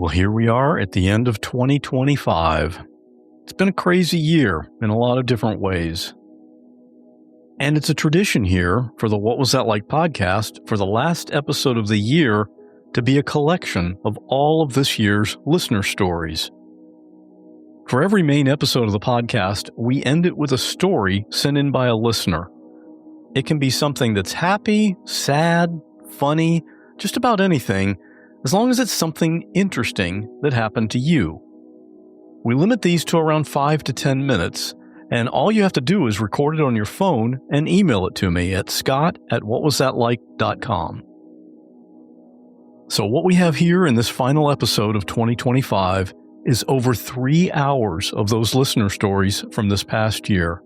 Well, here we are at the end of 2025. It's been a crazy year in a lot of different ways. And it's a tradition here for the What Was That Like podcast for the last episode of the year to be a collection of all of this year's listener stories. For every main episode of the podcast, we end it with a story sent in by a listener. It can be something that's happy, sad, funny, just about anything, as long as it's something interesting that happened to you. We limit these to around 5 to 10 minutes, and all you have to do is record it on your phone and email it to me at scott@whatwasthatlike.com. So what we have here in this final episode of 2025 is over 3 hours of those listener stories from this past year.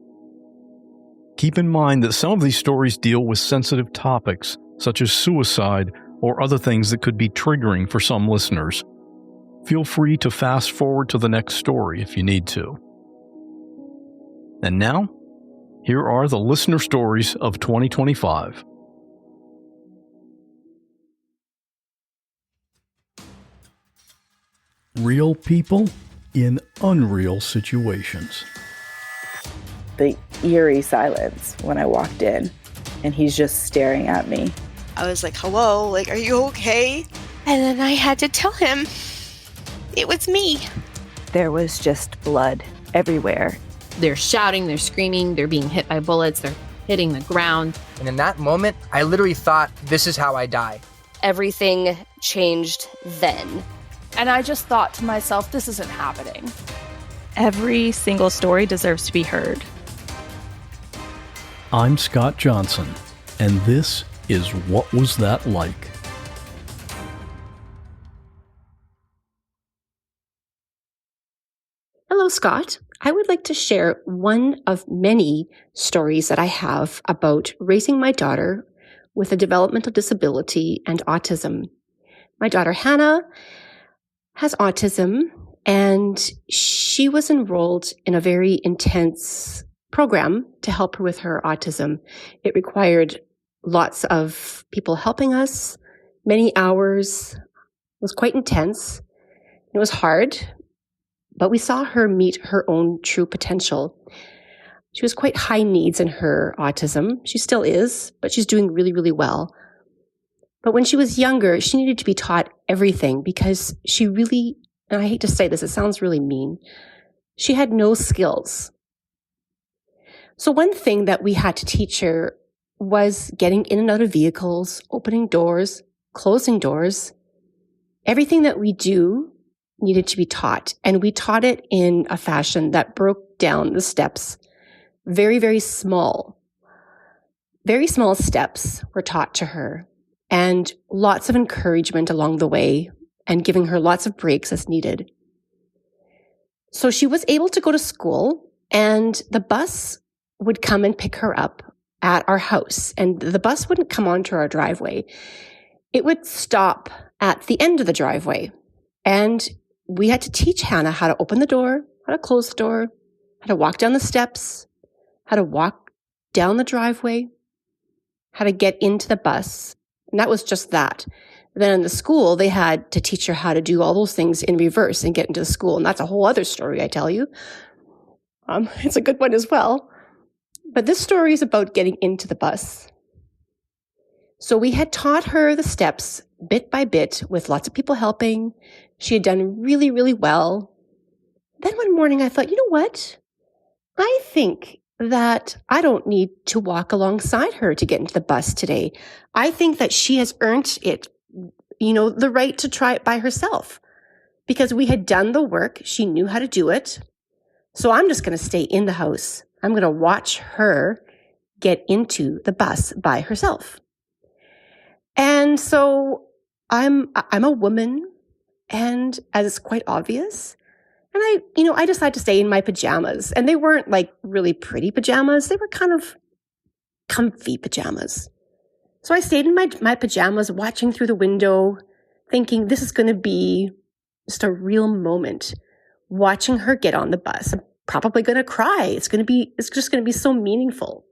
Keep in mind that some of these stories deal with sensitive topics, such as suicide or other things that could be triggering for some listeners. Feel free to fast forward to the next story if you need to. And now, here are the listener stories of 2025. Real people in unreal situations. The eerie silence when I walked in, and he's just staring at me. I was like, hello, like, are you okay? And then I had to tell him it was me. There was just blood everywhere. They're shouting, they're screaming, they're being hit by bullets, they're hitting the ground. And in that moment, I literally thought, this is how I die. Everything changed then. And I just thought to myself, this isn't happening. Every single story deserves to be heard. I'm Scott Johnson, and this is What Was That Like? Hello, Scott. I would like to share one of many stories that I have about raising my daughter with a developmental disability and autism. My daughter, Hannah, has autism, and she was enrolled in a very intense program to help her with her autism. It required lots of people helping us, many hours. It was quite intense. It was hard, but we saw her meet her own true potential. She was quite high needs in her autism. She still is, but she's doing really, really well. But when she was younger, she needed to be taught everything because she really, and I hate to say this, it sounds really mean, she had no skills. So one thing that we had to teach her was getting in and out of vehicles, opening doors, closing doors. Everything that we do needed to be taught. And we taught it in a fashion that broke down the steps. Very, very small steps were taught to her. And lots of encouragement along the way and giving her lots of breaks as needed. So she was able to go to school, and the bus would come and pick her up at our house. And the bus wouldn't come onto our driveway. It would stop at the end of the driveway. And we had to teach Hannah how to open the door, how to close the door, how to walk down the steps, how to walk down the driveway, how to get into the bus. And that was just that. Then in the school, they had to teach her how to do all those things in reverse and get into the school. And that's a whole other story, I tell you. It's a good one as well. But this story is about getting into the bus. So we had taught her the steps bit by bit with lots of people helping. She had done really, really well. Then one morning I thought, you know what? I think that I don't need to walk alongside her to get into the bus today. I think that she has earned it, the right to try it by herself. Because we had done the work, she knew how to do it. So I'm just going to stay in the house. I'm going to watch her get into the bus by herself. And so I'm a woman, and as it's quite obvious, and I decided to stay in my pajamas, and they weren't like really pretty pajamas. They were kind of comfy pajamas. So I stayed in my pajamas, watching through the window, thinking this is going to be just a real moment, watching her get on the bus. I'm probably going to cry. It's just going to be so meaningful.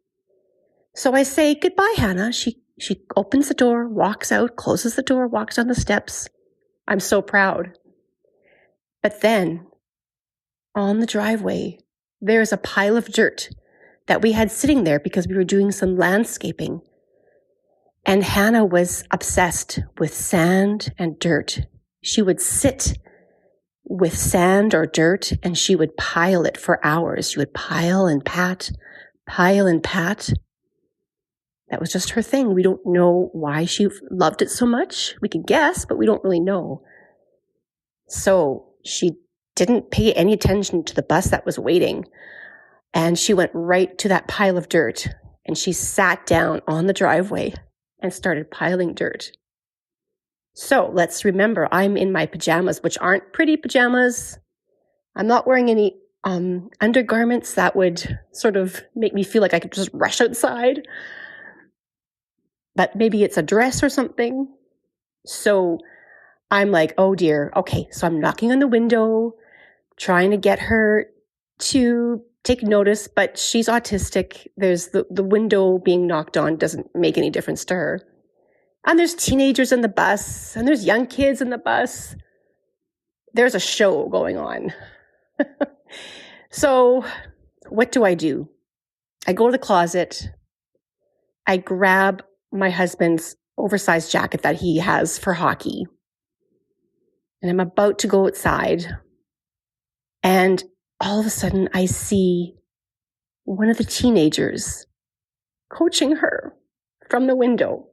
So I say, goodbye, Hannah. She opens the door, walks out, closes the door, walks down the steps. I'm so proud. But then on the driveway, there's a pile of dirt that we had sitting there because we were doing some landscaping. And Hannah was obsessed with sand and dirt. She would sit with sand or dirt and she would pile it for hours. She would pile and pat. That was just her thing. We don't know why she loved it so much. We can guess, but we don't really know. So she didn't pay any attention to the bus that was waiting. And she went right to that pile of dirt and she sat down on the driveway and started piling dirt. So let's remember, I'm in my pajamas, which aren't pretty pajamas. I'm not wearing any undergarments that would sort of make me feel like I could just rush outside. But maybe it's a dress or something. So I'm like, oh dear. Okay, so I'm knocking on the window, trying to get her to take notice, but she's autistic. There's the window being knocked on doesn't make any difference to her. And there's teenagers in the bus, and there's young kids in the bus. There's a show going on. So what do? I go to the closet. I grab my husband's oversized jacket that he has for hockey. And I'm about to go outside. And all of a sudden, I see one of the teenagers coaching her from the window.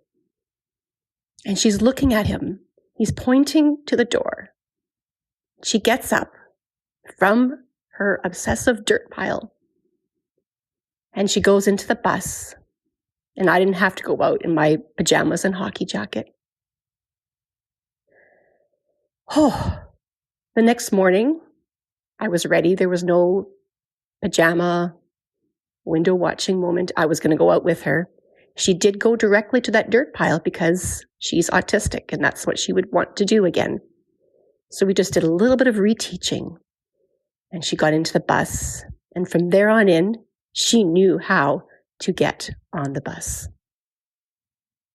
And she's looking at him. He's pointing to the door. She gets up from her obsessive dirt pile. And she goes into the bus. And I didn't have to go out in my pajamas and hockey jacket. Oh, the next morning, I was ready. There was no pajama window watching moment. I was going to go out with her. She did go directly to that dirt pile because she's autistic and that's what she would want to do again. So we just did a little bit of reteaching and she got into the bus. And from there on in, she knew how to get on the bus.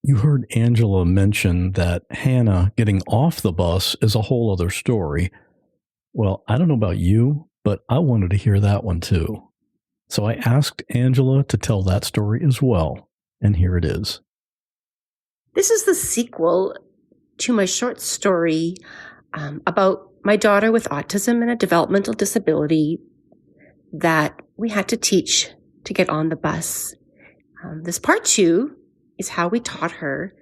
You heard Angela mention that Hannah getting off the bus is a whole other story. Well, I don't know about you, but I wanted to hear that one too. So I asked Angela to tell that story as well. And here it is. This is the sequel to my short story about my daughter with autism and a developmental disability that we had to teach to get on the bus. This part 2 is how we taught her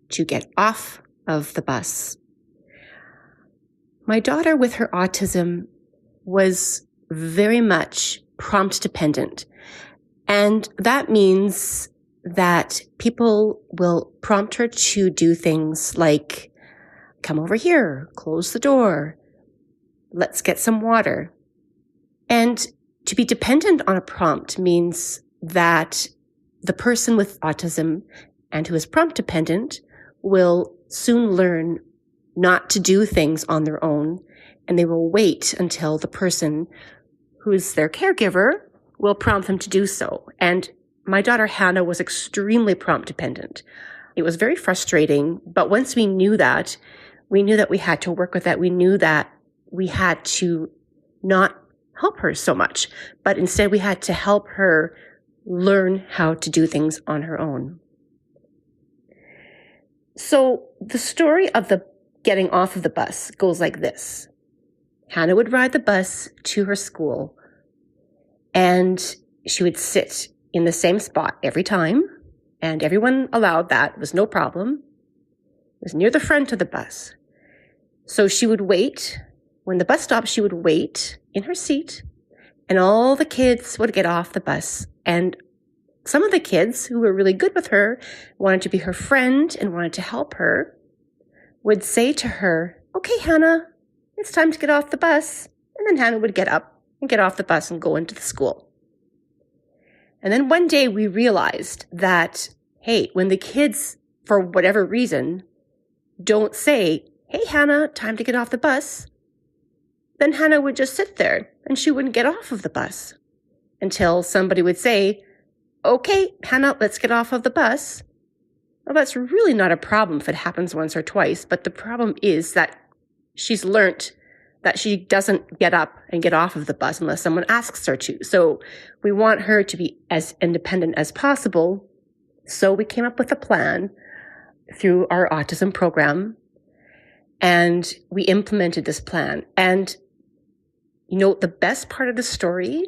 to get off of the bus. My daughter with her autism was very much prompt dependent. And that means that people will prompt her to do things like, come over here, close the door, let's get some water. And to be dependent on a prompt means that the person with autism and who is prompt dependent will soon learn not to do things on their own, and they will wait until the person who is their caregiver will prompt them to do so. And my daughter Hannah was extremely prompt dependent. It was very frustrating, but once we knew that we had to work with that. We knew that we had to not help her so much, but instead we had to help her learn how to do things on her own. So the story of the getting off of the bus goes like this. Hannah would ride the bus to her school, and she would sit in the same spot every time, and everyone allowed that. It was no problem. It was near the front of the bus. So she would wait. When the bus stopped, she would wait in her seat, and all the kids would get off the bus. And some of the kids who were really good with her, wanted to be her friend and wanted to help her, would say to her, okay, Hannah, it's time to get off the bus. And then Hannah would get up and get off the bus and go into the school. And then one day we realized that, hey, when the kids, for whatever reason, don't say, hey, Hannah, time to get off the bus, then Hannah would just sit there and she wouldn't get off of the bus until somebody would say, okay, Hannah, let's get off of the bus. Well, that's really not a problem if it happens once or twice, but the problem is that she's learnt that she doesn't get up and get off of the bus unless someone asks her to. So we want her to be as independent as possible. So we came up with a plan through our autism program, and we implemented this plan. And, you know, the best part of the story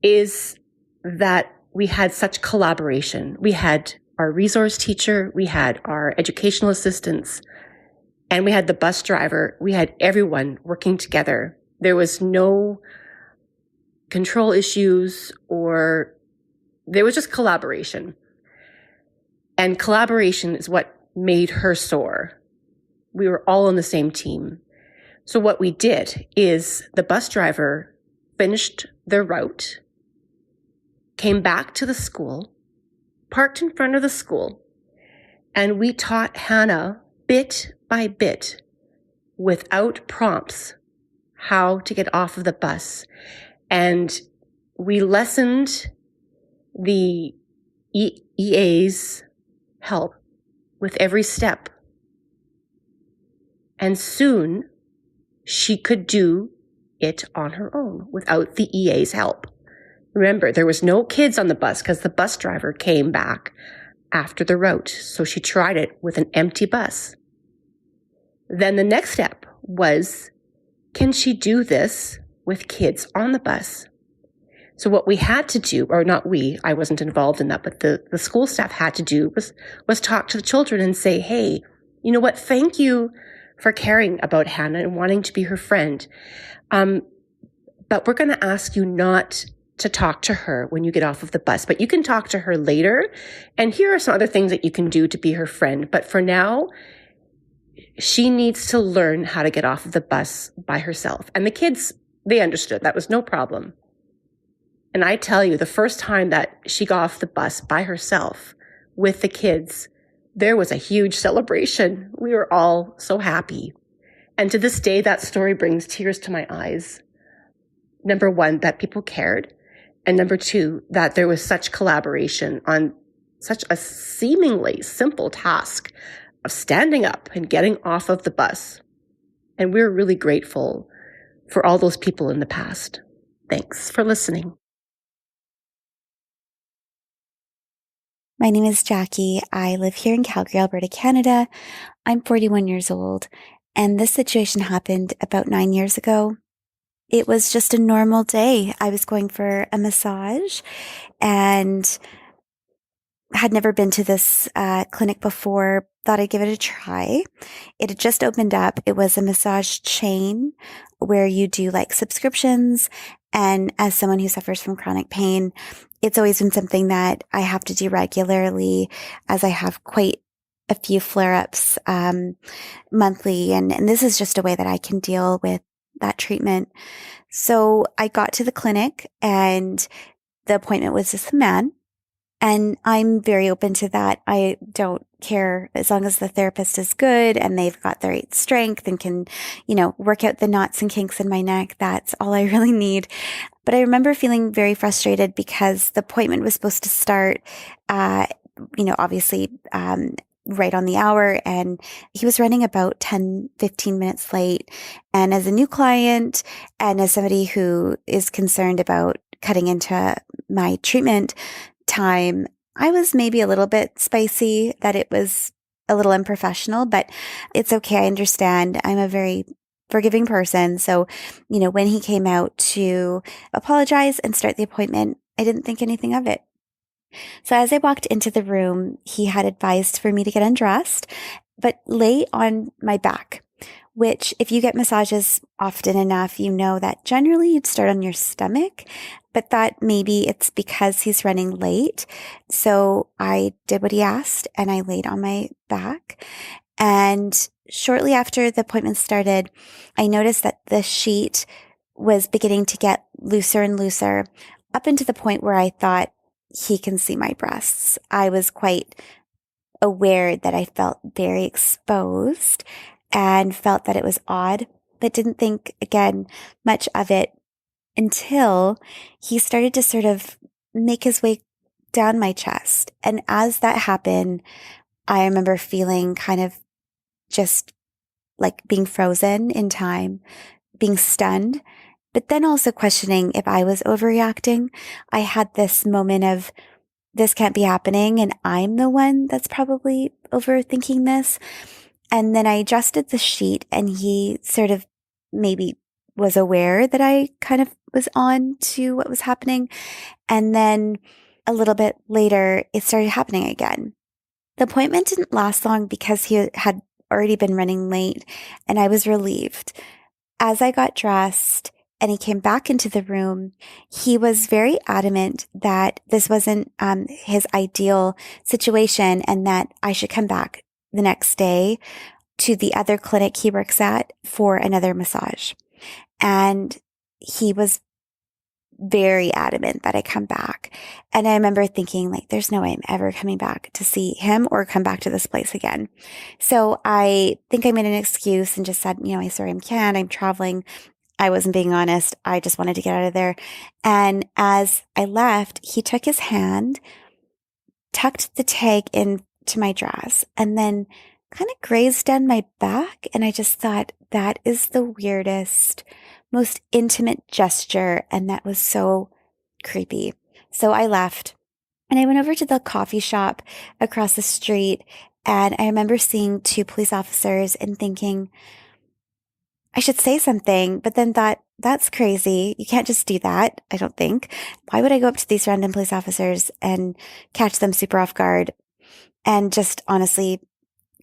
is that we had such collaboration. We had our resource teacher, we had our educational assistants, and we had the bus driver. We had everyone working together. There was no control issues, or there was just collaboration. And collaboration is what made her soar. We were all on the same team. So what we did is the bus driver finished their route, came back to the school, parked in front of the school, and we taught Hannah bit by bit, without prompts, how to get off of the bus. And we lessened the EA's help with every step. And soon she could do it on her own without the EA's help. Remember, there was no kids on the bus because the bus driver came back after the route. So she tried it with an empty bus. Then the next step was, can she do this with kids on the bus? So what we had to do, or not we, I wasn't involved in that, but the school staff had to do was talk to the children and say, hey, you know what? Thank you for caring about Hannah and wanting to be her friend. But we're going to ask you not to talk to her when you get off of the bus, but you can talk to her later. And here are some other things that you can do to be her friend. But for now, she needs to learn how to get off of the bus by herself. And the kids, they understood. That was no problem. And I tell you, the first time that she got off the bus by herself with the kids, there was a huge celebration. We were all so happy. And to this day, that story brings tears to my eyes. Number one, that people cared. And number two, that there was such collaboration on such a seemingly simple task of standing up and getting off of the bus. And we're really grateful for all those people in the past. Thanks for listening. My name is Jackie. I live here in Calgary, Alberta, Canada. I'm 41 years old, and this situation happened about 9 years ago. It was just a normal day. I was going for a massage and had never been to this clinic before. Thought I'd give it a try. It had just opened up. It was a massage chain where you do like subscriptions. And as someone who suffers from chronic pain, it's always been something that I have to do regularly, as I have quite a few flare-ups monthly. And this is just a way that I can deal with that treatment. So I got to the clinic, and the appointment was with a man. And I'm very open to that. I don't care as long as the therapist is good and they've got the right strength and can, work out the knots and kinks in my neck. That's all I really need. But I remember feeling very frustrated because the appointment was supposed to start, obviously, right on the hour, and he was running about 10, 15 minutes late. And as a new client and as somebody who is concerned about cutting into my treatment time, I was maybe a little bit spicy that it was a little unprofessional, but it's okay. I understand. I'm a very forgiving person. So, when he came out to apologize and start the appointment, I didn't think anything of it. So as I walked into the room, he had advised for me to get undressed, but lay on my back, which if you get massages often enough, you know that generally you'd start on your stomach, but thought maybe it's because he's running late. So I did what he asked and I laid on my back. And shortly after the appointment started, I noticed that the sheet was beginning to get looser and looser, up into the point where I thought, he can see my breasts. I was quite aware that I felt very exposed and felt that it was odd, but didn't think, again, much of it until he started to sort of make his way down my chest. And as that happened, I remember feeling kind of just like being frozen in time, being stunned, but then also questioning if I was overreacting. I had this moment of, this can't be happening, and I'm the one that's probably overthinking this. And then I adjusted the sheet, and he sort of maybe was aware that I kind of was on to what was happening. And then a little bit later, it started happening again. The appointment didn't last long because he had already been running late, and I was relieved. As I got dressed and he came back into the room, he was very adamant that this wasn't his ideal situation and that I should come back the next day to the other clinic he works at for another massage. And he was very adamant that I come back. And I remember thinking, like, there's no way I'm ever coming back to see him or come back to this place again. So I think I made an excuse and just said, I'm sorry, I'm traveling. I wasn't being honest. I just wanted to get out of there. And as I left, he took his hand, tucked the tag into my dress, and then kind of grazed down my back. And I just thought, that is the weirdest, most intimate gesture. And that was so creepy. So I left and I went over to the coffee shop across the street. And I remember seeing 2 police officers and thinking, I should say something, but then thought, that's crazy. You can't just do that, I don't think. Why would I go up to these random police officers and catch them super off guard? And just honestly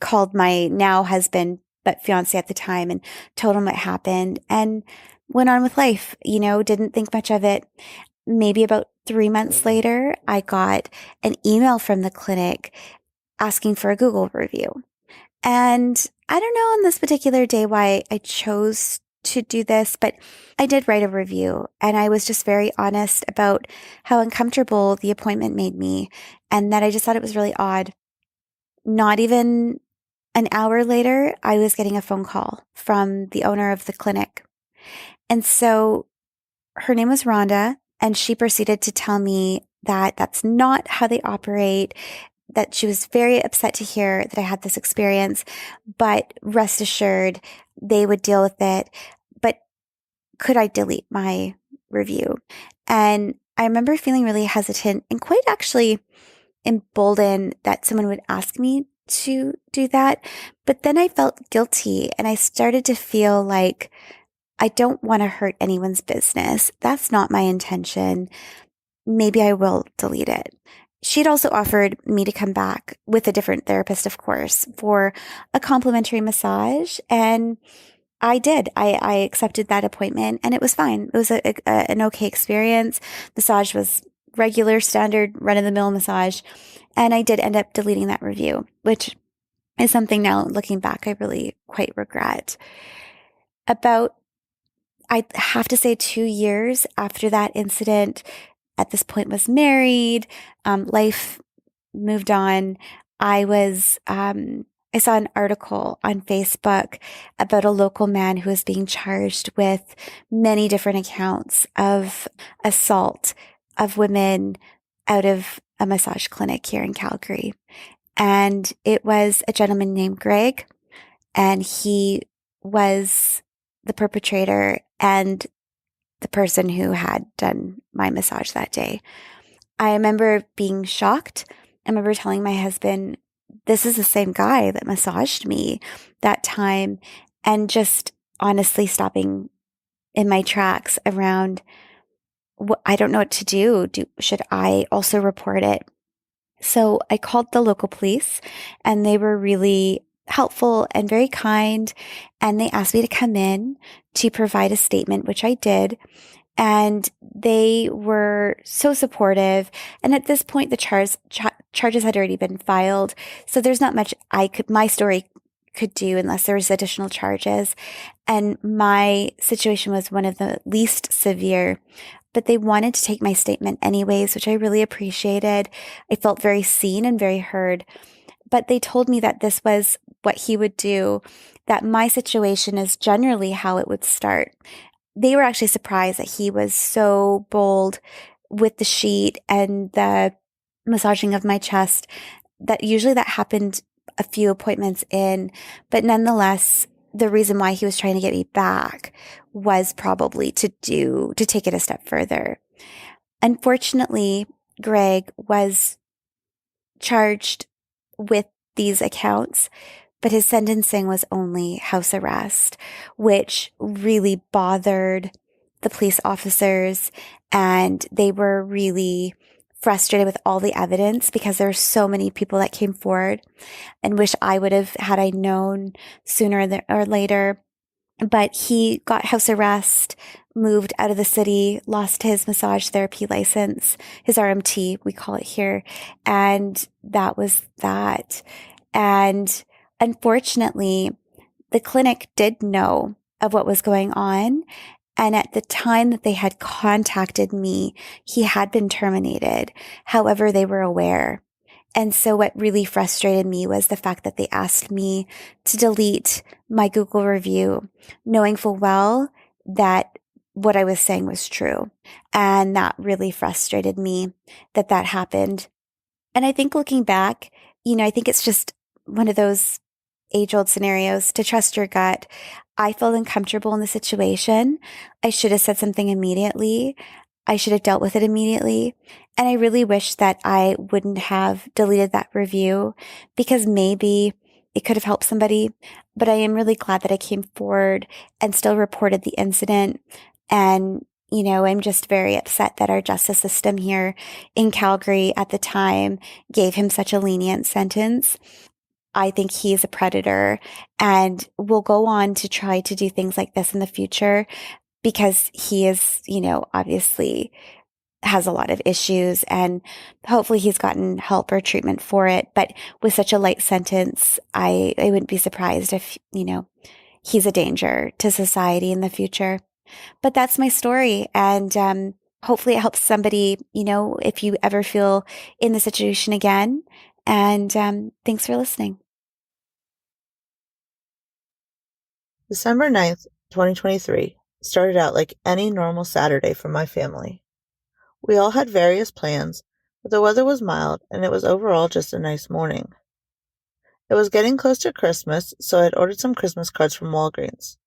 called my now husband, but fiance at the time, and told him what happened and went on with life, didn't think much of it. Maybe about 3 months later, I got an email from the clinic asking for a Google review. And I don't know on this particular day why I chose to do this, but I did write a review, and I was just very honest about how uncomfortable the appointment made me and that I just thought it was really odd. Not even an hour later, I was getting a phone call from the owner of the clinic. And so her name was Rhonda, and she proceeded to tell me that that's not how they operate, that she was very upset to hear that I had this experience, but rest assured they would deal with it. But could I delete my review? And I remember feeling really hesitant and quite actually emboldened that someone would ask me to do that. But then I felt guilty, and I started to feel like I don't want to hurt anyone's business. That's not my intention. Maybe I will delete it. She'd also offered me to come back with a different therapist, of course, for a complimentary massage. And I did. I accepted that appointment, and it was fine. It was an okay experience. Massage was regular, standard, run-of-the-mill massage. And I did end up deleting that review, which is something now, looking back, I really quite regret. I have to say 2 years after that incident, at this point was married, life moved on. I saw an article on Facebook about a local man who was being charged with many different accounts of assault of women out of a massage clinic here in Calgary. And it was a gentleman named Greg, and he was the perpetrator and the person who had done my massage that day. I remember being shocked. I remember telling my husband, this is the same guy that massaged me that time, and just honestly stopping in my tracks around, I don't know what to do. Should I also report it? So I called the local police, and they were really helpful and very kind. And they asked me to come in to provide a statement, which I did. And they were so supportive. And at this point, the charges had already been filed. So there's not much my story could do unless there was additional charges. And my situation was one of the least severe. But they wanted to take my statement anyways, which I really appreciated. I felt very seen and very heard. But they told me that this was what he would do, that my situation is generally how it would start. They were actually surprised that he was so bold with the sheet and the massaging of my chest, that usually that happened a few appointments in. But nonetheless, the reason why he was trying to get me back was probably to take it a step further. Unfortunately, Greg was charged with these accounts, but his sentencing was only house arrest, which really bothered the police officers, and they were really frustrated with all the evidence because there were so many people that came forward and wish I would have had I known sooner or later. But he got house arrest, moved out of the city, lost his massage therapy license, his RMT, we call it here. And that was that. And unfortunately, the clinic did know of what was going on. And at the time that they had contacted me, he had been terminated. However, they were aware. And so what really frustrated me was the fact that they asked me to delete my Google review, knowing full well that what I was saying was true. And that really frustrated me that happened. And I think looking back, I think it's just one of those age-old scenarios to trust your gut. I felt uncomfortable in the situation. I should have said something immediately. I should have dealt with it immediately. And I really wish that I wouldn't have deleted that review because maybe it could have helped somebody. But I am really glad that I came forward and still reported the incident. And, I'm just very upset that our justice system here in Calgary at the time gave him such a lenient sentence. I think he's a predator and will go on to try to do things like this in the future because he is, obviously has a lot of issues and hopefully he's gotten help or treatment for it. But with such a light sentence, I wouldn't be surprised if, he's a danger to society in the future. But that's my story. And hopefully it helps somebody, if you ever feel in the situation again. And thanks for listening. December 9th, 2023 started out like any normal Saturday for my family. We all had various plans, but the weather was mild and it was overall just a nice morning. It was getting close to Christmas, so I had ordered some Christmas cards from Walgreens.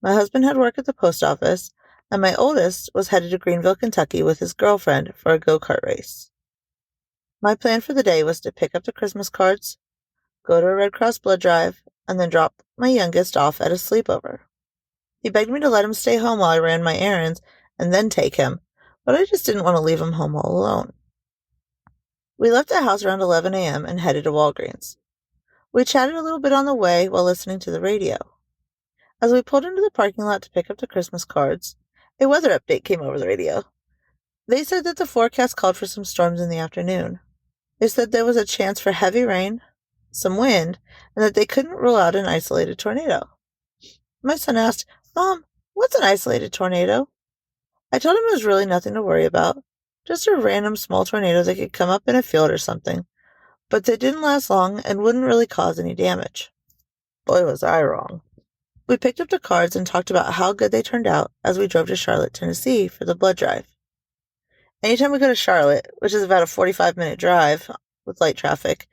My husband had work at the post office, and my oldest was headed to Greenville, Kentucky with his girlfriend for a go-kart race. My plan for the day was to pick up the Christmas cards, go to a Red Cross blood drive, and then drop my youngest off at a sleepover. He begged me to let him stay home while I ran my errands and then take him, but I just didn't want to leave him home all alone. We left the house around 11 a.m. and headed to Walgreens. We chatted a little bit on the way while listening to the radio. As we pulled into the parking lot to pick up the Christmas cards, a weather update came over the radio. They said that the forecast called for some storms in the afternoon. They said there was a chance for heavy rain, some wind, and that they couldn't rule out an isolated tornado. My son asked, "Mom, what's an isolated tornado?" I told him it was really nothing to worry about, just a random small tornado that could come up in a field or something, but they didn't last long and wouldn't really cause any damage. Boy, was I wrong. We picked up the cards and talked about how good they turned out as we drove to Charlotte, Tennessee for the blood drive. Anytime we go to Charlotte, which is about a 45-minute drive with light traffic,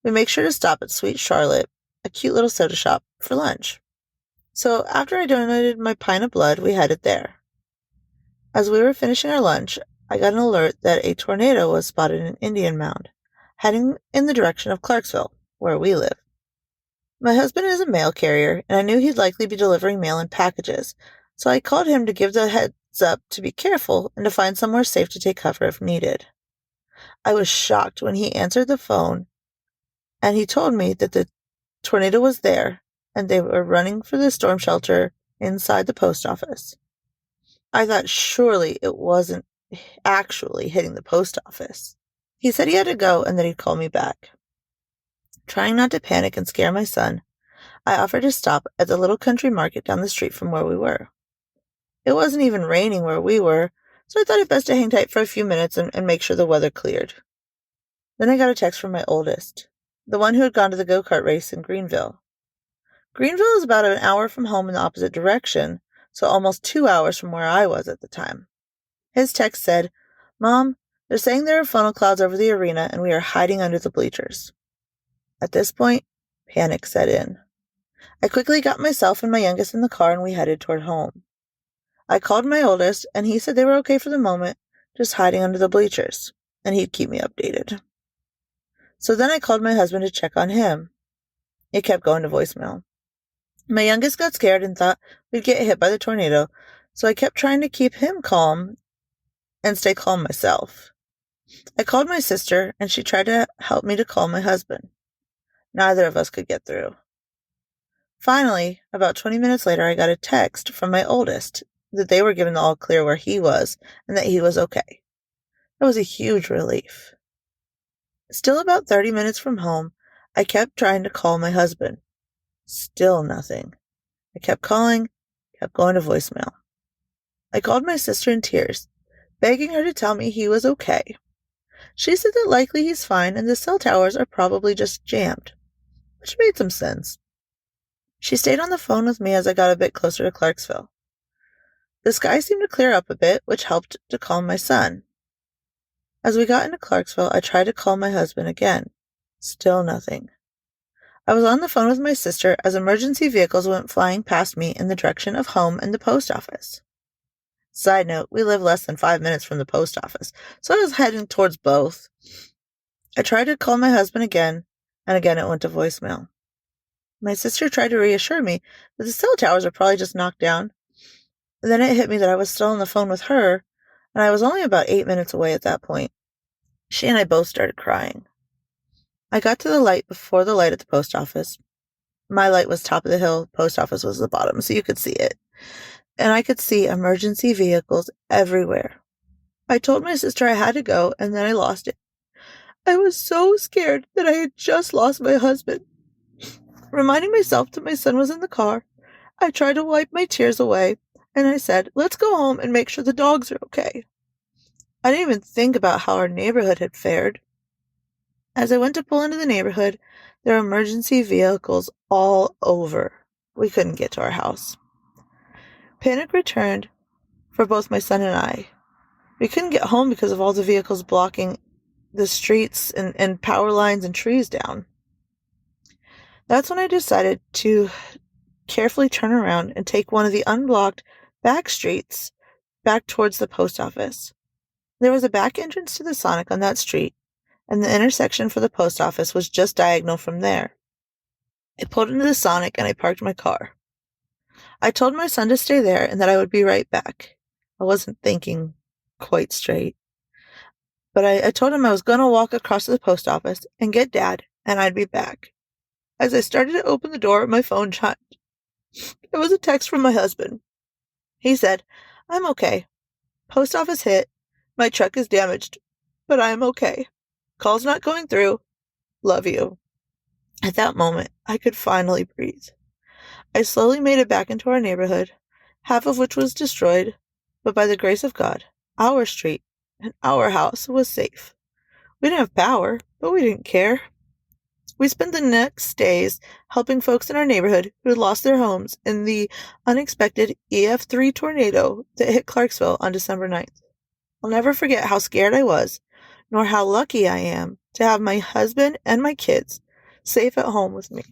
we make sure to stop at Sweet Charlotte, a cute little soda shop, for lunch. So after I donated my pint of blood, we headed there. As we were finishing our lunch, I got an alert that a tornado was spotted in Indian Mound, heading in the direction of Clarksville, where we live. My husband is a mail carrier, and I knew he'd likely be delivering mail in packages, so I called him to give the heads up to be careful and to find somewhere safe to take cover if needed. I was shocked when he answered the phone, and he told me that the tornado was there, and they were running for the storm shelter inside the post office. I thought surely it wasn't actually hitting the post office. He said he had to go and that he'd call me back. Trying not to panic and scare my son, I offered to stop at the little country market down the street from where we were. It wasn't even raining where we were, so I thought it best to hang tight for a few minutes and make sure the weather cleared. Then I got a text from my oldest, the one who had gone to the go-kart race in Greenville. Greenville is about an hour from home in the opposite direction, so almost 2 hours from where I was at the time. His text said, "Mom, they're saying there are funnel clouds over the arena and we are hiding under the bleachers." At this point, panic set in. I quickly got myself and my youngest in the car and we headed toward home. I called my oldest and he said they were okay for the moment, just hiding under the bleachers, and he'd keep me updated. So then I called my husband to check on him. It kept going to voicemail. My youngest got scared and thought we'd get hit by the tornado, so I kept trying to keep him calm and stay calm myself. I called my sister and she tried to help me to call my husband. Neither of us could get through. Finally, about 20 minutes later, I got a text from my oldest that they were given the all clear where he was and that he was okay. That was a huge relief. Still about 30 minutes from home, I kept trying to call my husband. Still nothing. I kept calling, kept going to voicemail. I called my sister in tears, begging her to tell me he was okay. She said that likely he's fine and the cell towers are probably just jammed, which made some sense. She stayed on the phone with me as I got a bit closer to Clarksville. The sky seemed to clear up a bit, which helped to calm my son. As we got into Clarksville, I tried to call my husband again. Still nothing. I was on the phone with my sister as emergency vehicles went flying past me in the direction of home and the post office. Side note, we live less than 5 minutes from the post office, so I was heading towards both. I tried to call my husband again, and again it went to voicemail. My sister tried to reassure me that the cell towers are probably just knocked down. Then it hit me that I was still on the phone with her, and I was only about 8 minutes away at that point. She and I both started crying. I got to the light before the light at the post office. My light was top of the hill, post office was the bottom, so you could see it. And I could see emergency vehicles everywhere. I told my sister I had to go, and then I lost it. I was so scared that I had just lost my husband. Reminding myself that my son was in the car, I tried to wipe my tears away, and I said, let's go home and make sure the dogs are okay. I didn't even think about how our neighborhood had fared. As I went to pull into the neighborhood, there were emergency vehicles all over. We couldn't get to our house. Panic returned for both my son and I. We couldn't get home because of all the vehicles blocking the streets and power lines and trees down. That's when I decided to carefully turn around and take one of the unblocked back streets back towards the post office. There was a back entrance to the Sonic on that street, and the intersection for the post office was just diagonal from there. I pulled into the Sonic and I parked my car. I told my son to stay there and that I would be right back. I wasn't thinking quite straight. But I told him I was going to walk across to the post office and get Dad, and I'd be back. As I started to open the door, my phone chimed. It was a text from my husband. He said, I'm okay. Post office hit. My truck is damaged, but I am okay. Call's not going through. Love you. At that moment, I could finally breathe. I slowly made it back into our neighborhood, half of which was destroyed, but by the grace of God, our street and our house was safe. We didn't have power, but we didn't care. We spent the next days helping folks in our neighborhood who had lost their homes in the unexpected EF3 tornado that hit Clarksville on December 9th. I'll never forget how scared I was, nor how lucky I am to have my husband and my kids safe at home with me.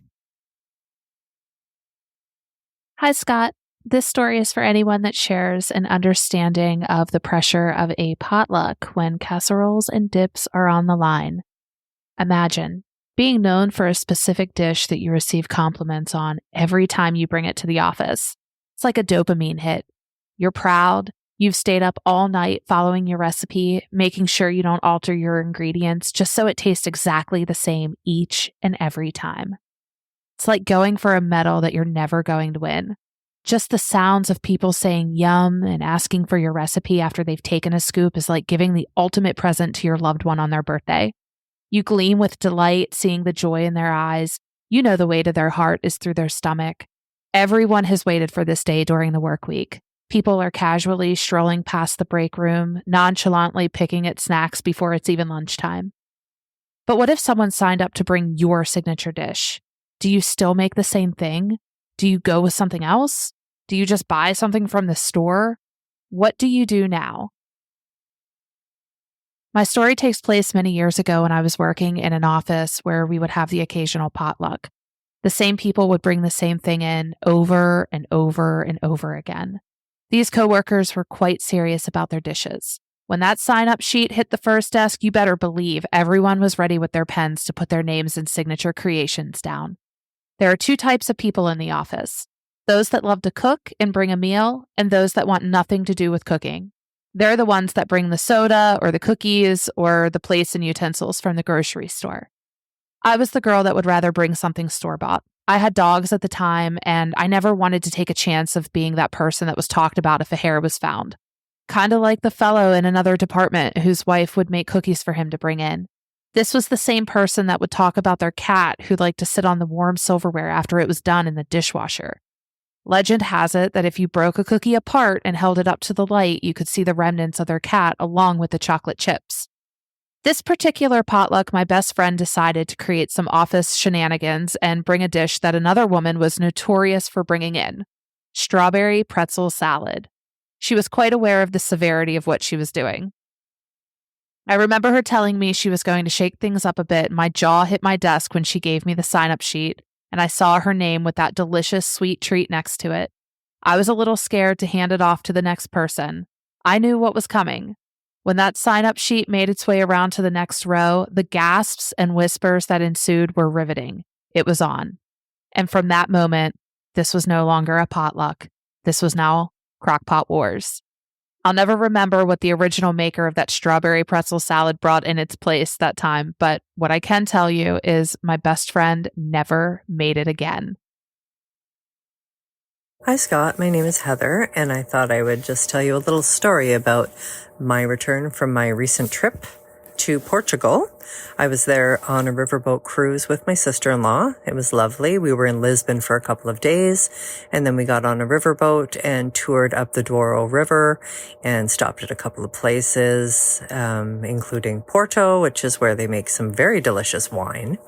Hi, Scott. This story is for anyone that shares an understanding of the pressure of a potluck when casseroles and dips are on the line. Imagine being known for a specific dish that you receive compliments on every time you bring it to the office. It's like a dopamine hit. You're proud. You've stayed up all night following your recipe, making sure you don't alter your ingredients just so it tastes exactly the same each and every time. It's like going for a medal that you're never going to win. Just the sounds of people saying yum and asking for your recipe after they've taken a scoop is like giving the ultimate present to your loved one on their birthday. You gleam with delight seeing the joy in their eyes. You know the way to their heart is through their stomach. Everyone has waited for this day during the work week. People are casually strolling past the break room, nonchalantly picking at snacks before it's even lunchtime. But what if someone signed up to bring your signature dish? Do you still make the same thing? Do you go with something else? Do you just buy something from the store? What do you do now? My story takes place many years ago when I was working in an office where we would have the occasional potluck. The same people would bring the same thing in over and over and over again. These coworkers were quite serious about their dishes. When that sign-up sheet hit the first desk, you better believe everyone was ready with their pens to put their names and signature creations down. There are two types of people in the office: those that love to cook and bring a meal, and those that want nothing to do with cooking. They're the ones that bring the soda or the cookies or the plates and utensils from the grocery store. I was the girl that would rather bring something store-bought. I had dogs at the time, and I never wanted to take a chance of being that person that was talked about if a hair was found. Kind of like the fellow in another department whose wife would make cookies for him to bring in. This was the same person that would talk about their cat who liked to sit on the warm silverware after it was done in the dishwasher. Legend has it that if you broke a cookie apart and held it up to the light, you could see the remnants of their cat along with the chocolate chips. This particular potluck, my best friend decided to create some office shenanigans and bring a dish that another woman was notorious for bringing in: strawberry pretzel salad. She was quite aware of the severity of what she was doing. I remember her telling me she was going to shake things up a bit. My jaw hit my desk when she gave me the sign-up sheet, and I saw her name with that delicious sweet treat next to it. I was a little scared to hand it off to the next person. I knew what was coming. When that sign-up sheet made its way around to the next row, the gasps and whispers that ensued were riveting. It was on. And from that moment, this was no longer a potluck. This was now Crockpot Wars. I'll never remember what the original maker of that strawberry pretzel salad brought in its place that time, but what I can tell you is my best friend never made it again. Hi, Scott. My name is Heather, and I thought I would just tell you a little story about my return from my recent trip to Portugal. I was there on a riverboat cruise with my sister-in-law. It was lovely. We were in Lisbon for a couple of days, and then we got on a riverboat and toured up the Douro River and stopped at a couple of places, including Porto, which is where they make some very delicious wine.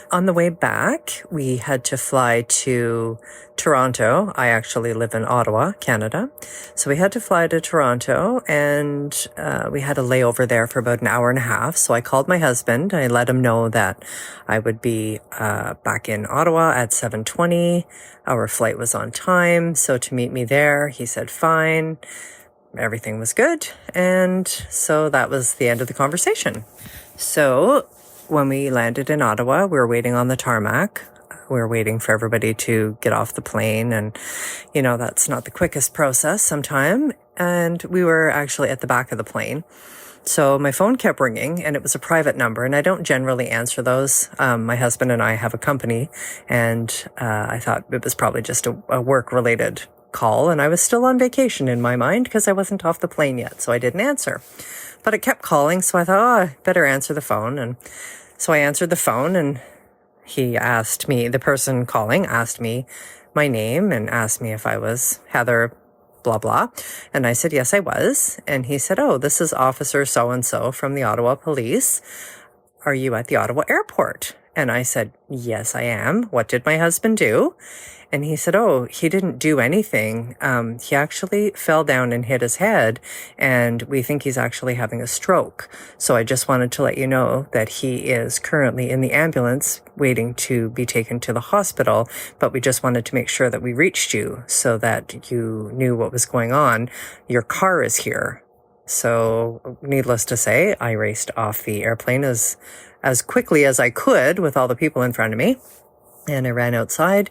On the way back, we had to fly to Toronto. I actually live in Ottawa, Canada. So we had to fly to Toronto, and we had a layover there for about an hour and a half. So I called my husband. I let him know that I would be back in Ottawa at 7:20. Our flight was on time. So to meet me there, he said, fine. Everything was good. And so that was the end of the conversation. So when we landed in Ottawa, we were waiting on the tarmac. We were waiting for everybody to get off the plane. And, you know, that's not the quickest process sometime. And we were actually at the back of the plane. So my phone kept ringing, and it was a private number. And I don't generally answer those. My husband and I have a company, and I thought it was probably just a work-related call. And I was still on vacation in my mind because I wasn't off the plane yet. So I didn't answer. But it kept calling, so I thought, I better answer the phone. And so I answered the phone, and he asked me, the person calling asked me my name and asked me if I was Heather, blah, blah. And I said, yes, I was. And he said, oh, this is Officer so-and-so from the Ottawa Police. Are you at the Ottawa airport? And I said, yes, I am. What did my husband do? And he said, oh, he didn't do anything. He actually fell down and hit his head, and we think he's actually having a stroke. So I just wanted to let you know that he is currently in the ambulance waiting to be taken to the hospital, but we just wanted to make sure that we reached you so that you knew what was going on. Your car is here. So needless to say, I raced off the airplane as quickly as I could with all the people in front of me. And I ran outside,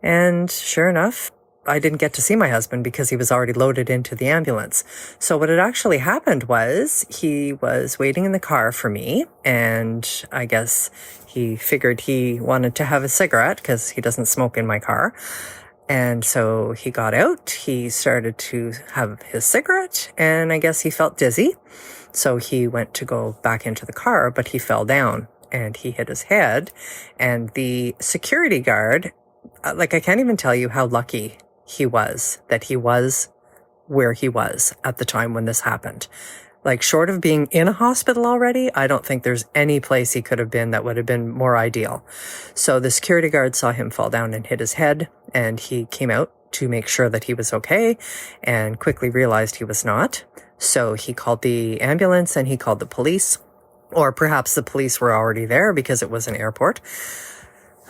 and sure enough, I didn't get to see my husband because he was already loaded into the ambulance. So what had actually happened was he was waiting in the car for me, and I guess he figured he wanted to have a cigarette because he doesn't smoke in my car. And so he got out, he started to have his cigarette, and I guess he felt dizzy. So he went to go back into the car, but he fell down and he hit his head. And the security guard, I can't even tell you how lucky he was that he was where he was at the time when this happened. Like, short of being in a hospital already, I don't think there's any place he could have been that would have been more ideal. So the security guard saw him fall down and hit his head, and he came out to make sure that he was okay and quickly realized he was not. So he called the ambulance and he called the police, or perhaps the police were already there because it was an airport.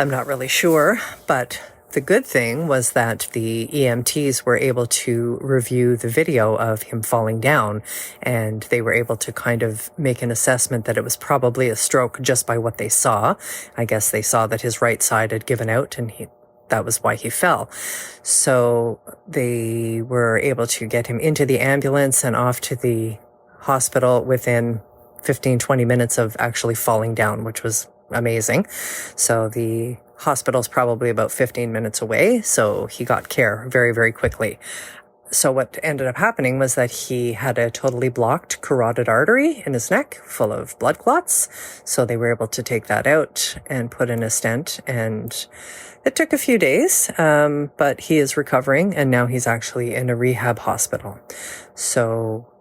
I'm not really sure, but the good thing was that the EMTs were able to review the video of him falling down, and they were able to kind of make an assessment that it was probably a stroke just by what they saw. I guess they saw that his right side had given out, and that was why he fell. So they were able to get him into the ambulance and off to the hospital within 15, 20 minutes of actually falling down, which was amazing. So the hospital's probably about 15 minutes away, so he got care very, very quickly. So what ended up happening was that he had a totally blocked carotid artery in his neck full of blood clots. So they were able to take that out and put in a stent, and it took a few days, but he is recovering, and now he's actually in a rehab hospital. So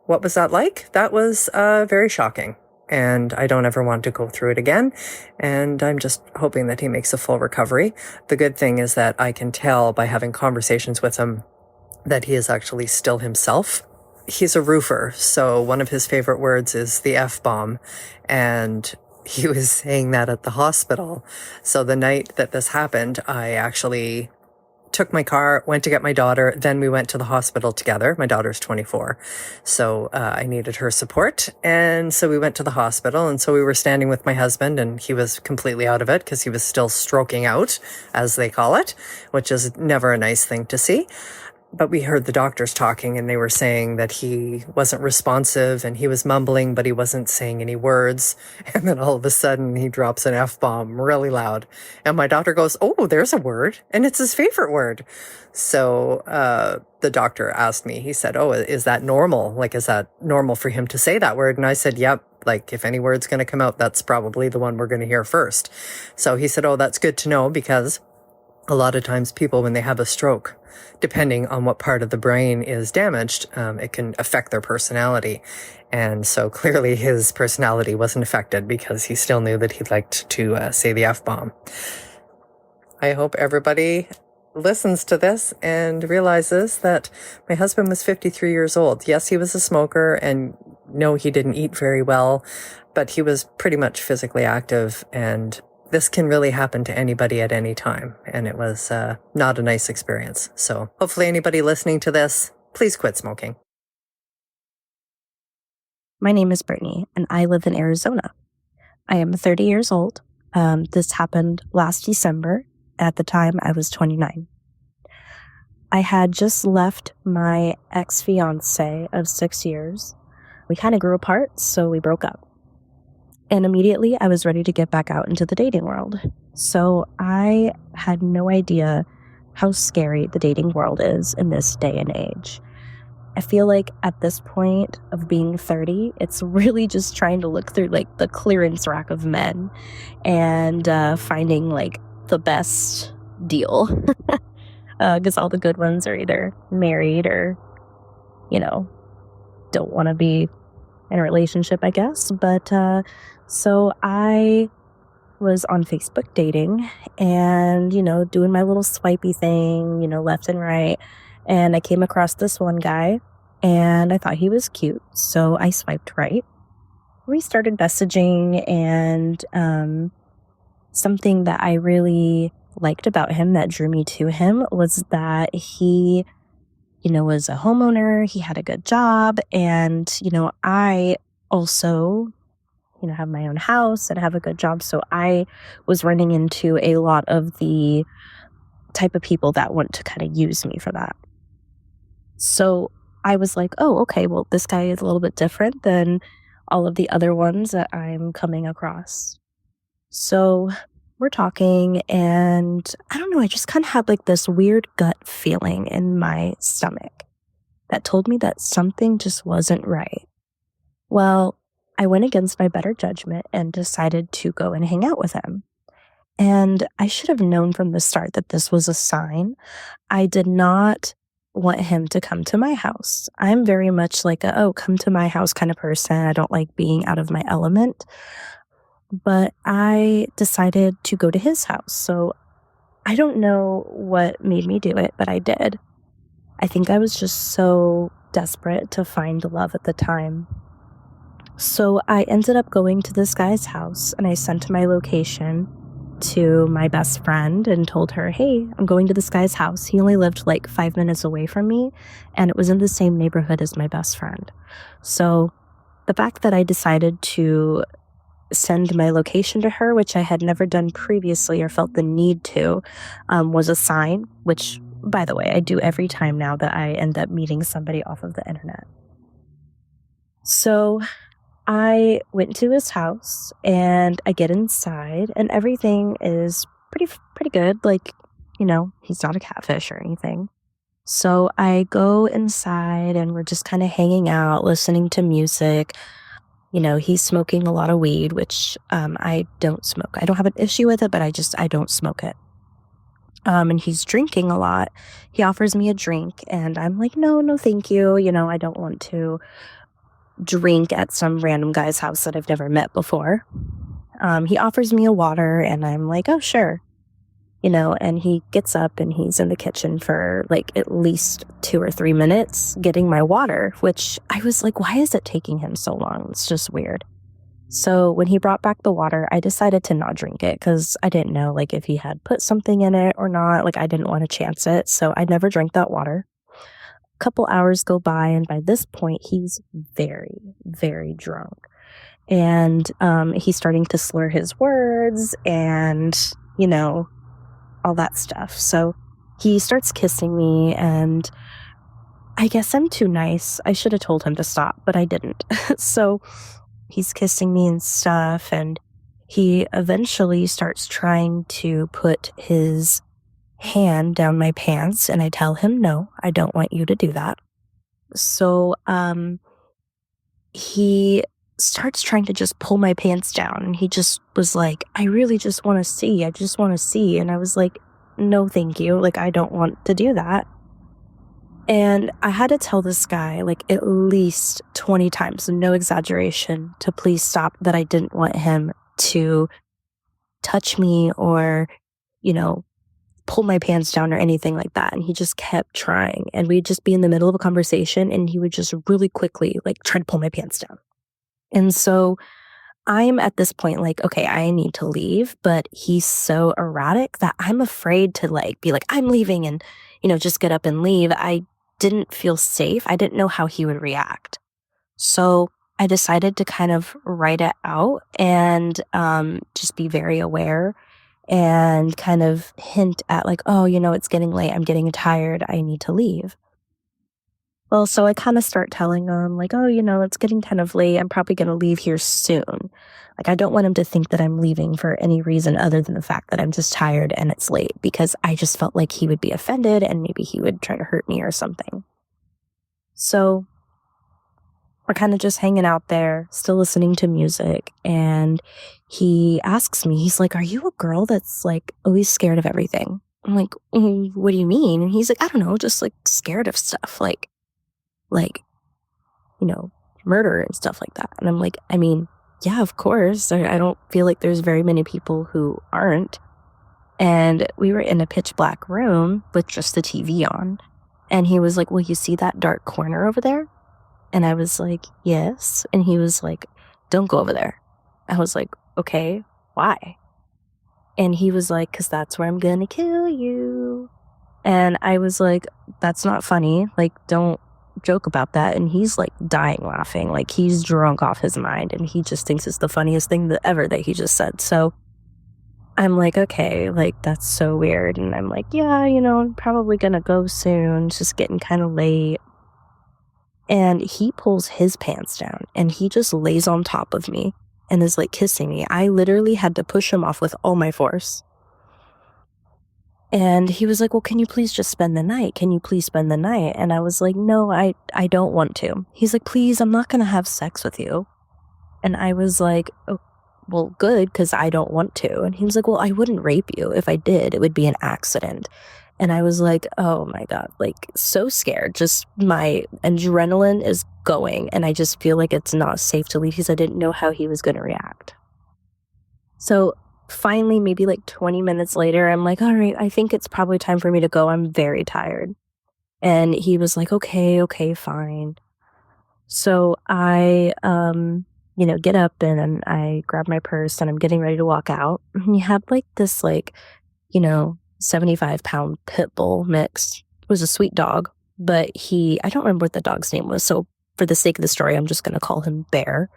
what was that like? That was very shocking. And I don't ever want to go through it again. And I'm just hoping that he makes a full recovery. The good thing is that I can tell by having conversations with him that he is actually still himself. He's a roofer, so one of his favorite words is the F-bomb. And he was saying that at the hospital. So the night that this happened, I actually took my car, went to get my daughter, then we went to the hospital together. My daughter's 24, so I needed her support, and so we went to the hospital, and so we were standing with my husband, and he was completely out of it because he was still stroking out, as they call it, which is never a nice thing to see. But we heard the doctors talking, and they were saying that he wasn't responsive, and he was mumbling, but he wasn't saying any words. And then all of a sudden, he drops an F-bomb really loud. And my daughter goes, "Oh, there's a word." And it's his favorite word. So the doctor asked me, he said, "Oh, is that normal? Like, is that normal for him to say that word?" And I said, "Yep. Like, if any word's going to come out, that's probably the one we're going to hear first." So he said, "Oh, that's good to know, because a lot of times people, when they have a stroke, depending on what part of the brain is damaged, it can affect their personality." And so clearly his personality wasn't affected, because he still knew that he liked to say the F-bomb. I hope everybody listens to this and realizes that my husband was 53 years old. Yes, he was a smoker, and no, he didn't eat very well, but he was pretty much physically active, and this can really happen to anybody at any time, and it was not a nice experience. So hopefully anybody listening to this, please quit smoking. My name is Brittany, and I live in Arizona. I am 30 years old. This happened last December. At the time, I was 29. I had just left my ex-fiance of 6 years. We kind of grew apart, so we broke up. And immediately I was ready to get back out into the dating world. So I had no idea how scary the dating world is in this day and age. I feel like at this point of being 30, it's really just trying to look through like the clearance rack of men and finding like the best deal. Because all the good ones are either married or, don't want to be in a relationship, I guess. But so I was on Facebook dating and, doing my little swipey thing, left and right. And I came across this one guy and I thought he was cute. So I swiped right. We started messaging, and something that I really liked about him that drew me to him was that he, was a homeowner. He had a good job. And, I also have my own house and have a good job. So I was running into a lot of the type of people that want to kind of use me for that. So I was like, oh, okay, well, this guy is a little bit different than all of the other ones that I'm coming across. So we're talking, and I don't know, I just kind of had like this weird gut feeling in my stomach that told me that something just wasn't right. Well, I went against my better judgment and decided to go and hang out with him. And I should have known from the start that this was a sign. I did not want him to come to my house. I'm very much like come to my house kind of person. I don't like being out of my element. But I decided to go to his house. So I don't know what made me do it, but I did. I think I was just so desperate to find love at the time. So I ended up going to this guy's house, and I sent him my location. to my best friend and told her, hey, I'm going to this guy's house. He only lived like 5 minutes away from me, and it was in the same neighborhood as my best friend. So the fact that I decided to send my location to her, which I had never done previously or felt the need to, was a sign, which, by the way, I do every time now that I end up meeting somebody off of the internet. So I went to his house and I get inside and everything is pretty good. Like, he's not a catfish or anything. So I go inside and we're just kind of hanging out, listening to music. He's smoking a lot of weed, which I don't smoke. I don't have an issue with it, but I don't smoke it. And he's drinking a lot. He offers me a drink and I'm like, no, thank you. I don't want to drink at some random guy's house that I've never met before. He offers me a water and I'm like, oh, sure. And he gets up and he's in the kitchen for like at least 2 or 3 minutes getting my water, which I was like, why is it taking him so long? It's just weird. So when he brought back the water, I decided to not drink it because I didn't know like if he had put something in it or not. Like I didn't want to chance it. So I never drank that water. A couple hours go by and by this point, he's very, very drunk. And he's starting to slur his words and, all that stuff. So he starts kissing me and I guess I'm too nice. I should have told him to stop, but I didn't. So he's kissing me and stuff and he eventually starts trying to put his hand down my pants and I tell him, no, I don't want you to do that. So he starts trying to just pull my pants down and he just was like, I really just want to see. I just want to see. And I was like, no, thank you. Like, I don't want to do that. And I had to tell this guy like at least 20 times, no exaggeration, to please stop, that I didn't want him to touch me or, pull my pants down or anything like that. And he just kept trying. And we'd just be in the middle of a conversation and he would just really quickly like try to pull my pants down. And so I'm at this point like, okay, I need to leave, but he's so erratic that I'm afraid to like be like, I'm leaving and, just get up and leave. I didn't feel safe. I didn't know how he would react. So I decided to kind of write it out and just be very aware and kind of hint at like, oh, it's getting late. I'm getting tired. I need to leave. Well, so I kind of start telling him like, oh, it's getting kind of late. I'm probably going to leave here soon. Like, I don't want him to think that I'm leaving for any reason other than the fact that I'm just tired and it's late, because I just felt like he would be offended and maybe he would try to hurt me or something. So we're kind of just hanging out there, still listening to music. And he asks me, he's like, are you a girl that's like always scared of everything? I'm like, what do you mean? And he's like, I don't know, just like scared of stuff. Like, murder and stuff like that. And I'm like, I mean, yeah, of course. I don't feel like there's very many people who aren't. And we were in a pitch black room with just the TV on. And he was like, well, you see that dark corner over there? And I was like, yes. And he was like, don't go over there. I was like, okay, why? And he was like, because that's where I'm going to kill you. And I was like, that's not funny. Like, don't joke about that. And he's like dying laughing. Like, he's drunk off his mind. And he just thinks it's the funniest thing ever that he just said. So I'm like, okay, like, that's so weird. And I'm like, yeah, I'm probably going to go soon. It's just getting kind of late. And he pulls his pants down and he just lays on top of me and is like kissing me. I literally had to push him off with all my force. And he was like, well, can you please just spend the night? Can you please spend the night? And I was like, no, I don't want to. He's like, please, I'm not going to have sex with you. And I was like, oh, well, good, because I don't want to. And he was like, well, I wouldn't rape you. If I did, it would be an accident. And I was like, oh my God, like so scared. Just my adrenaline is going. And I just feel like it's not safe to leave because I didn't know how he was going to react. So finally, maybe like 20 minutes later, I'm like, all right, I think it's probably time for me to go. I'm very tired. And he was like, okay, fine. So I get up and I grab my purse and I'm getting ready to walk out. And he had like this 75-pound pit bull mix. It was a sweet dog, but I don't remember what the dog's name was. So for the sake of the story, I'm just going to call him Bear.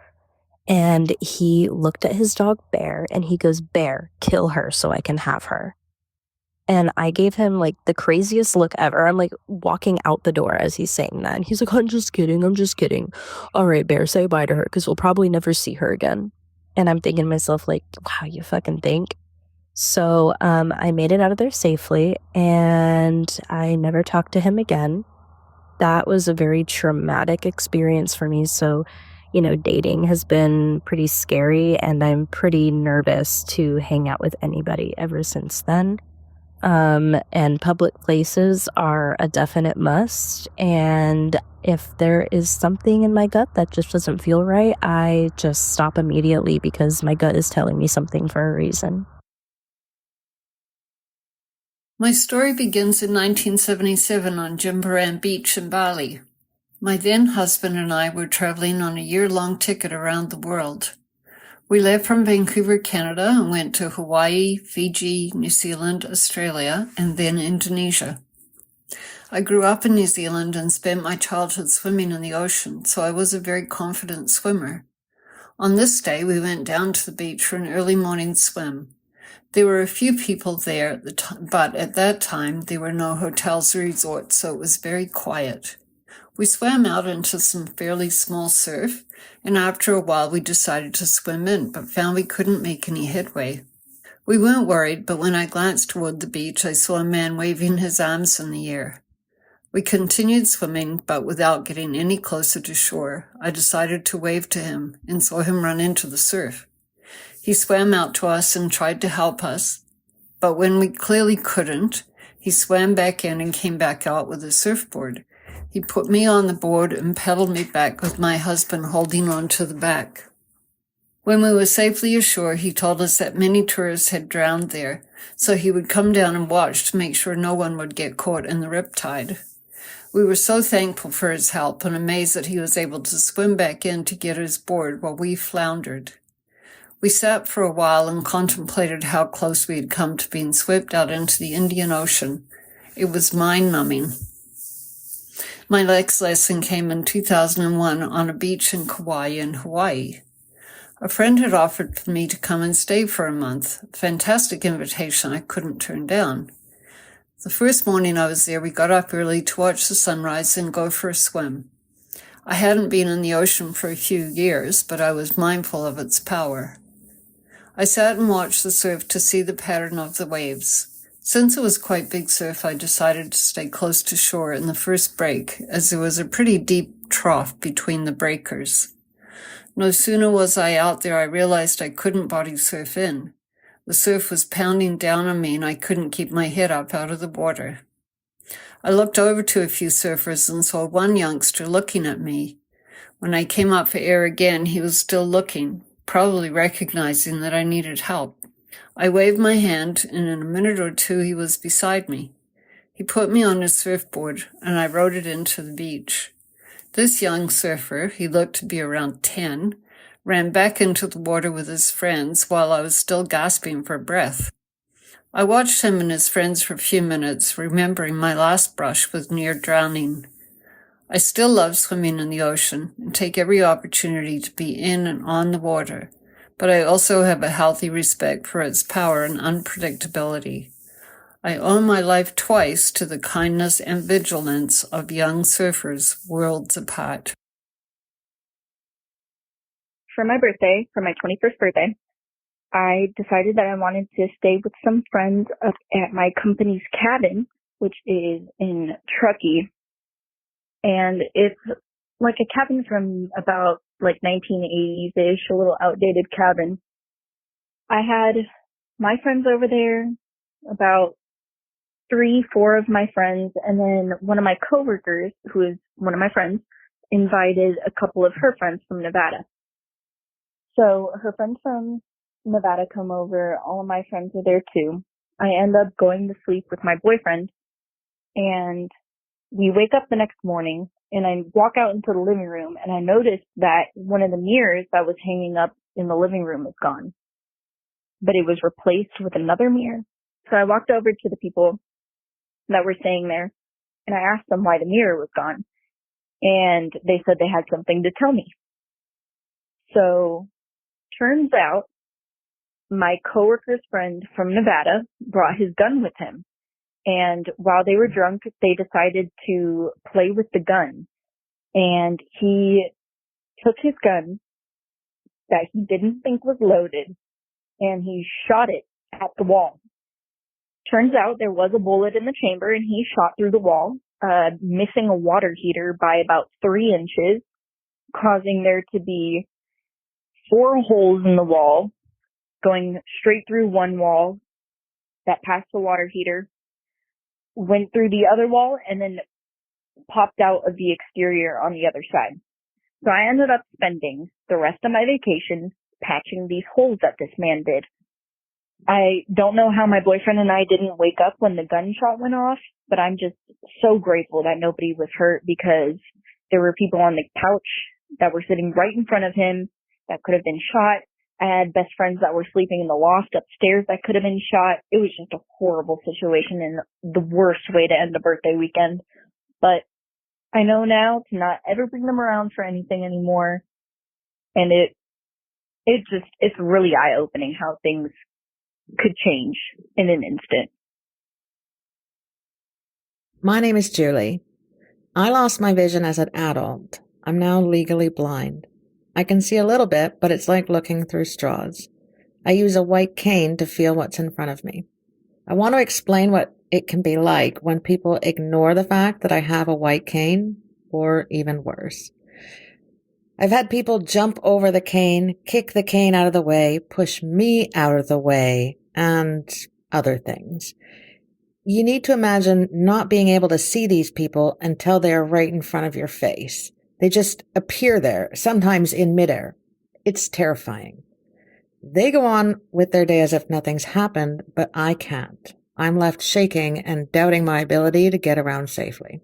And he looked at his dog Bear and he goes, "Bear, kill her so I can have her." And I gave him like the craziest look ever. I'm like walking out the door as he's saying that. And he's like, I'm just kidding. All right, Bear, say bye to her because we'll probably never see her again. And I'm thinking to myself, like, wow, you fucking think? So I made it out of there safely and I never talked to him again. That was a very traumatic experience for me. So, dating has been pretty scary and I'm pretty nervous to hang out with anybody ever since then. And public places are a definite must. And if there is something in my gut that just doesn't feel right, I just stop immediately because my gut is telling me something for a reason. My story begins in 1977 on Jimbaran Beach in Bali. My then husband and I were traveling on a year-long ticket around the world. We left from Vancouver, Canada, and went to Hawaii, Fiji, New Zealand, Australia, and then Indonesia. I grew up in New Zealand and spent my childhood swimming in the ocean, so I was a very confident swimmer. On this day, we went down to the beach for an early morning swim. There were a few people there, but at that time, there were no hotels or resorts, so it was very quiet. We swam out into some fairly small surf, and after a while we decided to swim in, but found we couldn't make any headway. We weren't worried, but when I glanced toward the beach, I saw a man waving his arms in the air. We continued swimming, but without getting any closer to shore. I decided to wave to him and saw him run into the surf. He swam out to us and tried to help us, but when we clearly couldn't, he swam back in and came back out with a surfboard. He put me on the board and paddled me back with my husband holding on to the back. When we were safely ashore, he told us that many tourists had drowned there, so he would come down and watch to make sure no one would get caught in the riptide. We were so thankful for his help and amazed that he was able to swim back in to get his board while we floundered. We sat for a while and contemplated how close we had come to being swept out into the Indian Ocean. It was mind-numbing. My next lesson came in 2001 on a beach in Kauai in Hawaii. A friend had offered for me to come and stay for a month. A fantastic invitation I couldn't turn down. The first morning I was there, we got up early to watch the sunrise and go for a swim. I hadn't been in the ocean for a few years, but I was mindful of its power. I sat and watched the surf to see the pattern of the waves. Since it was quite big surf, I decided to stay close to shore in the first break, as there was a pretty deep trough between the breakers. No sooner was I out there, I realized I couldn't body surf in. The surf was pounding down on me and I couldn't keep my head up out of the water. I looked over to a few surfers and saw one youngster looking at me. When I came up for air again, he was still looking, probably recognizing that I needed help. I waved my hand, and in a minute or two he was beside me. He put me on his surfboard, and I rode it into the beach. This young surfer, he looked to be around 10, ran back into the water with his friends while I was still gasping for breath. I watched him and his friends for a few minutes, remembering my last brush with near drowning. I still love swimming in the ocean and take every opportunity to be in and on the water, but I also have a healthy respect for its power and unpredictability. I owe my life twice to the kindness and vigilance of young surfers worlds apart. For my 21st birthday, I decided that I wanted to stay with some friends up at my company's cabin, which is in Truckee. And it's like a cabin from about like 1980s-ish, a little outdated cabin. I had my friends over there, about 3-4 of my friends, and then one of my coworkers, who is one of my friends, invited a couple of her friends from Nevada. So her friends from Nevada come over, all of my friends are there too. I end up going to sleep with my boyfriend, and we wake up the next morning, And I walk out into the living room and I noticed that one of the mirrors that was hanging up in the living room is gone, but it was replaced with another mirror. So I walked over to the people that were staying there and I asked them why the mirror was gone. And they said they had something to tell me. So turns out my coworker's friend from Nevada brought his gun with him. And while they were drunk, they decided to play with the gun. And he took his gun that he didn't think was loaded and he shot it at the wall. Turns out there was a bullet in the chamber and he shot through the wall, missing a water heater by about 3 inches, causing there to be 4 holes in the wall, going straight through one wall that passed the water heater, went through the other wall, and then popped out of the exterior on the other side. So I ended up spending the rest of my vacation patching these holes that this man did. I don't know how my boyfriend and I didn't wake up when the gunshot went off, but I'm just so grateful that nobody was hurt because there were people on the couch that were sitting right in front of him that could have been shot. I had best friends that were sleeping in the loft upstairs that could have been shot. It was just a horrible situation and the worst way to end a birthday weekend. But I know now to not ever bring them around for anything anymore. And it's really eye-opening how things could change in an instant. My name is Julie. I lost my vision as an adult. I'm now legally blind. I can see a little bit, but it's like looking through straws. I use a white cane to feel what's in front of me. I want to explain what it can be like when people ignore the fact that I have a white cane, or even worse. I've had people jump over the cane, kick the cane out of the way, push me out of the way, and other things. You need to imagine not being able to see these people until they are right in front of your face. They just appear there, sometimes in midair. It's terrifying. They go on with their day as if nothing's happened, but I can't. I'm left shaking and doubting my ability to get around safely.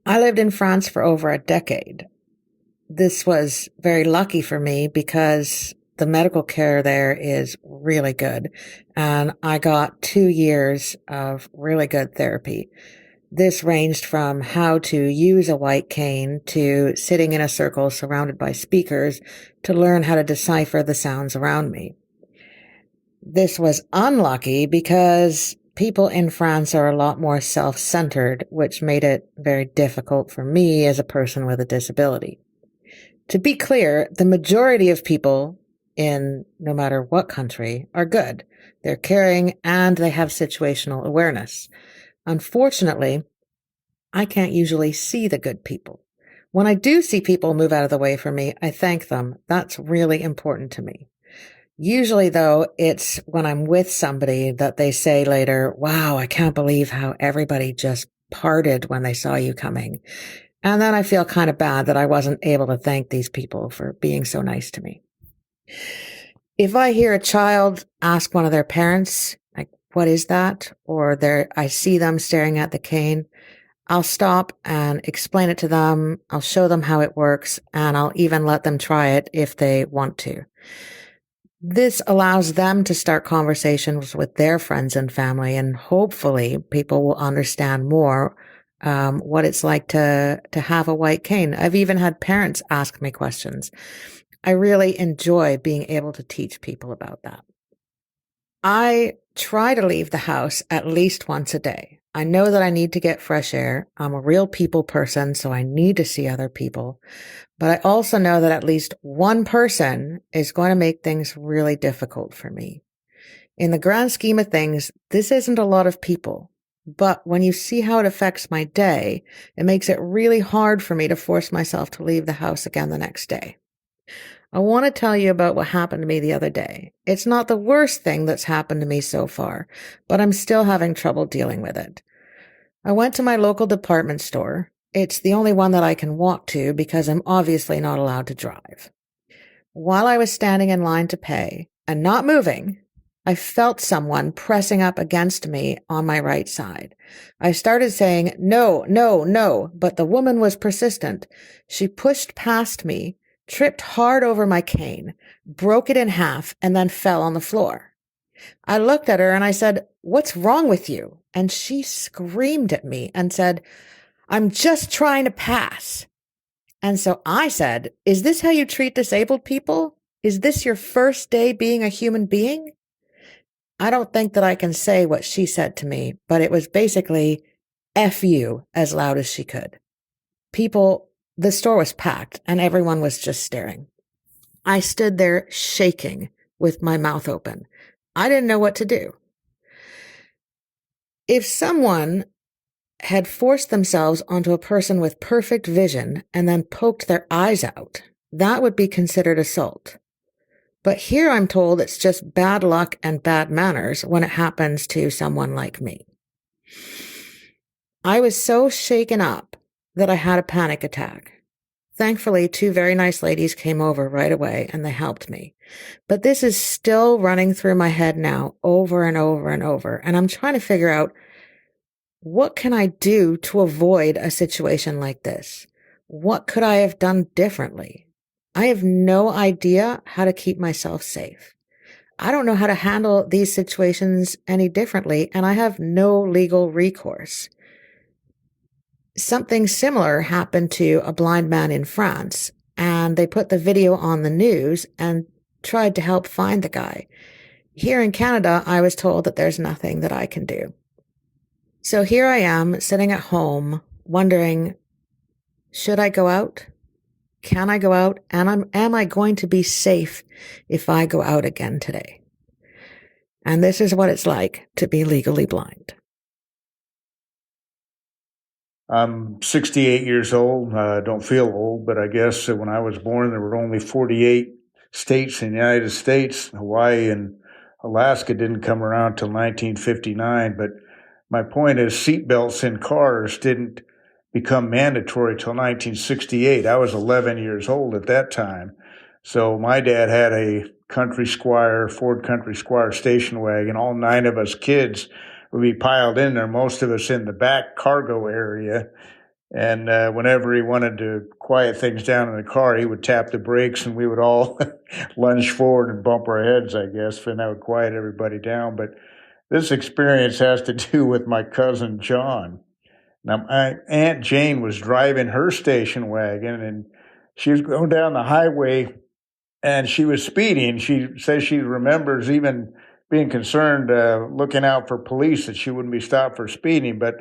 I lived in France for over a decade. This was very lucky for me because the medical care there is really good, and I got 2 years of really good therapy. This ranged from how to use a white cane to sitting in a circle surrounded by speakers to learn how to decipher the sounds around me. This was unlucky because people in France are a lot more self-centered, which made it very difficult for me as a person with a disability. To be clear, the majority of people in no matter what country are good. They're caring and they have situational awareness. Unfortunately, I can't usually see the good people. When I do see people move out of the way for me, I thank them. That's really important to me. Usually, though, it's when I'm with somebody that they say later, wow, I can't believe how everybody just parted when they saw you coming. And then I feel kind of bad that I wasn't able to thank these people for being so nice to me. If I hear a child ask one of their parents, like, what is that? Or I see them staring at the cane, I'll stop and explain it to them. I'll show them how it works, and I'll even let them try it if they want to. This allows them to start conversations with their friends and family, and hopefully people will understand more what it's like to have a white cane. I've even had parents ask me questions. I really enjoy being able to teach people about that. I try to leave the house at least once a day. I know that I need to get fresh air. I'm a real people person, so I need to see other people. But I also know that at least one person is going to make things really difficult for me. In the grand scheme of things, this isn't a lot of people. But when you see how it affects my day, it makes it really hard for me to force myself to leave the house again the next day. I want to tell you about what happened to me the other day. It's not the worst thing that's happened to me so far, but I'm still having trouble dealing with it. I went to my local department store. It's the only one that I can walk to because I'm obviously not allowed to drive. While I was standing in line to pay and not moving, I felt someone pressing up against me on my right side. I started saying, no, no, no, but the woman was persistent. She pushed past me, tripped hard over my cane, broke it in half, and then fell on the floor. I looked at her and I said, "What's wrong with you?" And she screamed at me and said, "I'm just trying to pass." And so I said, "Is this how you treat disabled people? Is this your first day being a human being?" I don't think that I can say what she said to me, but it was basically F you as loud as she could. The store was packed and everyone was just staring. I stood there shaking with my mouth open. I didn't know what to do. If someone had forced themselves onto a person with perfect vision and then poked their eyes out, that would be considered assault. But here I'm told it's just bad luck and bad manners when it happens to someone like me. I was so shaken up that I had a panic attack. Thankfully, 2 very nice ladies came over right away and they helped me. But this is still running through my head now over and over and over. And I'm trying to figure out, what can I do to avoid a situation like this? What could I have done differently? I have no idea how to keep myself safe. I don't know how to handle these situations any differently, and I have no legal recourse. Something similar happened to a blind man in France, and they put the video on the news and tried to help find the guy. Here in Canada, I was told that there's nothing that I can do. So here I am sitting at home wondering, should I go out? Can I go out? And am I going to be safe if I go out again today? And this is what it's like to be legally blind. I'm 68 years old. Don't feel old, but I guess when I was born, there were only 48 states in the United States. Hawaii and Alaska didn't come around till 1959. But my point is, seatbelts in cars didn't become mandatory till 1968. I was 11 years old at that time. So my dad had a Ford Country Squire station wagon. All 9 of us kids would be piled in there, most of us in the back cargo area. And whenever he wanted to quiet things down in the car, he would tap the brakes and we would all lunge forward and bump our heads, I guess, and that would quiet everybody down. But this experience has to do with my cousin John. Now, my Aunt Jane was driving her station wagon, and she was going down the highway, and she was speeding. She says she remembers even being concerned, looking out for police that she wouldn't be stopped for speeding. But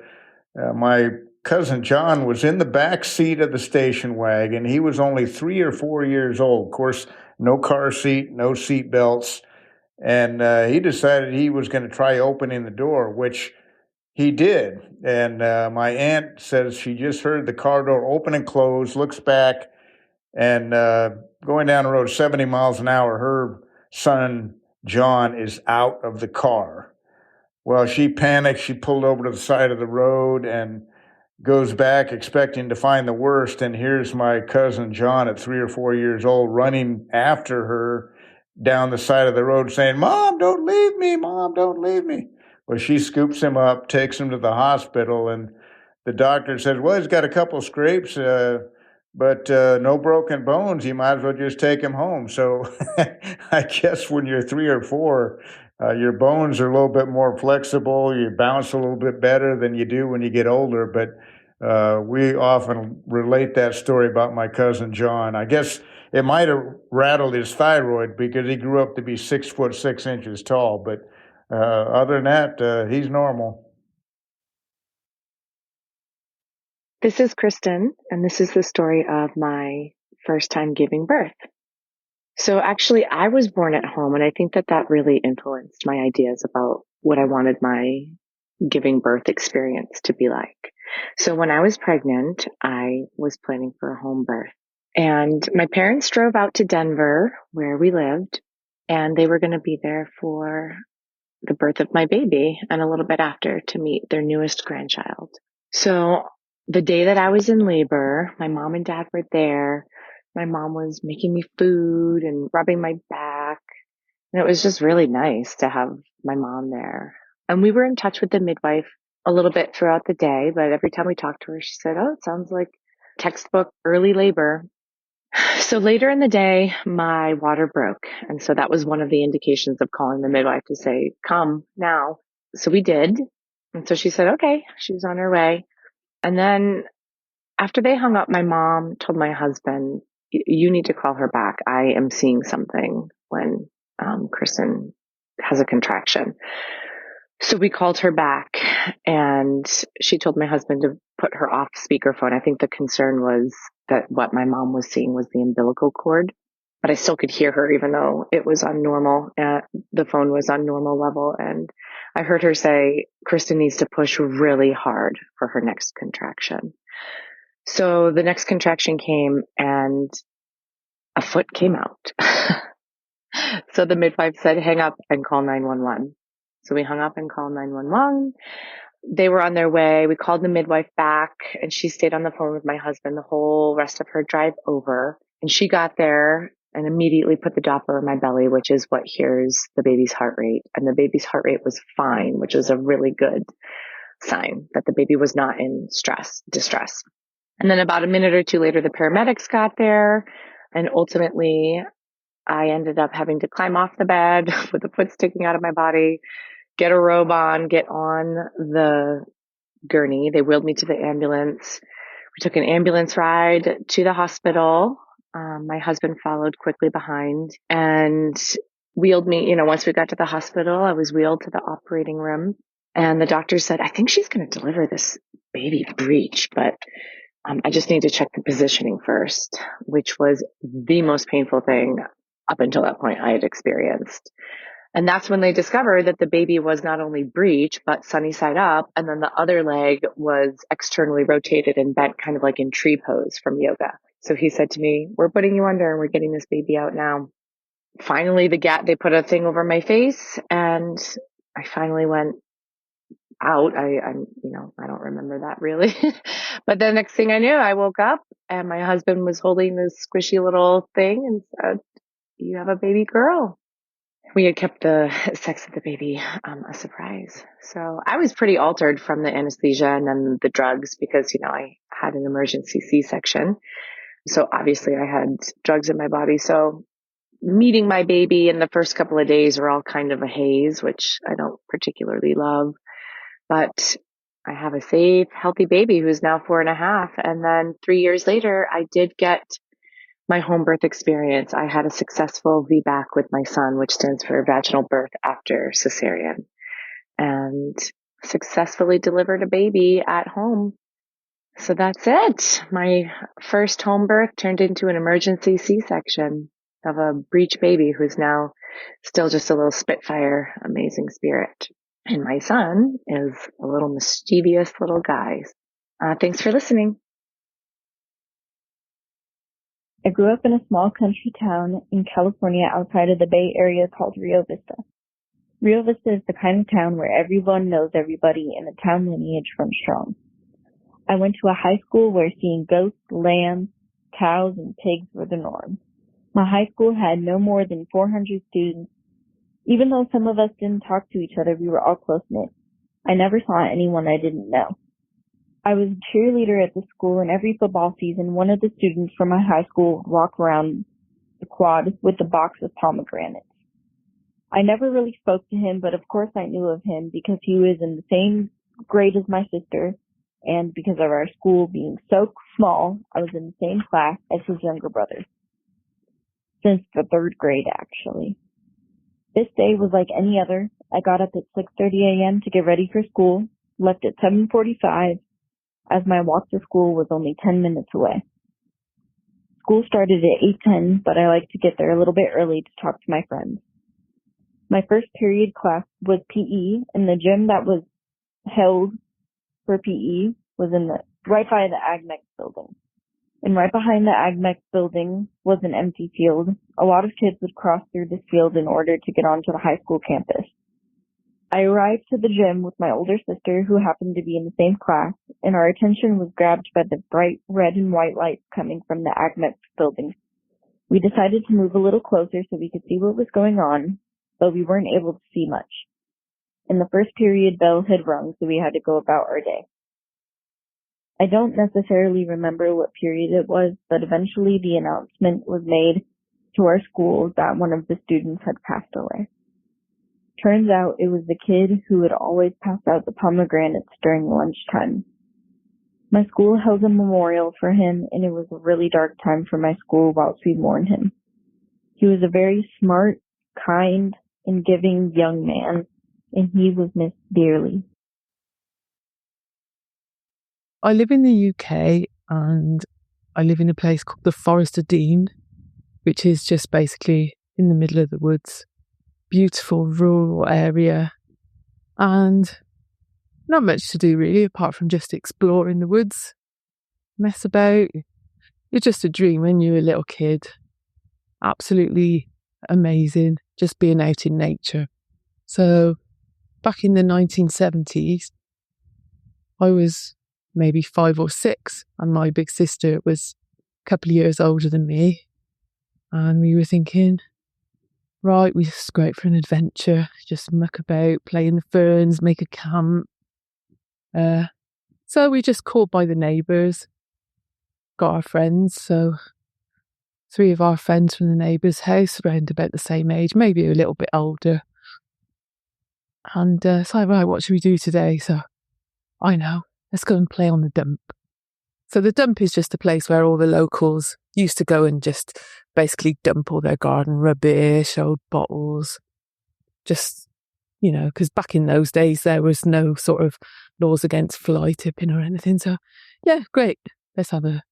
my cousin John was in the back seat of the station wagon. He was only 3 or 4 years old. Of course, no car seat, no seat belts. And he decided he was going to try opening the door, which he did. And my aunt says she just heard the car door open and close, looks back, and going down the road 70 miles an hour, her son, John, is out of the car. Well, she panicked. She pulled over to the side of the road and goes back expecting to find the worst. And here's my cousin, John, at 3 or 4 years old, running after her down the side of the road saying, "Mom, don't leave me. Mom, don't leave me." Well, she scoops him up, takes him to the hospital, and the doctor says, "Well, he's got a couple scrapes, but no broken bones. You might as well just take him home." So I guess when you're 3 or 4, your bones are a little bit more flexible. You bounce a little bit better than you do when you get older. But we often relate that story about my cousin John. I guess it might have rattled his thyroid because he grew up to be 6'6" tall. But other than that, he's normal. This is Kristen, and this is the story of my first time giving birth. So actually, I was born at home, and I think that really influenced my ideas about what I wanted my giving birth experience to be like. So when I was pregnant, I was planning for a home birth. And my parents drove out to Denver, where we lived, and they were going to be there for the birth of my baby and a little bit after to meet their newest grandchild. So the day that I was in labor, my mom and dad were there. My mom was making me food and rubbing my back. And it was just really nice to have my mom there. And we were in touch with the midwife a little bit throughout the day, but every time we talked to her, she said, "Oh, it sounds like textbook early labor." So later in the day, my water broke. And so that was one of the indications of calling the midwife to say, "Come now." So we did. And so she said, okay, she was on her way. And then after they hung up, my mom told my husband, "You need to call her back. I am seeing something when Kristen has a contraction." So we called her back, and she told my husband to put her off speakerphone. I think the concern was that what my mom was seeing was the umbilical cord, but I still could hear her even though it was on normal. The phone was on normal level, and I heard her say, "Kristen needs to push really hard for her next contraction." So the next contraction came, and a foot came out. So the midwife said, "Hang up and call 911." So we hung up and called 911. They were on their way. We called the midwife back, and she stayed on the phone with my husband the whole rest of her drive over. And she got there and immediately put the Doppler in my belly, which is what hears the baby's heart rate. And the baby's heart rate was fine, which is a really good sign that the baby was not in distress. And then about a minute or two later, the paramedics got there, and ultimately I ended up having to climb off the bed with a foot sticking out of my body, get a robe on, get on the gurney. They wheeled me to the ambulance. We took an ambulance ride to the hospital. My husband followed quickly behind and wheeled me. Once we got to the hospital, I was wheeled to the operating room, and the doctor said, "I think she's going to deliver this baby breech, but I just need to check the positioning first," which was the most painful thing up until that point I had experienced. And that's when they discovered that the baby was not only breech, but sunny side up. And then the other leg was externally rotated and bent kind of like in tree pose from yoga. So he said to me, "We're putting you under and we're getting this baby out now." Finally, they put a thing over my face, and I finally went out. I don't remember that really. But the next thing I knew, I woke up and my husband was holding this squishy little thing and said, "You have a baby girl." We had kept the sex of the baby a surprise. So I was pretty altered from the anesthesia and then the drugs because, I had an emergency C-section. So obviously I had drugs in my body. So meeting my baby in the first couple of days were all kind of a haze, which I don't particularly love. But I have a safe, healthy baby who's now 4.5. And then 3 years later, I did get my home birth experience. I had a successful VBAC with my son, which stands for vaginal birth after cesarean, and successfully delivered a baby at home. So that's it. My first home birth turned into an emergency C-section of a breech baby who's now still just a little Spitfire, amazing spirit. And my son is a little mischievous little guy. Thanks for listening. I grew up in a small country town in California outside of the Bay Area called Rio Vista. Rio Vista is the kind of town where everyone knows everybody and the town lineage runs strong. I went to a high school where seeing goats, lambs, cows, and pigs were the norm. My high school had no more than 400 students. Even though some of us didn't talk to each other, we were all close-knit. I never saw anyone I didn't know. I was a cheerleader at the school, and every football season, one of the students from my high school would walk around the quad with a box of pomegranates. I never really spoke to him, but of course I knew of him because he was in the same grade as my sister, and because of our school being so small, I was in the same class as his younger brother. Since the 3rd grade, actually. This day was like any other. I got up at 6:30 a.m. to get ready for school, left at 7:45, as my walk to school was only 10 minutes away. School started at 8:10, but I like to get there a little bit early to talk to my friends. My first period class was PE, and the gym that was held for PE was right by the AgMex building. And right behind the AgMex building was an empty field. A lot of kids would cross through this field in order to get onto the high school campus. I arrived to the gym with my older sister, who happened to be in the same class, and our attention was grabbed by the bright red and white lights coming from the AgMex building. We decided to move a little closer so we could see what was going on, but we weren't able to see much. In the first period, bell had rung, so we had to go about our day. I don't necessarily remember what period it was, but eventually the announcement was made to our school that one of the students had passed away. Turns out it was the kid who would always pass out the pomegranates during lunchtime. My school held a memorial for him, and it was a really dark time for my school whilst we mourned him. He was a very smart, kind, and giving young man, and he was missed dearly. I live in the UK, and I live in a place called the Forest of Dean, which is just basically in the middle of the woods. Beautiful rural area, and not much to do really apart from just exploring the woods, mess about. You're just a dream when you're a little kid. Absolutely amazing, just being out in nature. So back in the 1970s, I was maybe 5 or 6, and my big sister was a couple of years older than me, and we were thinking, right, we just go out for an adventure, just muck about, play in the ferns, make a camp. So we just called by the neighbours, got our friends, so 3 of our friends from the neighbour's house, around about the same age, maybe a little bit older. And so, right, what should we do today? So, I know, let's go and play on the dump. So the dump is just a place where all the locals used to go and just basically dump all their garden rubbish, old bottles, just, you know, because back in those days there was no sort of laws against fly tipping or anything. So, yeah, great. Let's have a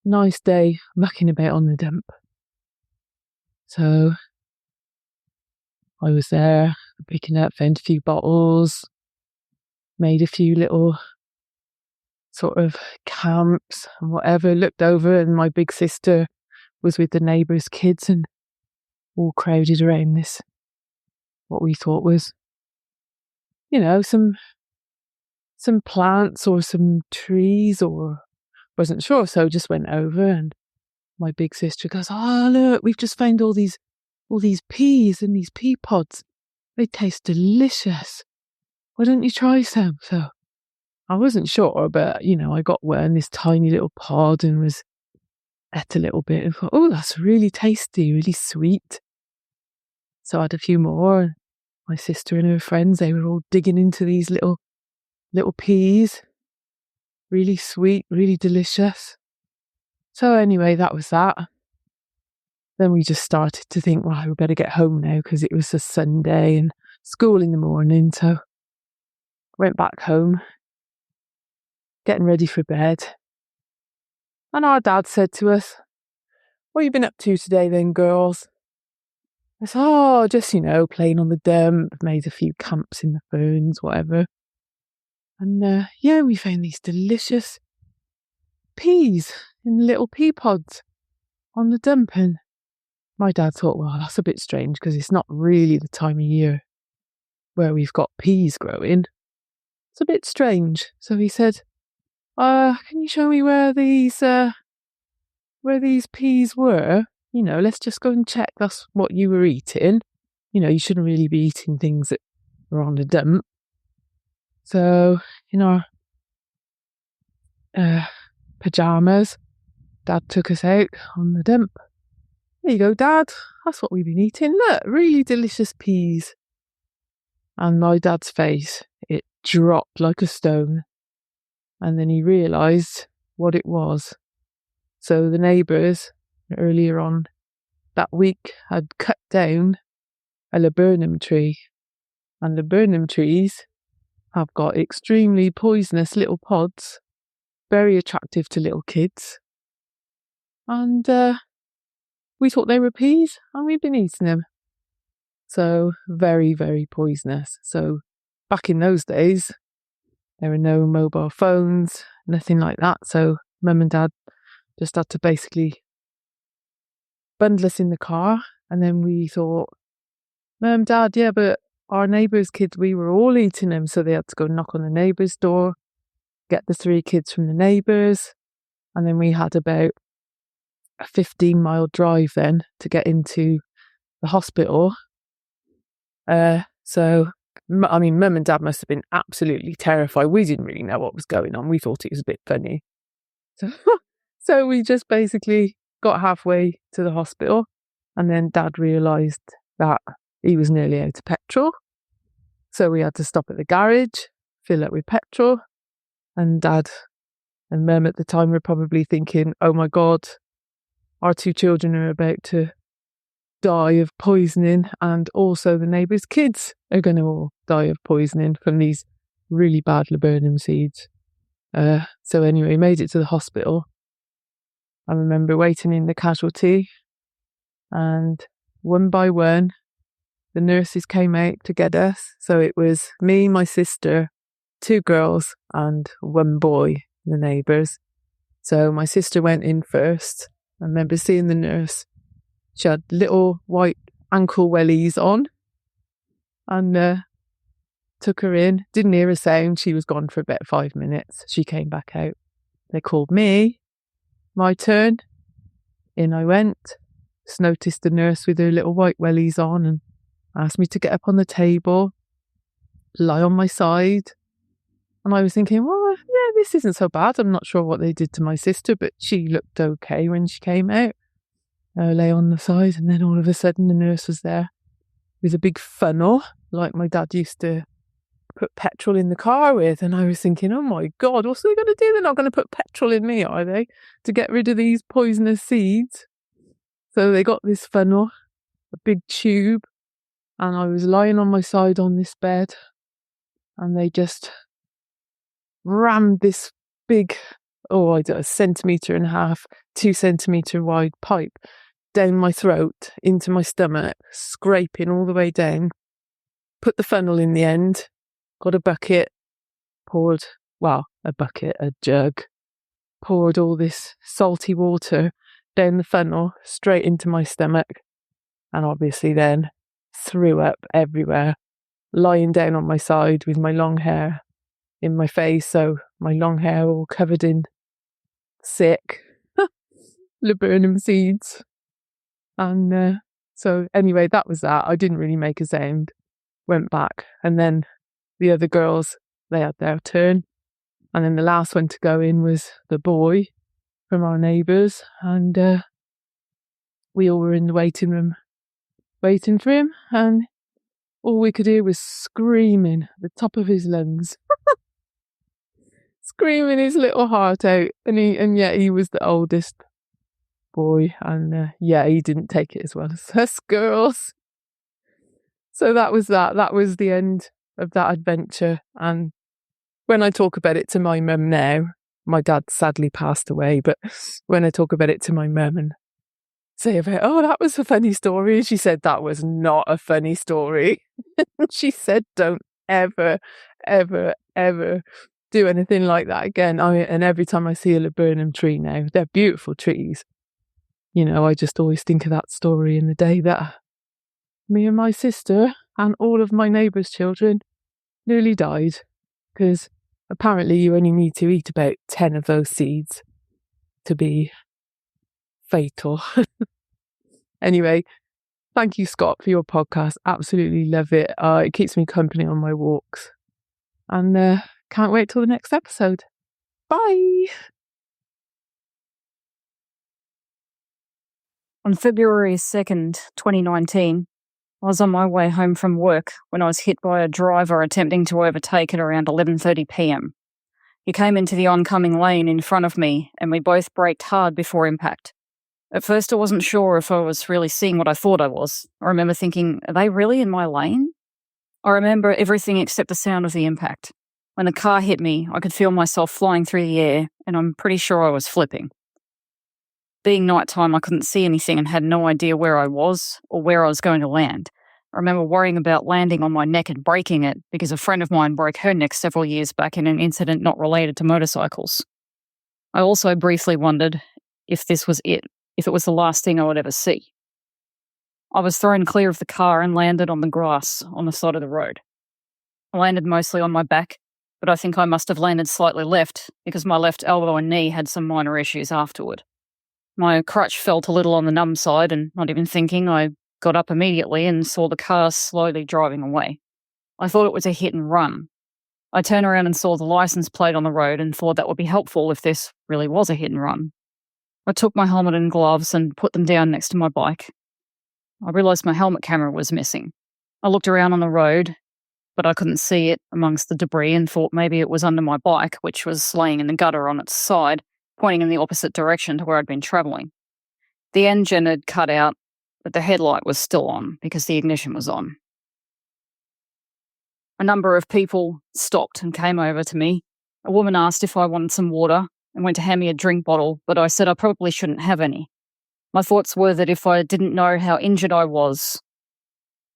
nice day mucking about on the dump. So I was there picking up, found a few bottles, made a few little sort of camps and whatever, looked over, and my big sister was with the neighbours' kids and all crowded around this, what we thought was, you know, some plants or some trees, or wasn't sure, so just went over, and my big sister goes, oh look, we've just found all these peas and these pea pods. They taste delicious. Why don't you try some? So I wasn't sure, but, you know, I got one, this tiny little pod, and ate a little bit and thought, oh, that's really tasty, really sweet. So I had a few more. My sister and her friends, they were all digging into these little peas. Really sweet, really delicious. So anyway, that was that. Then we just started to think, well, we better get home now because it was a Sunday and school in the morning. So went back home, getting ready for bed. And our dad said to us, what have you been up to today then, girls? I said, oh, just, you know, playing on the dump, made a few camps in the ferns, whatever. And yeah, we found these delicious peas in little pea pods on the dump. And my dad thought, well, that's a bit strange because it's not really the time of year where we've got peas growing. It's a bit strange. So he said, can you show me where these peas were? You know, let's just go and check that's what you were eating. You know, you shouldn't really be eating things that are on the dump. So, in our pyjamas, Dad took us out on the dump. There you go, Dad. That's what we've been eating. Look, really delicious peas. And my dad's face, it dropped like a stone. And then he realised what it was. So the neighbours earlier on that week had cut down a laburnum tree. And laburnum trees have got extremely poisonous little pods, very attractive to little kids. And we thought they were peas, and we've been eating them. So very, very poisonous. So back in those days, there were no mobile phones, nothing like that. So Mum and Dad just had to basically bundle us in the car. And then we thought, Mum, Dad, yeah, but our neighbours' kids, we were all eating them. So they had to go knock on the neighbour's door, get the 3 kids from the neighbours. And then we had about a 15-mile drive then to get into the hospital. So, I mean, Mum and Dad must have been absolutely terrified. We didn't really know what was going on. We thought it was a bit funny. So we just basically got halfway to the hospital, and then Dad realised that he was nearly out of petrol. So we had to stop at the garage, fill up with petrol, and Dad and Mum at the time were probably thinking, oh my God, our 2 children are about to die of poisoning, and also the neighbours' kids are going to all die of poisoning from these really bad laburnum seeds. So anyway, we made it to the hospital. I remember waiting in the casualty, and one by one, the nurses came out to get us. So it was me, my sister, 2 girls, and 1 boy, the neighbours. So my sister went in first. I remember seeing the nurse. She had little white ankle wellies on, and took her in. Didn't hear a sound. She was gone for about 5 minutes. She came back out. They called me. My turn. In I went. Just noticed the nurse with her little white wellies on and asked me to get up on the table, lie on my side. And I was thinking, well, yeah, this isn't so bad. I'm not sure what they did to my sister, but she looked okay when she came out. Lay on the side, and then all of a sudden the nurse was there with a big funnel, like my dad used to put petrol in the car with. And I was thinking, oh my God, what's they going to do? They're not going to put petrol in me, are they? To get rid of these poisonous seeds. So they got this funnel, a big tube, and I was lying on my side on this bed, and they just rammed this big, I don't know, 1.5 centimetre, 2 centimetre wide pipe down my throat into my stomach, scraping all the way down. Put the funnel in the end, got a bucket, a jug, poured all this salty water down the funnel straight into my stomach, and obviously then threw up everywhere, lying down on my side with my long hair in my face, so my long hair all covered in sick laburnum seeds. And so anyway, that was that. I didn't really make a sound. Went back, and then the other girls, they had their turn, and then the last one to go in was the boy from our neighbours, and we all were in the waiting room waiting for him, and all we could hear was screaming at the top of his lungs. Screaming his little heart out, and yet he was the oldest boy, and he didn't take it as well as us girls. So that was that. That was the end of that adventure. And when I talk about it to my mum now, my dad sadly passed away, but when I talk about it to my mum and say about, that was a funny story, she said that was not a funny story. She said, don't ever, ever, ever do anything like that again. And every time I see a laburnum tree now, they're beautiful trees. I just always think of that story in the day that me and my sister and all of my neighbours' children nearly died, because apparently you only need to eat about 10 of those seeds to be fatal. Anyway, thank you, Scott, for your podcast. Absolutely love it. It keeps me company on my walks. And can't wait till the next episode. Bye! On February 2nd, 2019, I was on my way home from work when I was hit by a driver attempting to overtake at around 11:30 p.m. He came into the oncoming lane in front of me, and we both braked hard before impact. At first, I wasn't sure if I was really seeing what I thought I was. I remember thinking, are they really in my lane? I remember everything except the sound of the impact. When the car hit me, I could feel myself flying through the air, and I'm pretty sure I was flipping. Being nighttime, I couldn't see anything and had no idea where I was or where I was going to land. I remember worrying about landing on my neck and breaking it because a friend of mine broke her neck several years back in an incident not related to motorcycles. I also briefly wondered if this was it, if it was the last thing I would ever see. I was thrown clear of the car and landed on the grass on the side of the road. I landed mostly on my back, but I think I must have landed slightly left because my left elbow and knee had some minor issues afterward. My crutch felt a little on the numb side, and not even thinking, I got up immediately and saw the car slowly driving away. I thought it was a hit and run. I turned around and saw the license plate on the road and thought that would be helpful if this really was a hit and run. I took my helmet and gloves and put them down next to my bike. I realised my helmet camera was missing. I looked around on the road, but I couldn't see it amongst the debris and thought maybe it was under my bike, which was laying in the gutter on its side, pointing in the opposite direction to where I'd been travelling. The engine had cut out, but the headlight was still on because the ignition was on. A number of people stopped and came over to me. A woman asked if I wanted some water and went to hand me a drink bottle, but I said I probably shouldn't have any. My thoughts were that if I didn't know how injured I was,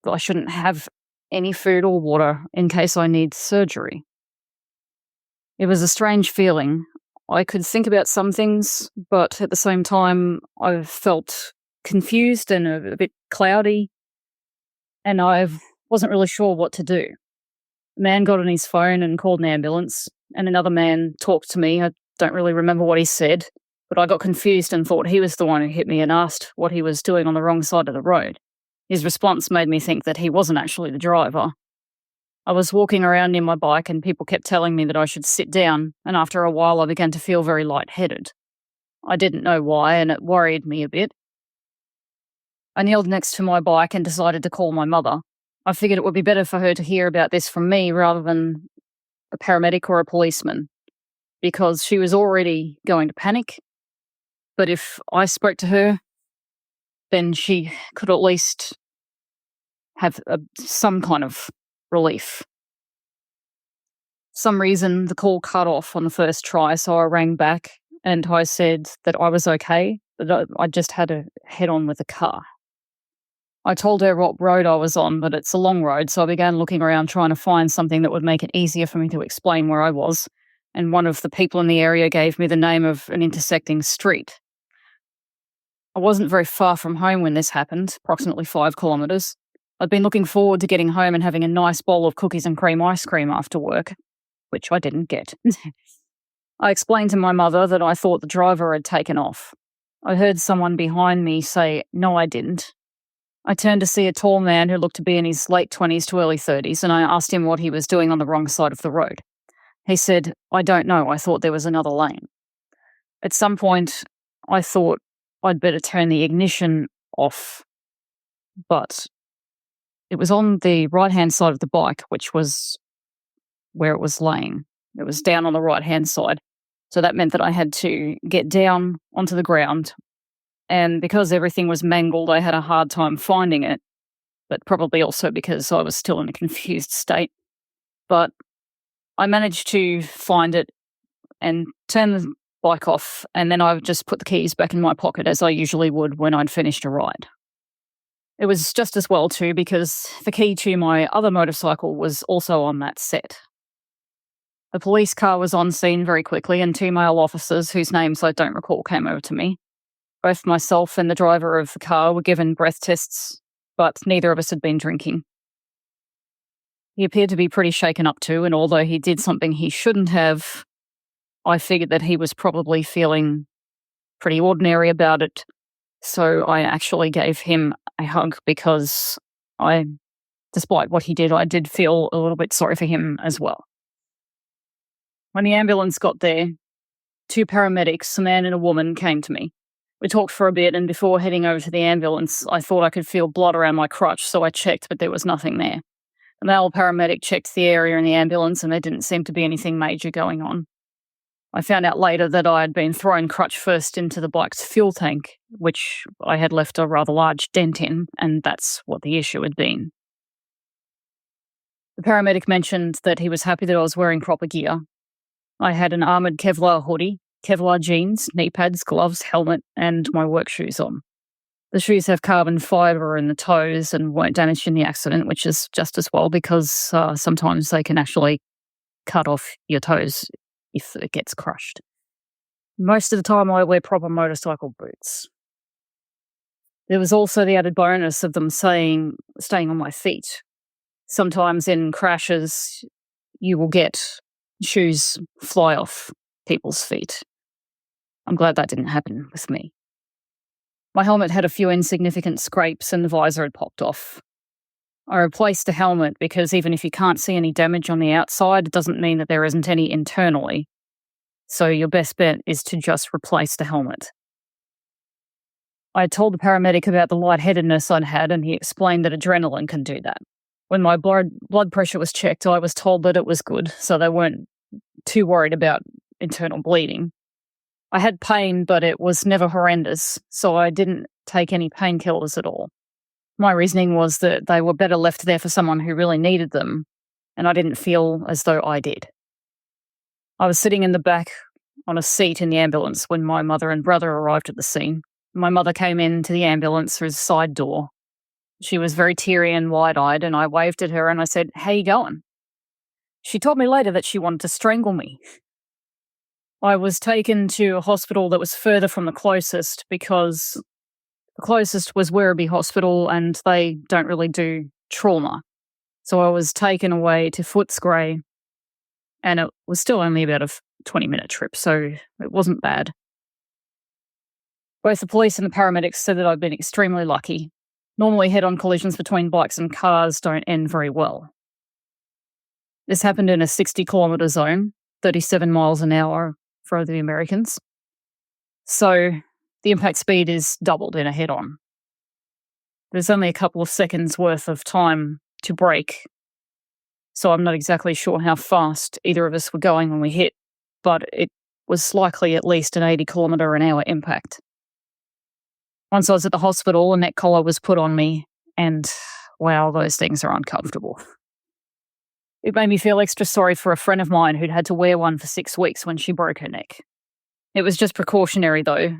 that I shouldn't have any food or water in case I need surgery. It was a strange feeling. I could think about some things, but at the same time, I felt confused and a bit cloudy, and I wasn't really sure what to do. A man got on his phone and called an ambulance, and another man talked to me. I don't really remember what he said, but I got confused and thought he was the one who hit me and asked what he was doing on the wrong side of the road. His response made me think that he wasn't actually the driver. I was walking around near my bike and people kept telling me that I should sit down, and after a while I began to feel very lightheaded. I didn't know why, and it worried me a bit. I kneeled next to my bike and decided to call my mother. I figured it would be better for her to hear about this from me rather than a paramedic or a policeman, because she was already going to panic. But if I spoke to her, then she could at least have some kind of relief. For some reason, the call cut off on the first try, so I rang back and I said that I was okay, that I just had a head-on with a car. I told her what road I was on, but it's a long road, so I began looking around trying to find something that would make it easier for me to explain where I was, and one of the people in the area gave me the name of an intersecting street. I wasn't very far from home when this happened, approximately 5 kilometres. I'd been looking forward to getting home and having a nice bowl of cookies and cream ice cream after work, which I didn't get. I explained to my mother that I thought the driver had taken off. I heard someone behind me say, "No, I didn't." I turned to see a tall man who looked to be in his late 20s to early 30s, and I asked him what he was doing on the wrong side of the road. He said, "I don't know, I thought there was another lane." At some point, I thought I'd better turn the ignition off, but it was on the right-hand side of the bike, which was where it was laying. It was down on the right-hand side. So that meant that I had to get down onto the ground. And because everything was mangled, I had a hard time finding it, but probably also because I was still in a confused state. But I managed to find it and turn the bike off, and then I just put the keys back in my pocket as I usually would when I'd finished a ride. It was just as well too, because the key to my other motorcycle was also on that set. A police car was on scene very quickly, and 2 male officers, whose names I don't recall, came over to me. Both myself and the driver of the car were given breath tests, but neither of us had been drinking. He appeared to be pretty shaken up too, and although he did something he shouldn't have, I figured that he was probably feeling pretty ordinary about it, so I actually gave him a hug because despite what he did, I did feel a little bit sorry for him as well. When the ambulance got there, 2 paramedics, a man and a woman, came to me. We talked for a bit, and before heading over to the ambulance, I thought I could feel blood around my crotch, so I checked, but there was nothing there. The male paramedic checked the area in the ambulance, and there didn't seem to be anything major going on. I found out later that I had been thrown crutch first into the bike's fuel tank, which I had left a rather large dent in, and that's what the issue had been. The paramedic mentioned that he was happy that I was wearing proper gear. I had an armoured Kevlar hoodie, Kevlar jeans, knee pads, gloves, helmet, and my work shoes on. The shoes have carbon fibre in the toes and weren't damaged in the accident, which is just as well because sometimes they can actually cut off your toes if it gets crushed. Most of the time I wear proper motorcycle boots. There was also the added bonus of them staying on my feet. Sometimes in crashes, you will get shoes fly off people's feet. I'm glad that didn't happen with me. My helmet had a few insignificant scrapes and the visor had popped off. I replaced the helmet because even if you can't see any damage on the outside, it doesn't mean that there isn't any internally. So your best bet is to just replace the helmet. I had told the paramedic about the lightheadedness I'd had, and he explained that adrenaline can do that. When my blood pressure was checked, I was told that it was good, so they weren't too worried about internal bleeding. I had pain, but it was never horrendous, so I didn't take any painkillers at all. My reasoning was that they were better left there for someone who really needed them, and I didn't feel as though I did. I was sitting in the back on a seat in the ambulance when my mother and brother arrived at the scene. My mother came into the ambulance through the side door. She was very teary and wide-eyed, and I waved at her and I said, "How you going?" She told me later that she wanted to strangle me. I was taken to a hospital that was further from the closest because the closest was Werribee Hospital and they don't really do trauma. So I was taken away to Footscray, and it was still only about a 20-minute trip, so it wasn't bad. Both the police and the paramedics said that I'd been extremely lucky. Normally head-on collisions between bikes and cars don't end very well. This happened in a 60-kilometre zone, 37 miles an hour for the Americans. So the impact speed is doubled in a head-on. There's only a couple of seconds worth of time to brake, so I'm not exactly sure how fast either of us were going when we hit, but it was likely at least an 80-kilometre-an-hour impact. Once I was at the hospital, a neck collar was put on me, and wow, those things are uncomfortable. It made me feel extra sorry for a friend of mine who'd had to wear one for 6 weeks when she broke her neck. It was just precautionary though,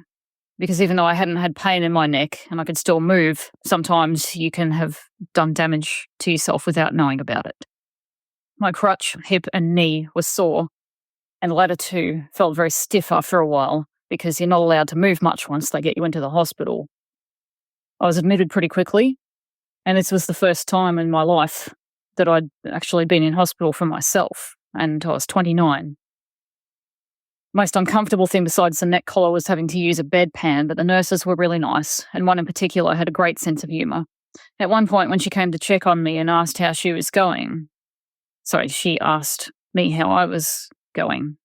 because even though I hadn't had pain in my neck and I could still move, sometimes you can have done damage to yourself without knowing about it. My crutch, hip and knee were sore, and the latter two felt very stiff after a while, because you're not allowed to move much once they get you into the hospital. I was admitted pretty quickly, and this was the first time in my life that I'd actually been in hospital for myself, and I was 29. Most uncomfortable thing besides the neck collar was having to use a bedpan, but the nurses were really nice, and one in particular had a great sense of humour. At one point when she came to check on me and asked how she was going, she asked me how I was going,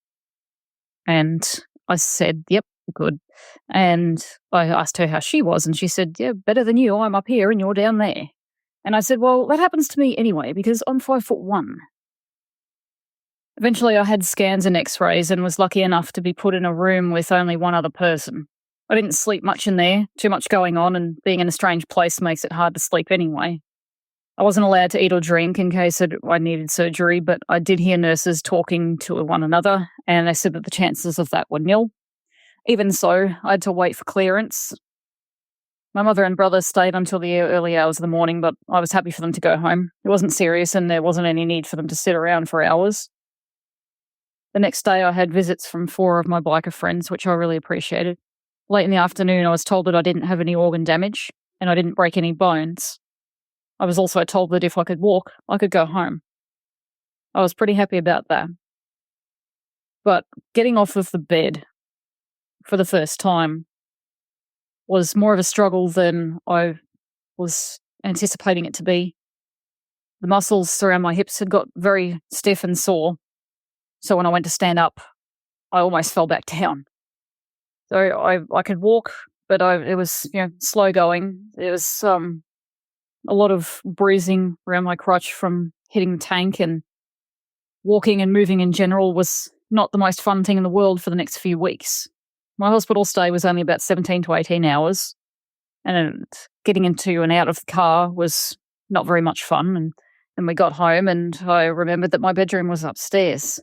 and I said, "Yep, good." And I asked her how she was, and she said, "Yeah, better than you. I'm up here and you're down there." And I said, "Well, that happens to me anyway, because I'm 5'1". Eventually, I had scans and x-rays and was lucky enough to be put in a room with only one other person. I didn't sleep much in there, too much going on, and being in a strange place makes it hard to sleep anyway. I wasn't allowed to eat or drink in case I needed surgery, but I did hear nurses talking to one another, and they said that the chances of that were nil. Even so, I had to wait for clearance. My mother and brother stayed until the early hours of the morning, but I was happy for them to go home. It wasn't serious, and there wasn't any need for them to sit around for hours. The next day, I had visits from 4 of my biker friends, which I really appreciated. Late in the afternoon, I was told that I didn't have any organ damage, and I didn't break any bones. I was also told that if I could walk, I could go home. I was pretty happy about that. But getting off of the bed for the first time was more of a struggle than I was anticipating it to be. The muscles around my hips had got very stiff and sore, so when I went to stand up, I almost fell back down. So I could walk, but it was slow going. There was a lot of bruising around my crotch from hitting the tank, and walking and moving in general was not the most fun thing in the world for the next few weeks. My hospital stay was only about 17 to 18 hours, and getting into and out of the car was not very much fun. And then we got home, and I remembered that my bedroom was upstairs.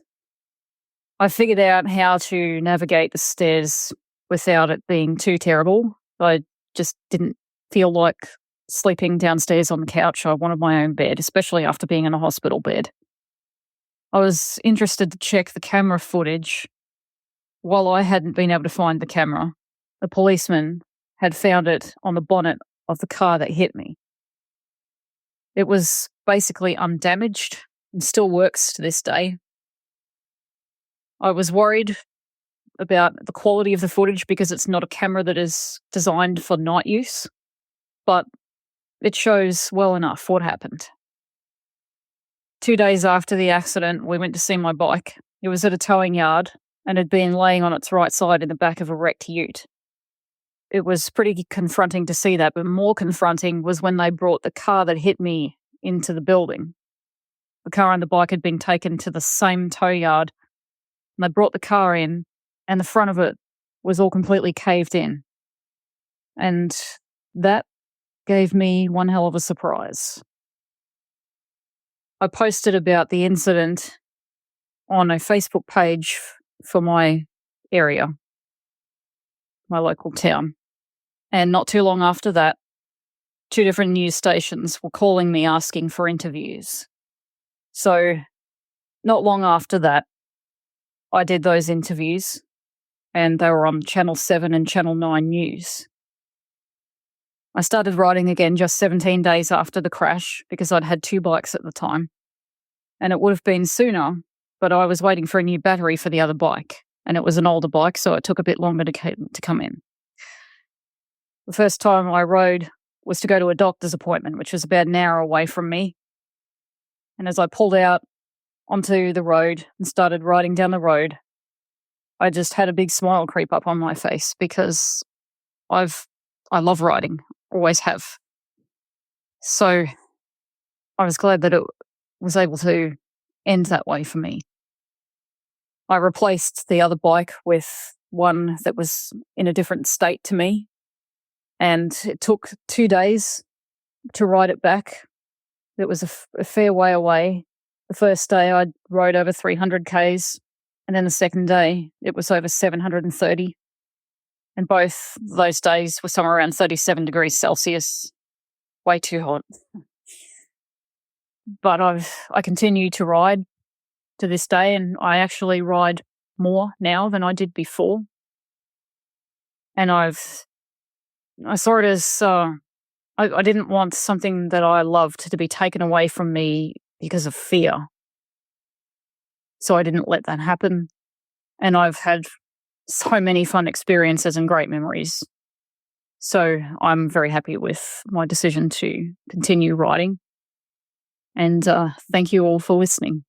I figured out how to navigate the stairs without it being too terrible. I just didn't feel like sleeping downstairs on the couch. I wanted my own bed, especially after being in a hospital bed. I was interested to check the camera footage. While I hadn't been able to find the camera, the policeman had found it on the bonnet of the car that hit me. It was basically undamaged and still works to this day. I was worried about the quality of the footage because it's not a camera that is designed for night use, but it shows well enough what happened. 2 days after the accident, we went to see my bike. It was at a towing yard and had been laying on its right side in the back of a wrecked ute. It was pretty confronting to see that, but more confronting was when they brought the car that hit me into the building. The car and the bike had been taken to the same tow yard, and they brought the car in, and the front of it was all completely caved in. And that gave me one hell of a surprise. I posted about the incident on a Facebook page for my area, my local town. And not too long after that, 2 different news stations were calling me asking for interviews. So not long after that, I did those interviews, and they were on Channel 7 and Channel 9 News. I started riding again just 17 days after the crash because I'd had 2 bikes at the time. And it would have been sooner, but I was waiting for a new battery for the other bike. And it was an older bike, so it took a bit longer to come in. The first time I rode was to go to a doctor's appointment, which was about an hour away from me. And as I pulled out onto the road and started riding down the road, I just had a big smile creep up on my face because I love riding, always have. So I was glad that it was able to end that way for me. I replaced the other bike with one that was in a different state to me, and it took 2 days to ride it back. It was a fair way away. The first day I rode over 300 Ks, and then the second day it was over 730. And both those days were somewhere around 37 degrees Celsius. Way too hot. But I continue to ride to this day, and I actually ride more now than I did before. And I saw it as I didn't want something that I loved to be taken away from me because of fear. So I didn't let that happen. And I've had so many fun experiences and great memories. So I'm very happy with my decision to continue riding. And thank you all for listening.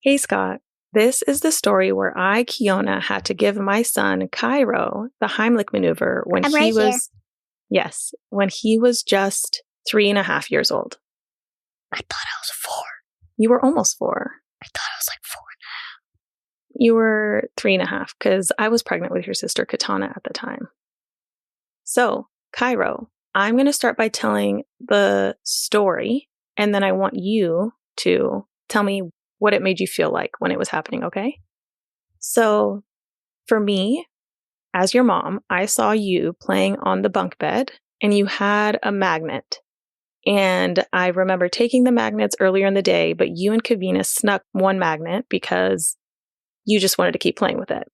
Hey, Scott. This is the story where I, Kiona, had to give my son, Cairo, the Heimlich maneuver when when he was just 3.5 years old. I thought I was 4. You were almost 4. I thought I was like 4.5. You were 3.5 because I was pregnant with your sister, Katana, at the time. So, Cairo, I'm going to start by telling the story, and then I want you to tell me what it made you feel like when it was happening, okay? So, for me, as your mom, I saw you playing on the bunk bed, and you had a magnet. And I remember taking the magnets earlier in the day, but you and Kavina snuck one magnet because you just wanted to keep playing with it.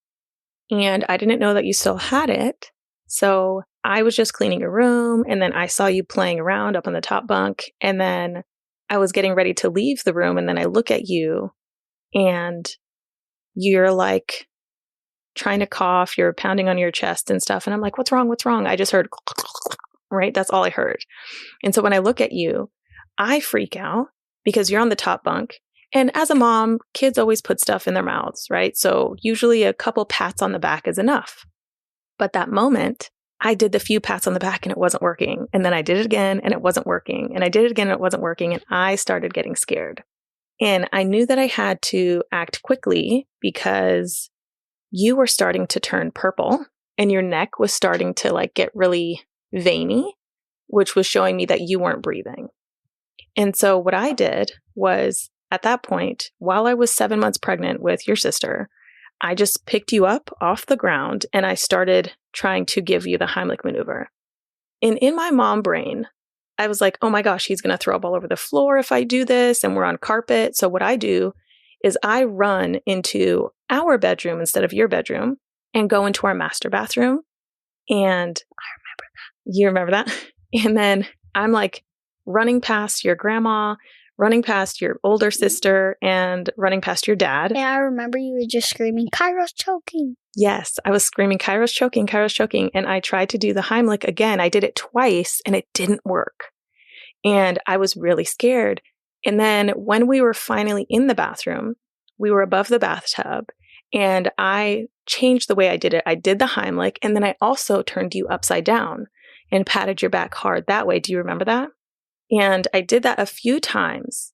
And I didn't know that you still had it. So I was just cleaning your room, and then I saw you playing around up on the top bunk, and then I was getting ready to leave the room, and then I look at you, and you're like trying to cough, you're pounding on your chest and stuff, and I'm like, what's wrong? What's wrong? I just heard, right? That's all I heard. And so when I look at you, I freak out because you're on the top bunk. And as a mom, kids always put stuff in their mouths, right? So usually a couple pats on the back is enough. But that moment, I did the few pats on the back and it wasn't working. And then I did it again and it wasn't working. And I did it again and it wasn't working. And I started getting scared. And I knew that I had to act quickly because you were starting to turn purple and your neck was starting to like get really veiny, which was showing me that you weren't breathing. And so what I did was at that point, while I was 7 months pregnant with your sister, I just picked you up off the ground and I started trying to give you the Heimlich maneuver. And in my mom brain, I was like, oh my gosh, he's going to throw up all over the floor if I do this. And we're on carpet. So what I do is I run into our bedroom instead of your bedroom and go into our master bathroom. And I remember that. You remember that? And then I'm like running past your grandma, running past your older sister and running past your dad. Yeah, I remember you were just screaming, Cairo's choking. Yes, I was screaming, Cairo's choking, Cairo's choking. And I tried to do the Heimlich again. I did it twice and it didn't work. And I was really scared. And then when we were finally in the bathroom, we were above the bathtub and I changed the way I did it. I did the Heimlich and then I also turned you upside down and patted your back hard that way. Do you remember that? And I did that a few times.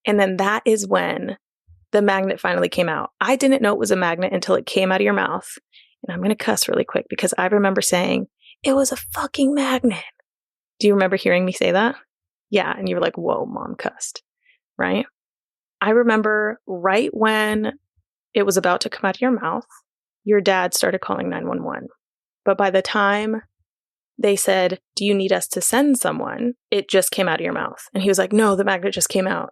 And then that is when the magnet finally came out. I didn't know it was a magnet until it came out of your mouth. And I'm going to cuss really quick because I remember saying, it was a fucking magnet. Do you remember hearing me say that? Yeah. And you were like, whoa, Mom cussed, right? I remember right when it was about to come out of your mouth, your dad started calling 911. But by the time they said, do you need us to send someone? It just came out of your mouth. And he was like, no, the magnet just came out.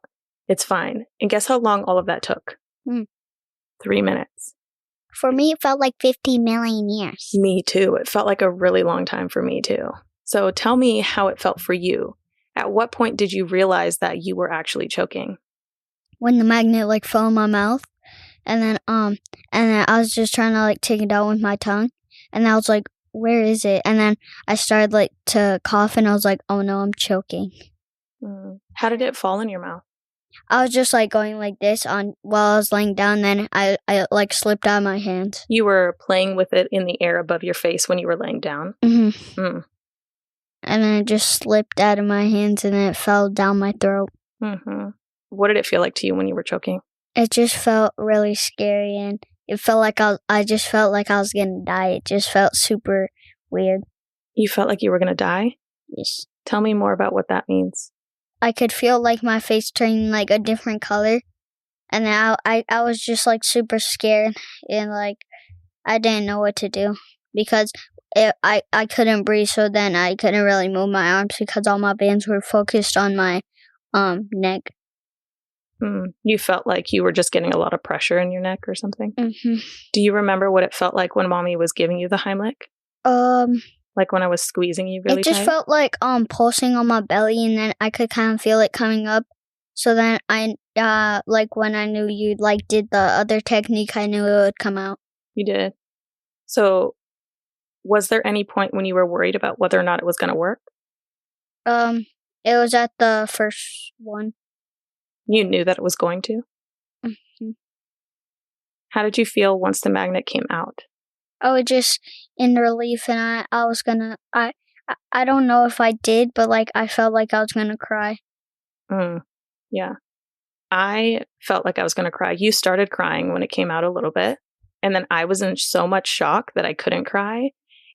It's fine. And guess how long all of that took? 3 minutes. For me, it felt like 50 million years. Me too. It felt like a really long time for me too. So tell me how it felt for you. At what point did you realize that you were actually choking? When the magnet like fell in my mouth, and then I was just trying to like take it out with my tongue, and I was like, where is it? And then I started like to cough, and I was like, oh no, I'm choking. How did it fall in your mouth? I was just like going like this on while I was laying down. Then I like slipped out of my hands. You were playing with it in the air above your face when you were laying down? Mm-hmm. And then it just slipped out of my hands and then it fell down my throat. Mm-hmm. What did it feel like to you when you were choking? It just felt really scary and it felt like I just felt like I was going to die. It just felt super weird. You felt like you were going to die? Yes. Tell me more about what that means. I could feel like my face turning like a different color. And now I was just like super scared and like I didn't know what to do because I couldn't breathe. So then I couldn't really move my arms because all my bands were focused on my neck. You felt like you were just getting a lot of pressure in your neck or something? Mm-hmm. Do you remember what it felt like when Mommy was giving you the Heimlich? Like when I was squeezing you really tight? It just felt like pulsing on my belly and then I could kind of feel it coming up. So then I like when I knew you like did the other technique, I knew it would come out. You did. So was there any point when you were worried about whether or not it was going to work? It was at the first one. You knew that it was going to? Mm-hmm. How did you feel once the magnet came out? I was just in relief and I was gonna, I don't know if I did, but like I felt like I was gonna cry. Yeah. I felt like I was gonna cry. You started crying when it came out a little bit. And then I was in so much shock that I couldn't cry.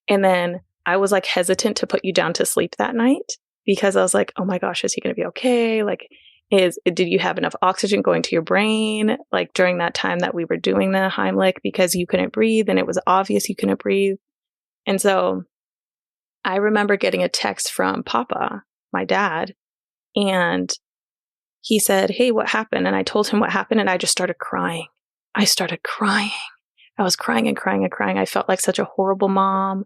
And then I was like hesitant to put you down to sleep that night because I was like, oh my gosh, is he gonna be okay? Like, did you have enough oxygen going to your brain like during that time that we were doing the Heimlich because you couldn't breathe and it was obvious you couldn't breathe? And so I remember getting a text from Papa, my dad, and he said, hey, what happened? And I told him what happened and I just started crying. I started crying. I was crying and crying and crying. I felt like such a horrible mom,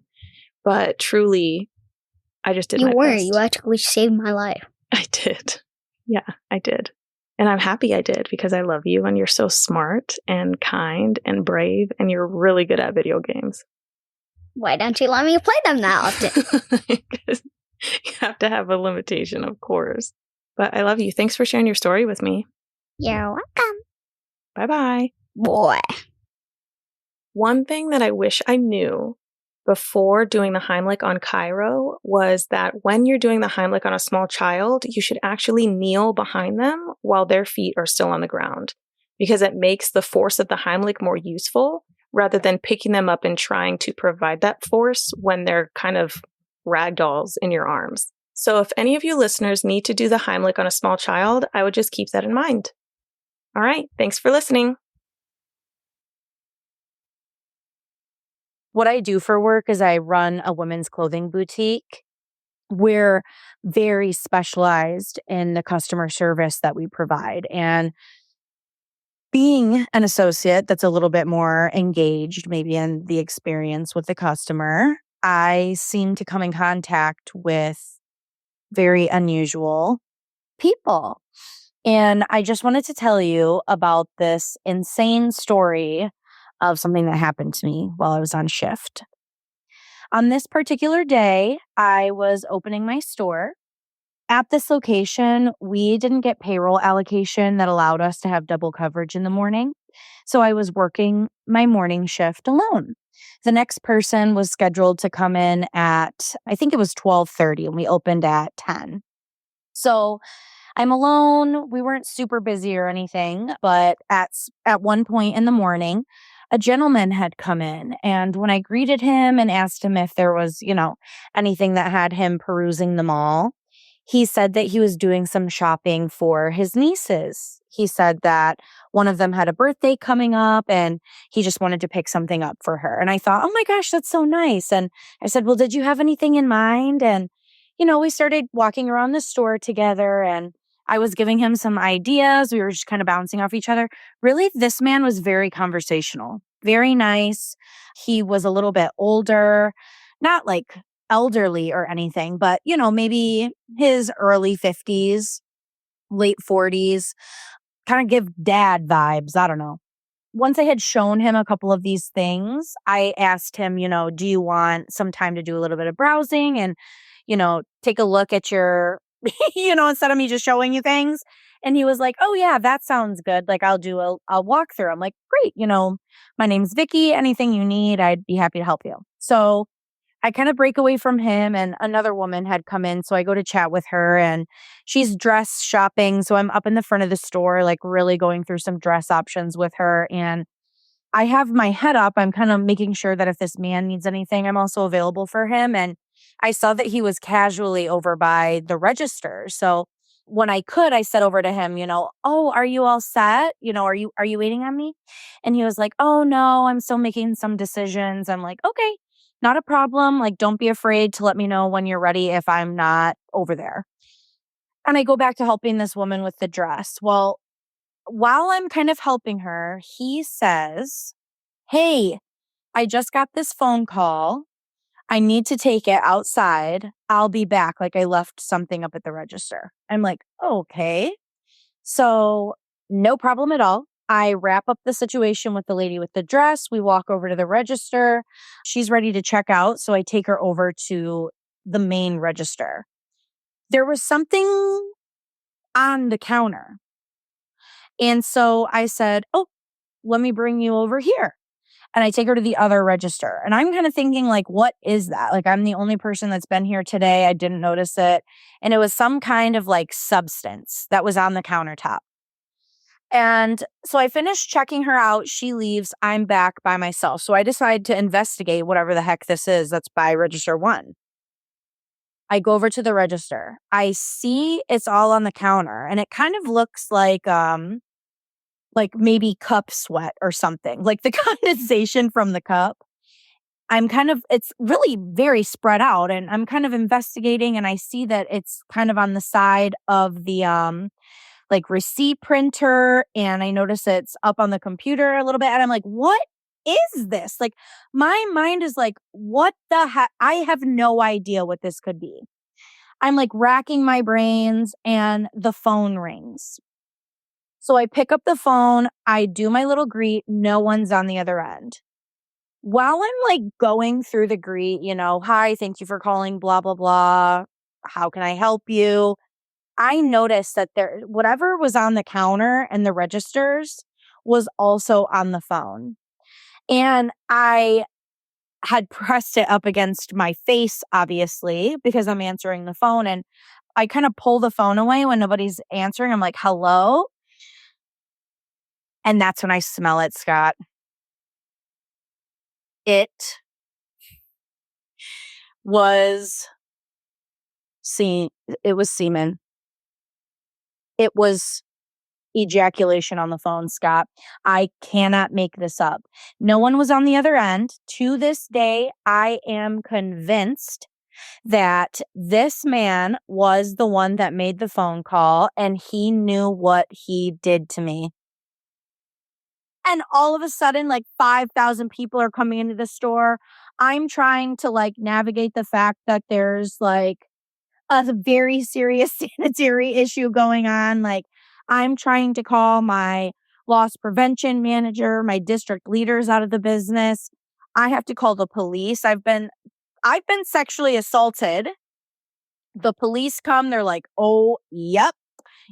but truly, I just did my best. You were. You actually saved my life. I did. Yeah, I did. And I'm happy I did because I love you and you're so smart and kind and brave and you're really good at video games. Why don't you let me play them that often? Because you have to have a limitation, of course. But I love you. Thanks for sharing your story with me. You're welcome. Bye-bye. Boy. One thing that I wish I knew before doing the Heimlich on Cairo was that when you're doing the Heimlich on a small child, you should actually kneel behind them while their feet are still on the ground because it makes the force of the Heimlich more useful rather than picking them up and trying to provide that force when they're kind of ragdolls in your arms. So if any of you listeners need to do the Heimlich on a small child, I would just keep that in mind. All right. Thanks for listening. What I do for work is I run a women's clothing boutique. We're very specialized in the customer service that we provide. And being an associate that's a little bit more engaged, maybe in the experience with the customer, I seem to come in contact with very unusual people. And I just wanted to tell you about this insane story of something that happened to me while I was on shift. On this particular day, I was opening my store. At this location, we didn't get payroll allocation that allowed us to have double coverage in the morning. So I was working my morning shift alone. The next person was scheduled to come in at, I think it was 12:30, and we opened at 10. So I'm alone. We weren't super busy or anything, but at one point in the morning, a gentleman had come in, and when I greeted him and asked him if there was, anything that had him perusing the mall, he said that he was doing some shopping for his nieces. He said that one of them had a birthday coming up and he just wanted to pick something up for her. And I thought, oh my gosh, that's so nice. And I said, well, did you have anything in mind? And, we started walking around the store together and I was giving him some ideas. We were just kind of bouncing off each other. Really, this man was very conversational, very nice. He was a little bit older, not like elderly or anything, but, maybe his early 50s, late 40s, kind of give dad vibes. I don't know. Once I had shown him a couple of these things, I asked him, do you want some time to do a little bit of browsing and, take a look at your, instead of me just showing you things. And he was like, oh yeah, that sounds good. Like I'll do a walkthrough. I'm like, great. My name's Vicky. Anything you need, I'd be happy to help you. So I kind of break away from him and another woman had come in. So I go to chat with her and she's dress shopping. So I'm up in the front of the store, like really going through some dress options with her. And I have my head up. I'm kind of making sure that if this man needs anything, I'm also available for him. And I saw that he was casually over by the register. So when I could, I said over to him, oh, are you all set? Are you waiting on me? And he was like, oh no, I'm still making some decisions. I'm like, okay, not a problem. Like, don't be afraid to let me know when you're ready if I'm not over there. And I go back to helping this woman with the dress. Well, while I'm kind of helping her, he says, hey, I just got this phone call. I need to take it outside. I'll be back. Like I left something up at the register. I'm like, okay. So no problem at all. I wrap up the situation with the lady with the dress. We walk over to the register. She's ready to check out. So I take her over to the main register. There was something on the counter. And so I said, oh, let me bring you over here. And I take her to the other register. And I'm kind of thinking like, what is that? Like, I'm the only person that's been here today. I didn't notice it. And it was some kind of like substance that was on the countertop. And so I finished checking her out. She leaves. I'm back by myself. So I decide to investigate whatever the heck this is that's by register 1. I go over to the register. I see it's all on the counter and it kind of looks like maybe cup sweat or something, like the condensation from the cup. It's really very spread out and I'm kind of investigating and I see that it's kind of on the side of the receipt printer and I notice it's up on the computer a little bit and I'm like, what is this? Like my mind is like, what the heck? I have no idea what this could be. I'm like racking my brains and the phone rings. So I pick up the phone, I do my little greet, no one's on the other end. While I'm like going through the greet, hi, thank you for calling, blah, blah, blah. How can I help you? I noticed that whatever was on the counter and the registers was also on the phone. And I had pressed it up against my face, obviously, because I'm answering the phone. And I kind of pull the phone away when nobody's answering. I'm like, hello? And that's when I smell it, Scott. It was semen. It was ejaculation on the phone, Scott. I cannot make this up. No one was on the other end. To this day, I am convinced that this man was the one that made the phone call and he knew what he did to me. And all of a sudden, 5,000 people are coming into the store. I'm trying to navigate the fact that there's a very serious sanitary issue going on. I'm trying to call my loss prevention manager, my district leaders out of the business. I have to call the police. I've been sexually assaulted. The police come, they're like, "Oh, yep.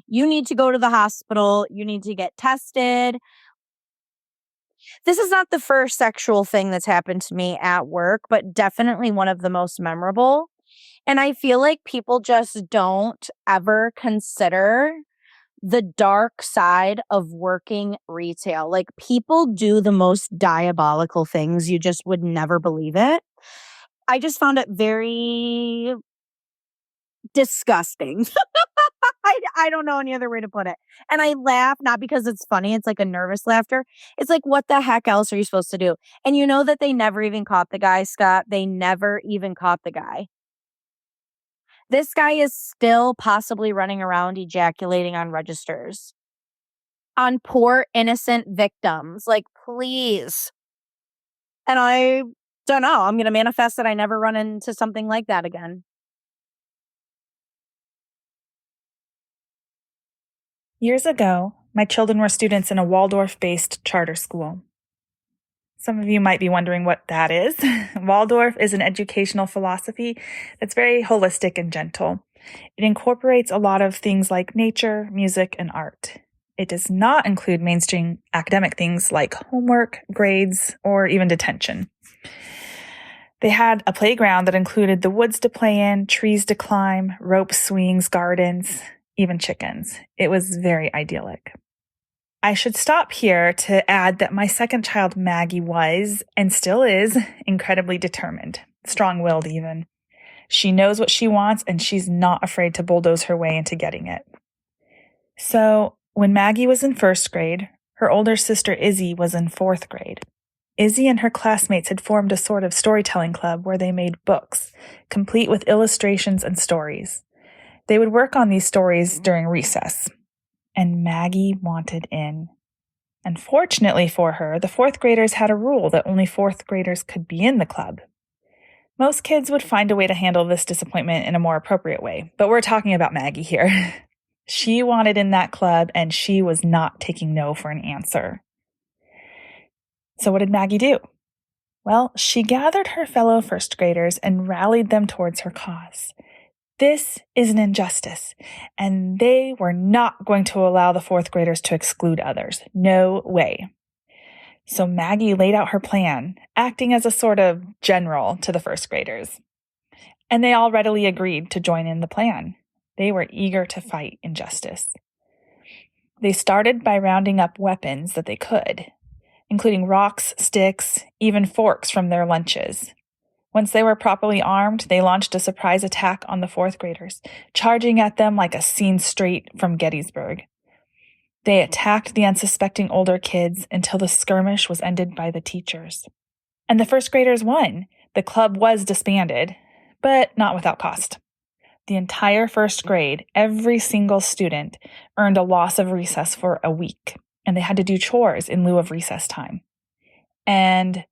You need to go to the hospital. You need to get tested." This is not the first sexual thing that's happened to me at work, but definitely one of the most memorable. And I feel like people just don't ever consider the dark side of working retail. Like, people do the most diabolical things. You just would never believe it. I just found it very disgusting. I don't know any other way to put it. And I laugh, not because it's funny. It's like a nervous laughter. It's like, what the heck else are you supposed to do? And you know that they never even caught the guy, Scott. They never even caught the guy. This guy is still possibly running around ejaculating on registers. On poor, innocent victims. Like, please. And I don't know. I'm going to manifest that I never run into something like that again. Years ago, my children were students in a Waldorf-based charter school. Some of you might be wondering what that is. Waldorf is an educational philosophy that's very holistic and gentle. It incorporates a lot of things like nature, music, and art. It does not include mainstream academic things like homework, grades, or even detention. They had a playground that included the woods to play in, trees to climb, rope swings, gardens, even chickens. It was very idyllic. I should stop here to add that my second child, Maggie, was, and still is, incredibly determined, strong-willed even. She knows what she wants, and she's not afraid to bulldoze her way into getting it. So, when Maggie was in first grade, her older sister Izzy was in fourth grade. Izzy and her classmates had formed a sort of storytelling club where they made books, complete with illustrations and stories. They would work on these stories during recess, and Maggie wanted in. Unfortunately for her, the fourth graders had a rule that only fourth graders could be in the club. Most kids would find a way to handle this disappointment in a more appropriate way, but we're talking about Maggie here. She wanted in that club, and she was not taking no for an answer. So what did Maggie do? Well, she gathered her fellow first graders and rallied them towards her cause. This is an injustice, and they were not going to allow the fourth graders to exclude others. No way. So Maggie laid out her plan, acting as a sort of general to the first graders. And they all readily agreed to join in the plan. They were eager to fight injustice. They started by rounding up weapons that they could, including rocks, sticks, even forks from their lunches. Once they were properly armed, they launched a surprise attack on the fourth graders, charging at them like a scene straight from Gettysburg. They attacked the unsuspecting older kids until the skirmish was ended by the teachers. And the first graders won. The club was disbanded, but not without cost. The entire first grade, every single student, earned a loss of recess for a week, and they had to do chores in lieu of recess time. And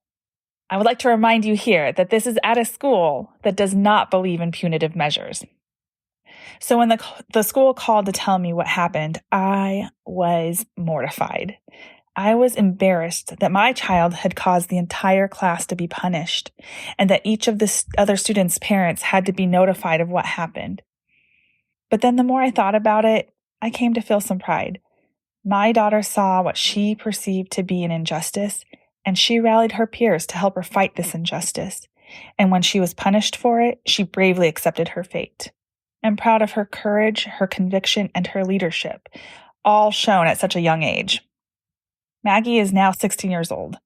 I would like to remind you here that this is at a school that does not believe in punitive measures. So when the school called to tell me what happened, I was mortified. I was embarrassed that my child had caused the entire class to be punished, and that each of the other students' parents had to be notified of what happened. But then the more I thought about it, I came to feel some pride. My daughter saw what she perceived to be an injustice, and she rallied her peers to help her fight this injustice. And when she was punished for it, she bravely accepted her fate. I'm proud of her courage, her conviction, and her leadership, all shown at such a young age. Maggie is now 16 years old.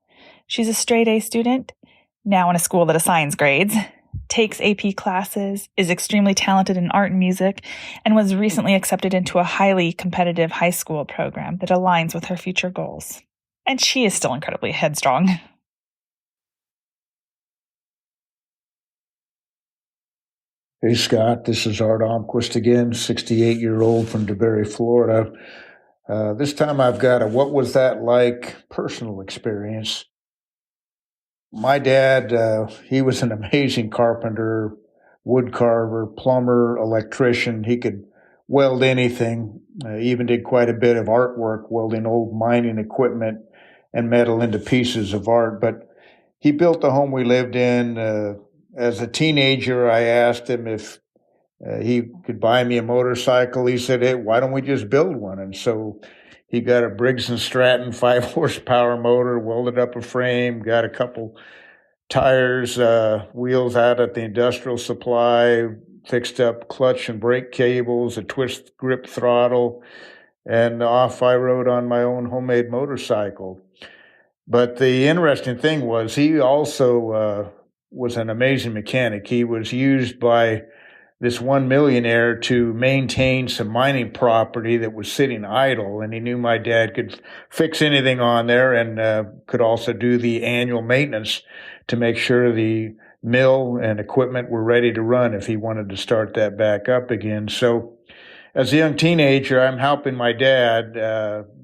She's a straight A student, now in a school that assigns grades, takes AP classes, is extremely talented in art and music, and was recently accepted into a highly competitive high school program that aligns with her future goals. And she is still incredibly headstrong. Hey, Scott, this is Art Almquist again, 68-year-old from DeBerry, Florida. This time I've got a what was that like personal experience. My dad, he was an amazing carpenter, wood carver, plumber, electrician. He could weld anything. Even did quite a bit of artwork, welding old mining equipment and metal into pieces of art. But he built the home we lived in. As a teenager, I asked him if he could buy me a motorcycle. He said, "Hey, why don't we just build one?" And so he got a Briggs & Stratton 5-horsepower motor, welded up a frame, got a couple tires, wheels out at the industrial supply, fixed up clutch and brake cables, a twist grip throttle, and off I rode on my own homemade motorcycle. But the interesting thing was he also was an amazing mechanic. He was used by this one millionaire to maintain some mining property that was sitting idle, and he knew my dad could fix anything on there and could also do the annual maintenance to make sure the mill and equipment were ready to run if he wanted to start that back up again. So as a young teenager, I'm helping my dad,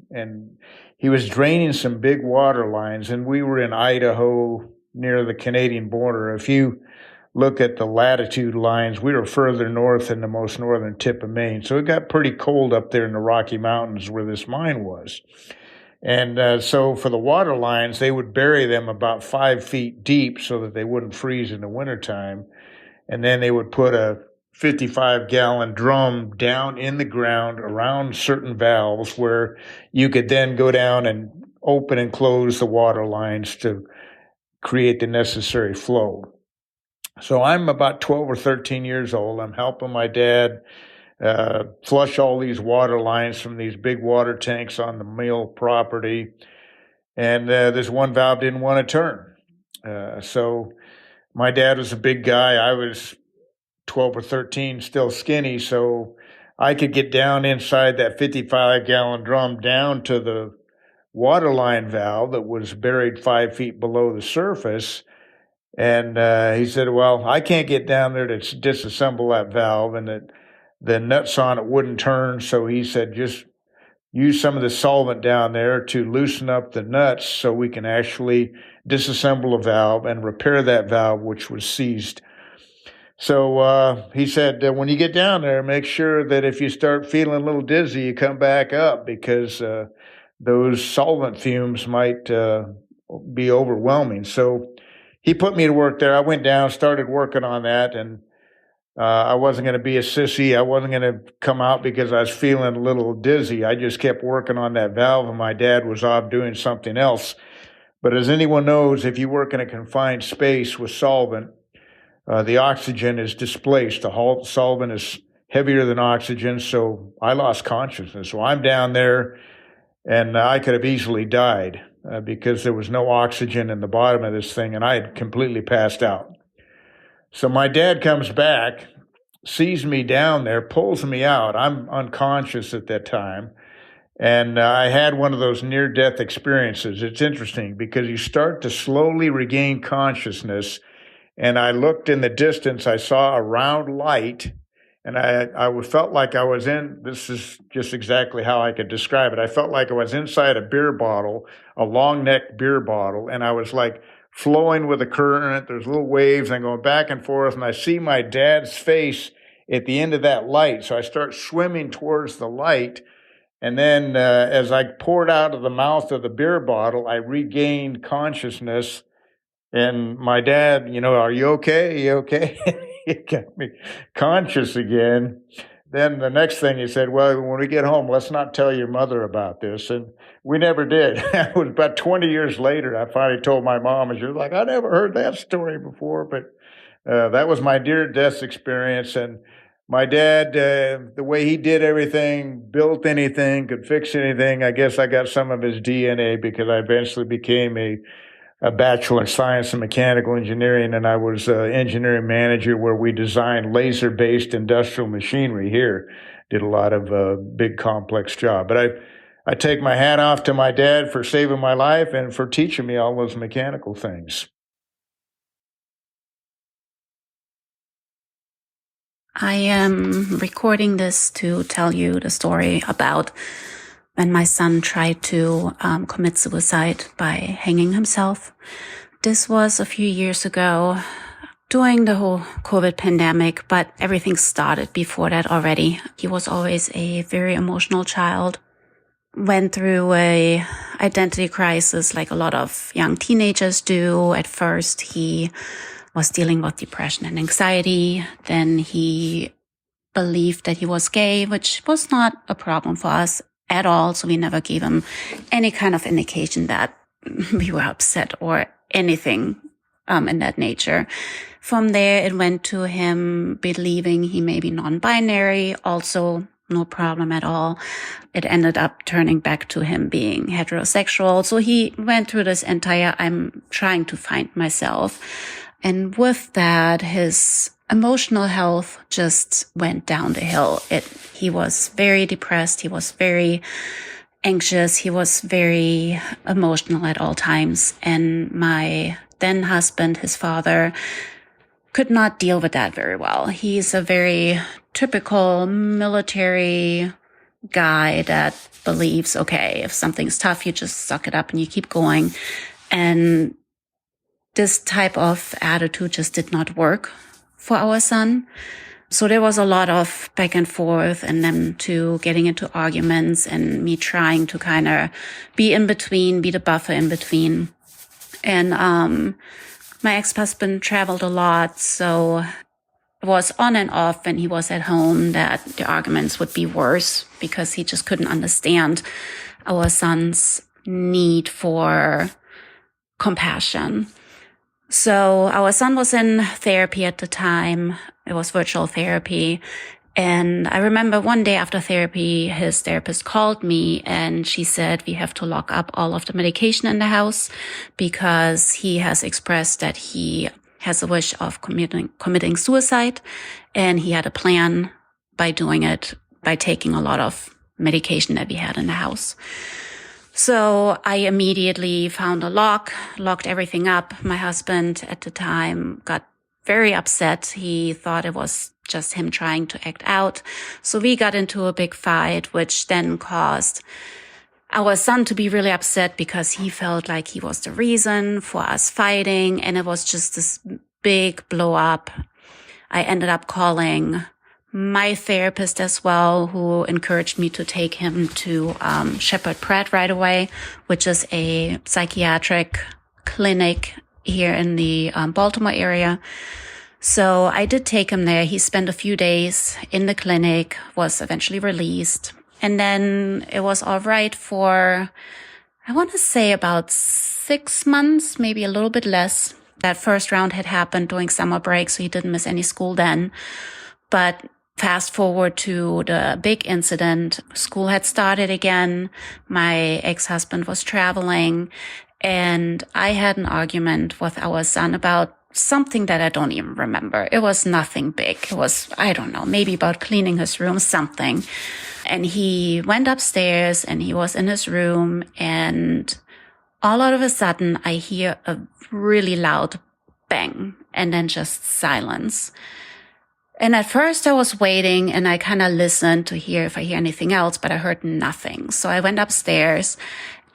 and he was draining some big water lines, and we were in Idaho near the Canadian border. If you look at the latitude lines, we were further north than the most northern tip of Maine. So it got pretty cold up there in the Rocky Mountains where this mine was. And so for the water lines, they would bury them about 5 feet deep so that they wouldn't freeze in the wintertime. And then they would put a 55-gallon drum down in the ground around certain valves where you could then go down and open and close the water lines to create the necessary flow. So I'm about 12 or 13 years old. I'm helping my dad flush all these water lines from these big water tanks on the mill property. And this one valve didn't want to turn. So my dad was a big guy. I was 12 or 13, still skinny. So I could get down inside that 55-gallon drum down to the water line valve that was buried 5 feet below the surface. And he said, well, I can't get down there to disassemble that valve, and that the nuts on it wouldn't turn. So he said, just use some of the solvent down there to loosen up the nuts so we can actually disassemble a valve and repair that valve, which was seized. So he said, when you get down there, make sure that if you start feeling a little dizzy, you come back up, because those solvent fumes might be overwhelming. So he put me to work there. I went down, started working on that, and I wasn't going to be a sissy. I wasn't going to come out because I was feeling a little dizzy. I just kept working on that valve, and my dad was off doing something else. But as anyone knows, if you work in a confined space with solvent, the oxygen is displaced. The solvent is heavier than oxygen, so I lost consciousness. So I'm down there, and I could have easily died because there was no oxygen in the bottom of this thing, and I had completely passed out. So my dad comes back, sees me down there, pulls me out. I'm unconscious at that time, and I had one of those near-death experiences. It's interesting because you start to slowly regain consciousness, and I looked in the distance. I saw a round light, and I felt like I was in, this is just exactly how I could describe it. I felt like I was inside a beer bottle, a long-necked beer bottle, and I was like flowing with a current. There's little waves, and I'm going back and forth, and I see my dad's face at the end of that light. So I start swimming towards the light, and then as I poured out of the mouth of the beer bottle, I regained consciousness. And my dad, are you okay? Are you okay? He got me conscious again. Then the next thing he said, well, when we get home, let's not tell your mother about this. And we never did. It was about 20 years later, I finally told my mom, and she was like, I never heard that story before. But that was my near-death experience. And my dad, the way he did everything, built anything, could fix anything, I guess I got some of his DNA because I eventually became a Bachelor of Science in Mechanical Engineering, and I was engineering manager where we designed laser-based industrial machinery here. Did a lot of big, complex job. But I take my hat off to my dad for saving my life and for teaching me all those mechanical things. I am recording this to tell you the story about when my son tried to commit suicide by hanging himself. This was a few years ago. during the whole COVID pandemic, but everything started before that already. He was always a very emotional child. Went through a identity crisis like a lot of young teenagers do. At first, he was dealing with depression and anxiety. Then he believed that he was gay, which was not a problem for us at all. So we never gave him any kind of indication that we were upset or anything in that nature. From there, it went to him believing he may be non-binary, also no problem at all. It ended up turning back to him being heterosexual. So he went through this entire, I'm trying to find myself. And with that, his emotional health just went down the hill. He was very depressed. He was very anxious. He was very emotional at all times. And my then husband, his father, could not deal with that very well. He's a very typical military guy that believes, okay, if something's tough, you just suck it up and you keep going. And this type of attitude just did not work for our son. So there was a lot of back and forth and them two getting into arguments and me trying to kind of be in between, be the buffer in between. And my ex-husband traveled a lot, so it was on and off when he was at home that the arguments would be worse because he just couldn't understand our son's need for compassion. So our son was in therapy at the time. It was virtual therapy. And I remember one day after therapy, his therapist called me and she said, we have to lock up all of the medication in the house because he has expressed that he has a wish of committing suicide. And he had a plan by doing it by taking a lot of medication that we had in the house. So I immediately found a lock, locked everything up. My husband at the time got very upset. He thought it was just him trying to act out. So we got into a big fight, which then caused our son to be really upset because he felt like he was the reason for us fighting. And it was just this big blow up. I ended up calling my therapist as well, who encouraged me to take him to Shepherd Pratt right away, which is a psychiatric clinic here in the Baltimore area. So I did take him there. He spent a few days in the clinic, was eventually released. And then it was all right for, I want to say about 6 months, maybe a little bit less. That first round had happened during summer break, so he didn't miss any school then. But fast forward to the big incident, school had started again. My ex-husband was traveling and I had an argument with our son about something that I don't even remember. It was nothing big. It was, I don't know, maybe about cleaning his room, something. And he went upstairs and he was in his room and all out of a sudden I hear a really loud bang and then just silence. And at first I was waiting and I kind of listened to hear if I hear anything else, but I heard nothing. So I went upstairs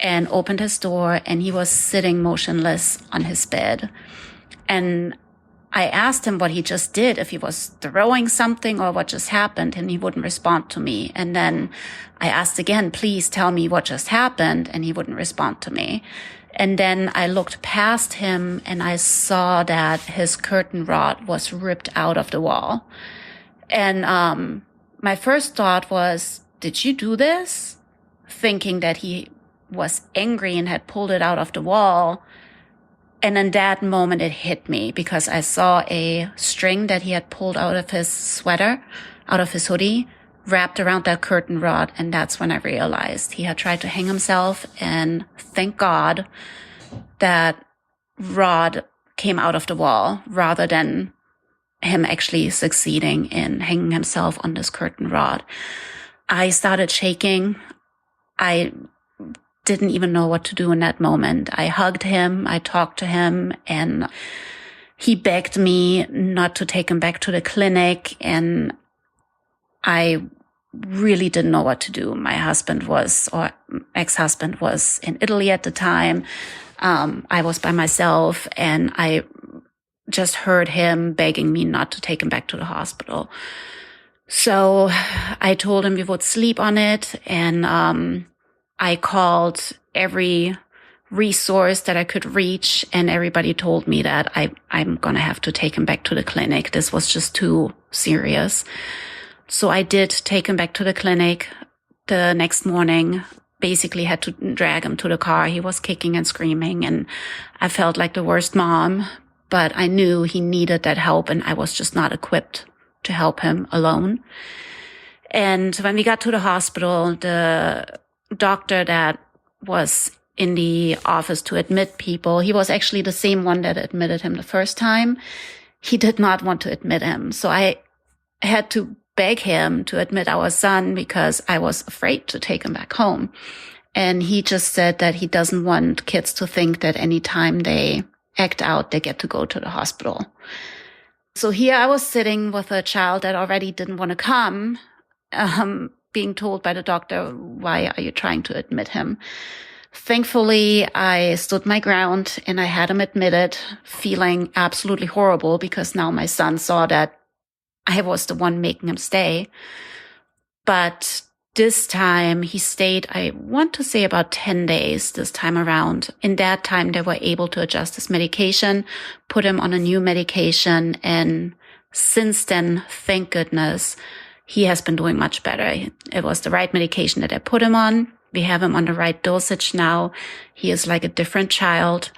and opened his door and he was sitting motionless on his bed. And I asked him what he just did, if he was throwing something or what just happened, and he wouldn't respond to me. And then I asked again, please tell me what just happened, and he wouldn't respond to me. And then I looked past him and I saw that his curtain rod was ripped out of the wall. And my first thought was, did you do this? Thinking that he was angry and had pulled it out of the wall. And in that moment, it hit me because I saw a string that he had pulled out of his sweater, out of his hoodie, wrapped around that curtain rod. And that's when I realized he had tried to hang himself. And thank God that rod came out of the wall rather than him actually succeeding in hanging himself on this curtain rod. I started shaking. I didn't even know what to do in that moment. I hugged him, I talked to him, and he begged me not to take him back to the clinic, and I really didn't know what to do. My ex-husband was in Italy at the time. I was by myself, and I just heard him begging me not to take him back to the hospital. So I told him we would sleep on it, and I called every resource that I could reach, and everybody told me that I'm going to have to take him back to the clinic. This was just too serious. So I did take him back to the clinic. The next morning, basically had to drag him to the car. He was kicking and screaming, and I felt like the worst mom, but I knew he needed that help, and I was just not equipped to help him alone. And when we got to the hospital, the doctor that was in the office to admit people, he was actually the same one that admitted him the first time. He did not want to admit him. So I had to beg him to admit our son because I was afraid to take him back home. And he just said that he doesn't want kids to think that anytime they act out, they get to go to the hospital. So here I was sitting with a child that already didn't want to come, being told by the doctor, why are you trying to admit him? Thankfully, I stood my ground and I had him admitted, feeling absolutely horrible because now my son saw that I was the one making him stay. But this time he stayed, I want to say about 10 days this time around. In that time, they were able to adjust his medication, put him on a new medication. And since then, thank goodness, he has been doing much better. It was the right medication that I put him on. We have him on the right dosage now. He is like a different child.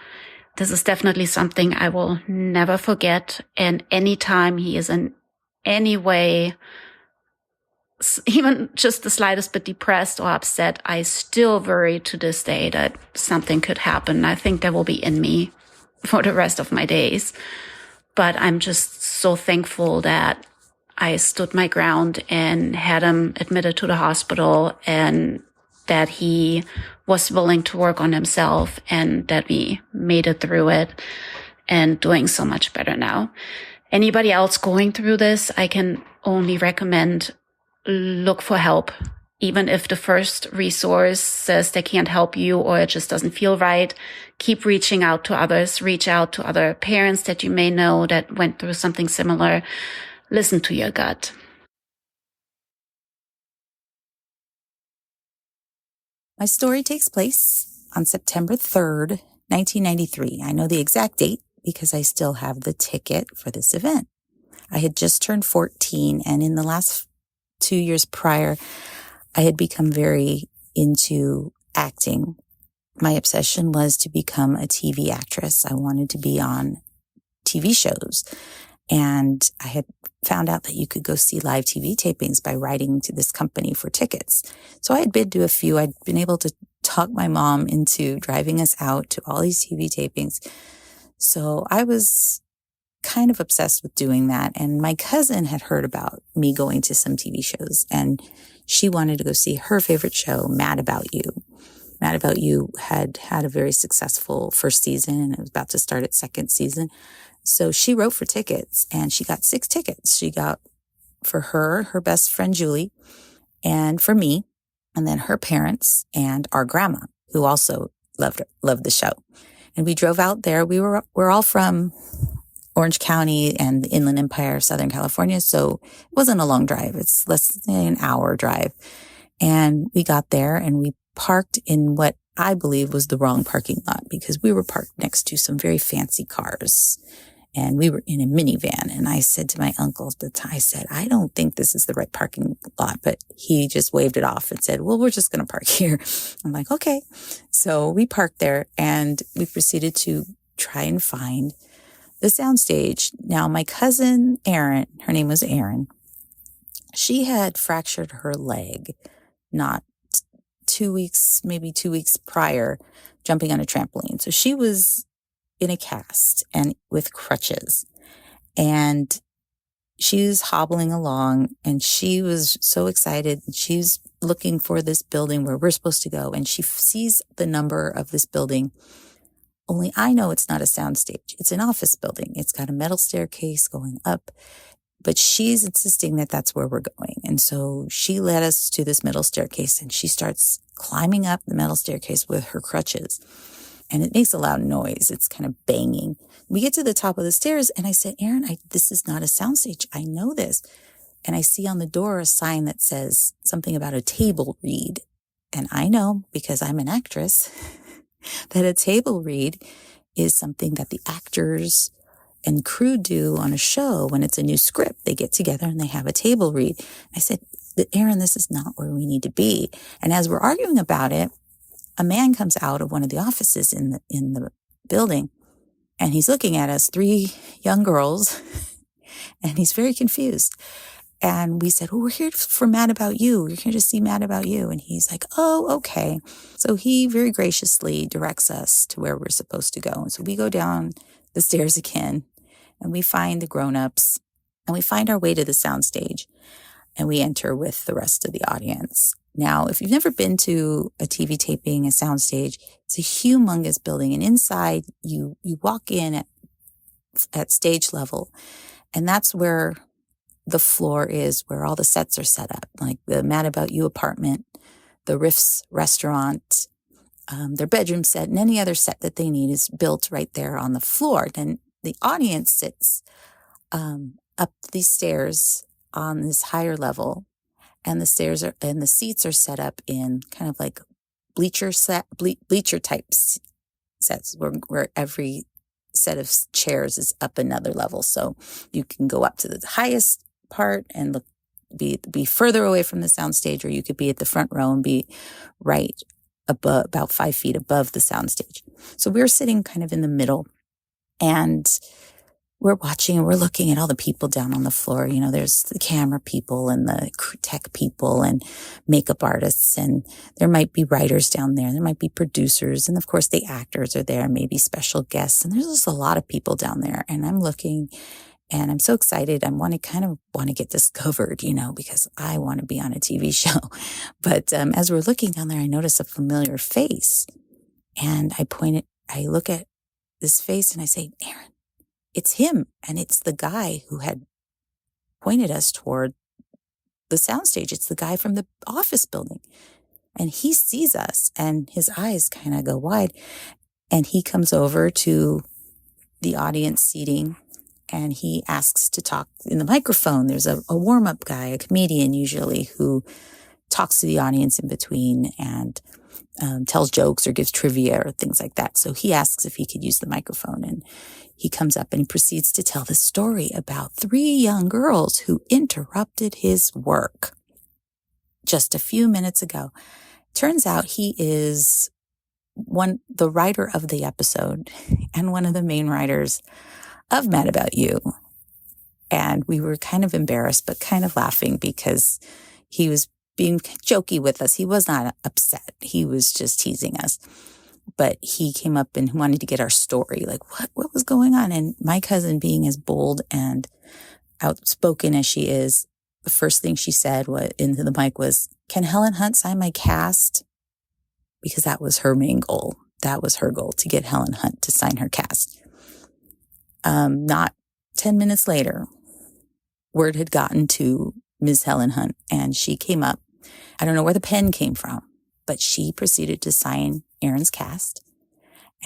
This is definitely something I will never forget. And anytime he is in any way, even just the slightest bit depressed or upset, I still worry to this day that something could happen. I think that will be in me for the rest of my days. But I'm just so thankful that I stood my ground and had him admitted to the hospital, and that he was willing to work on himself, and that we made it through it and doing so much better now. Anybody else going through this, I can only recommend look for help. Even if the first resource says they can't help you or it just doesn't feel right, keep reaching out to others. Reach out to other parents that you may know that went through something similar. Listen to your gut. My story takes place on September 3rd, 1993. I know the exact date because I still have the ticket for this event. I had just turned 14, and in the last 2 years prior, I had become very into acting. My obsession was to become a TV actress. I wanted to be on TV shows. And I had found out that you could go see live TV tapings by writing to this company for tickets. So I had been to a few. I'd been able to talk my mom into driving us out to all these TV tapings. So I was kind of obsessed with doing that. And my cousin had heard about me going to some TV shows, and she wanted to go see her favorite show, Mad About You. Mad About You had had a very successful first season, and it was about to start its second season. So she wrote for tickets, and she got 6 tickets. She got for her best friend, Julie, and for me, and then her parents and our grandma, who also loved the show. And we drove out there. We're all from Orange County and the Inland Empire of Southern California. So it wasn't a long drive. It's less than an hour drive. And we got there and we parked in what I believe was the wrong parking lot, because we were parked next to some very fancy cars. And we were in a minivan. And I said to my uncle at the time, I said, I don't think this is the right parking lot. But he just waved it off and said, well, we're just going to park here. I'm like, okay. So we parked there and we proceeded to try and find the soundstage. Now, my cousin Erin, her name was Erin, she had fractured her leg not 2 weeks, maybe 2 weeks prior, jumping on a trampoline. So she was in a cast and with crutches, and she's hobbling along, and she was so excited. She's looking for this building where we're supposed to go, and she sees the number of this building. Only I know it's not a soundstage. It's an office building. It's got a metal staircase going up, but she's insisting that that's where we're going. And so she led us to this metal staircase, and she starts climbing up the metal staircase with her crutches. and it makes a loud noise. It's kind of banging. We get to the top of the stairs, and I said, Aaron, this is not a soundstage. I know this. And I see on the door a sign that says something about a table read. And I know, because I'm an actress, that a table read is something that the actors and crew do on a show when it's a new script. They get together and they have a table read. I said, Aaron, this is not where we need to be. And as we're arguing about it, a man comes out of one of the offices in the building, and he's looking at us, 3 young girls, and he's very confused. And we said, well, we're here for Mad About You. We're here to see Mad About You. And he's like, oh, okay. So he very graciously directs us to where we're supposed to go. And so we go down the stairs again, and we find the grown-ups, and we find our way to the soundstage, and we enter with the rest of the audience. Now, if you've never been to a TV taping, a soundstage, it's a humongous building. And inside, you walk in at stage level, and that's where the floor is, where all the sets are set up, like the Mad About You apartment, the Riffs restaurant, their bedroom set, and any other set that they need is built right there on the floor. Then the audience sits up these stairs on this higher level, and the seats are set up in kind of like bleacher type sets where every set of chairs is up another level. So you can go up to the highest part and be further away from the soundstage, or you could be at the front row and be right above, about 5 feet above the soundstage. So we're sitting kind of in the middle, and we're watching and we're looking at all the people down on the floor. You know, there's the camera people and the tech people and makeup artists, and there might be writers down there. There might be producers, and of course the actors are there, maybe special guests. And there's just a lot of people down there. And I'm looking, and I'm so excited. I want to get discovered, you know, because I want to be on a TV show. But as we're looking down there, I notice a familiar face, and I look at this face and I say, Aaron, it's him. And it's the guy who had pointed us toward the soundstage. It's the guy from the office building. And he sees us, and his eyes kind of go wide, and he comes over to the audience seating, and he asks to talk in the microphone. There's a warm-up guy, a comedian usually, who talks to the audience in between and tells jokes or gives trivia or things like that. So he asks if he could use the microphone, and he comes up and he proceeds to tell the story about 3 young girls who interrupted his work just a few minutes ago. Turns out he is the writer of the episode and one of the main writers of Mad About You. And we were kind of embarrassed, but kind of laughing because he was being jokey with us. He was not upset. He was just teasing us. But he came up and wanted to get our story. Like, what was going on? And my cousin, being as bold and outspoken as she is, the first thing she said into the mic was, can Helen Hunt sign my cast? Because that was her main goal. That was her goal, to get Helen Hunt to sign her cast. Not 10 minutes later, word had gotten to Ms. Helen Hunt, and she came up. I don't know where the pen came from, but she proceeded to sign Aaron's cast.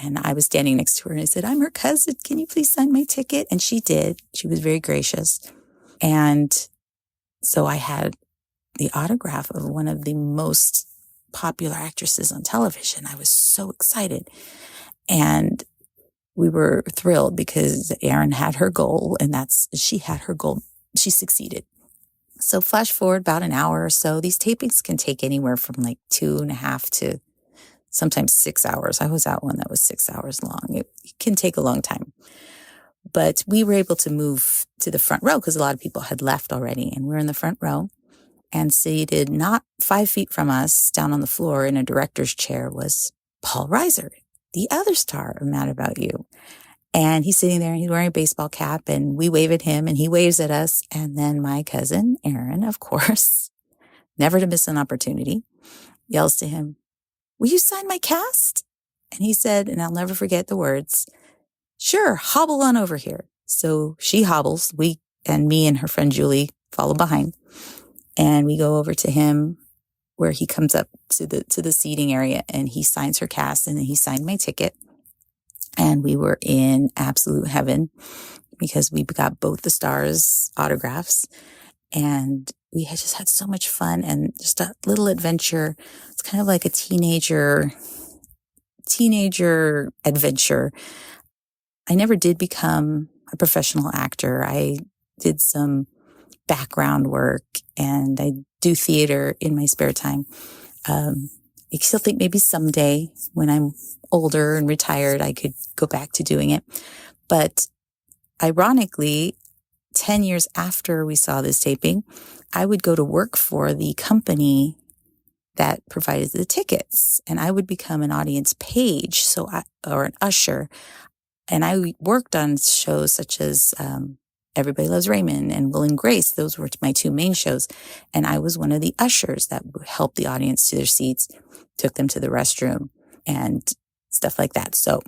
And I was standing next to her, and I said, I'm her cousin. Can you please sign my ticket? And she did. She was very gracious. And so I had the autograph of one of the most popular actresses on television. I was so excited. And we were thrilled because Erin had her goal, and she had her goal. She succeeded. So flash forward about an hour or so. These tapings can take anywhere from like 2.5 to sometimes 6 hours. I was at one that was 6 hours long. It can take a long time. But we were able to move to the front row because a lot of people had left already. And we're in the front row, and seated not 5 feet from us down on the floor in a director's chair was Paul Reiser, the other star of Mad About You. And he's sitting there, and he's wearing a baseball cap, and we wave at him and he waves at us. And then my cousin, Erin, of course, never to miss an opportunity, yells to him, will you sign my cast? And he said, and I'll never forget the words, sure, hobble on over here. So she hobbles. Me and her friend Julie follow behind. And we go over to him, where he comes up to the seating area, and he signs her cast, and then he signed my ticket. and we were in absolute heaven because we got both the stars' autographs, and we had just had so much fun and just a little adventure. It's kind of like a teenager adventure. I never did become a professional actor. I did some background work and I do theater in my spare time. I still think maybe someday when I'm older and retired, I could go back to doing it. But ironically, 10 years after we saw this taping, I would go to work for the company that provided the tickets, and I would become an audience page, or an usher. And I worked on shows such as Everybody Loves Raymond and Will and Grace. Those were my two main shows. And I was one of the ushers that would help the audience to their seats, took them to the restroom and stuff like that. So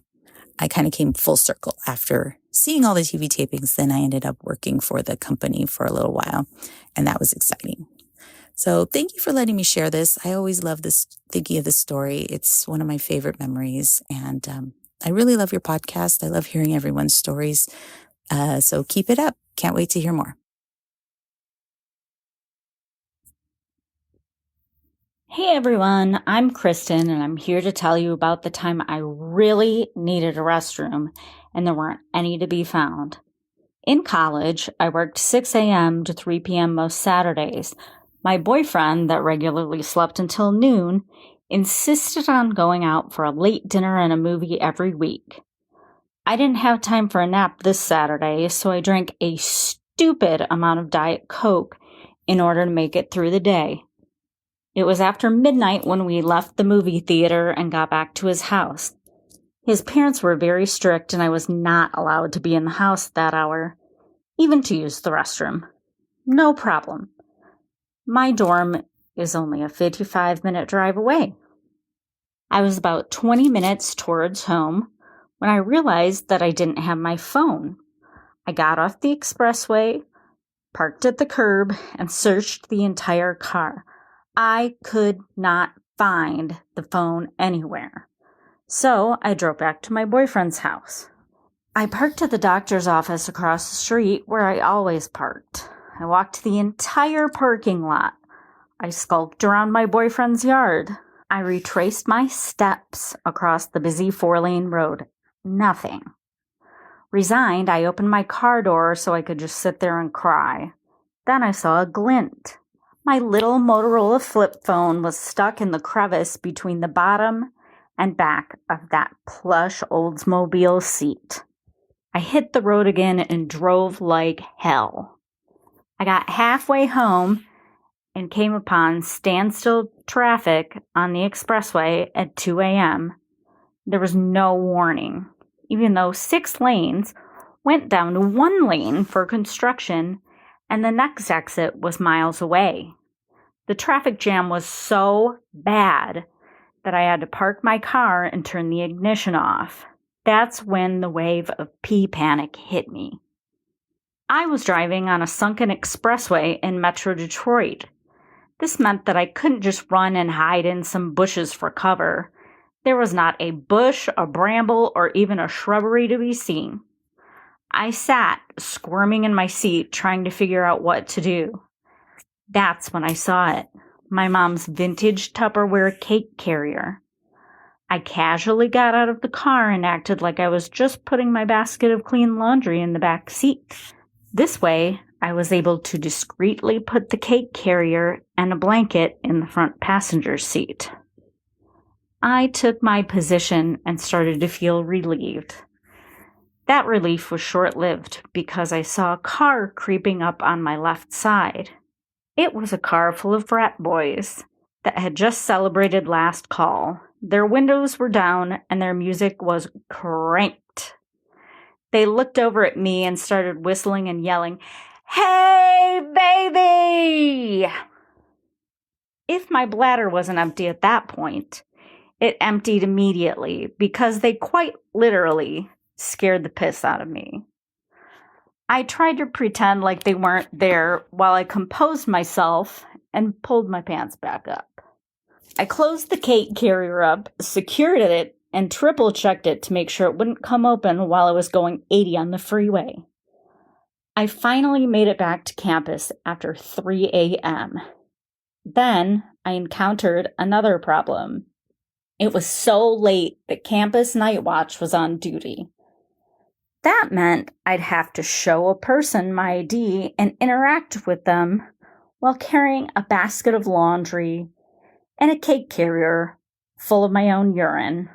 I kind of came full circle after seeing all the TV tapings. Then I ended up working for the company for a little while, and that was exciting. So thank you for letting me share this. I always love thinking of this story. It's one of my favorite memories, and I really love your podcast. I love hearing everyone's stories. So keep it up. Can't wait to hear more. Hey everyone, I'm Kristen and I'm here to tell you about the time I really needed a restroom and there weren't any to be found. In college, I worked 6 a.m. to 3 p.m. most Saturdays. My boyfriend, that regularly slept until noon, insisted on going out for a late dinner and a movie every week. I didn't have time for a nap this Saturday, so I drank a stupid amount of Diet Coke in order to make it through the day. It was after midnight when we left the movie theater and got back to his house. His parents were very strict and I was not allowed to be in the house at that hour, even to use the restroom. No problem. My dorm is only a 55-minute drive away. I was about 20 minutes towards home when I realized that I didn't have my phone. I got off the expressway, parked at the curb, and searched the entire car. I could not find the phone anywhere. So I drove back to my boyfriend's house. I parked at the doctor's office across the street where I always parked. I walked the entire parking lot. I skulked around my boyfriend's yard. I retraced my steps across the busy 4-lane road. Nothing. Resigned, I opened my car door so I could just sit there and cry. Then I saw a glint. My little Motorola flip phone was stuck in the crevice between the bottom and back of that plush Oldsmobile seat. I hit the road again and drove like hell. I got halfway home and came upon standstill traffic on the expressway at 2 a.m. There was no warning, even though 6 lanes went down to 1 lane for construction and the next exit was miles away. The traffic jam was so bad that I had to park my car and turn the ignition off. That's when the wave of pee panic hit me. I was driving on a sunken expressway in Metro Detroit. This meant that I couldn't just run and hide in some bushes for cover. There was not a bush, a bramble, or even a shrubbery to be seen. I sat, squirming in my seat, trying to figure out what to do. That's when I saw it. My mom's vintage Tupperware cake carrier. I casually got out of the car and acted like I was just putting my basket of clean laundry in the back seat. This way, I was able to discreetly put the cake carrier and a blanket in the front passenger seat. I took my position and started to feel relieved. That relief was short-lived because I saw a car creeping up on my left side. It was a car full of frat boys that had just celebrated last call. Their windows were down and their music was cranked. They looked over at me and started whistling and yelling, "Hey, baby!" If my bladder wasn't empty at that point, it emptied immediately because they quite literally scared the piss out of me. I tried to pretend like they weren't there while I composed myself and pulled my pants back up. I closed the cake carrier up, secured it, and triple checked it to make sure it wouldn't come open while I was going 80 on the freeway. I finally made it back to campus after 3 a.m. Then I encountered another problem. It was so late that campus night watch was on duty. That meant I'd have to show a person my ID and interact with them while carrying a basket of laundry and a cake carrier full of my own urine.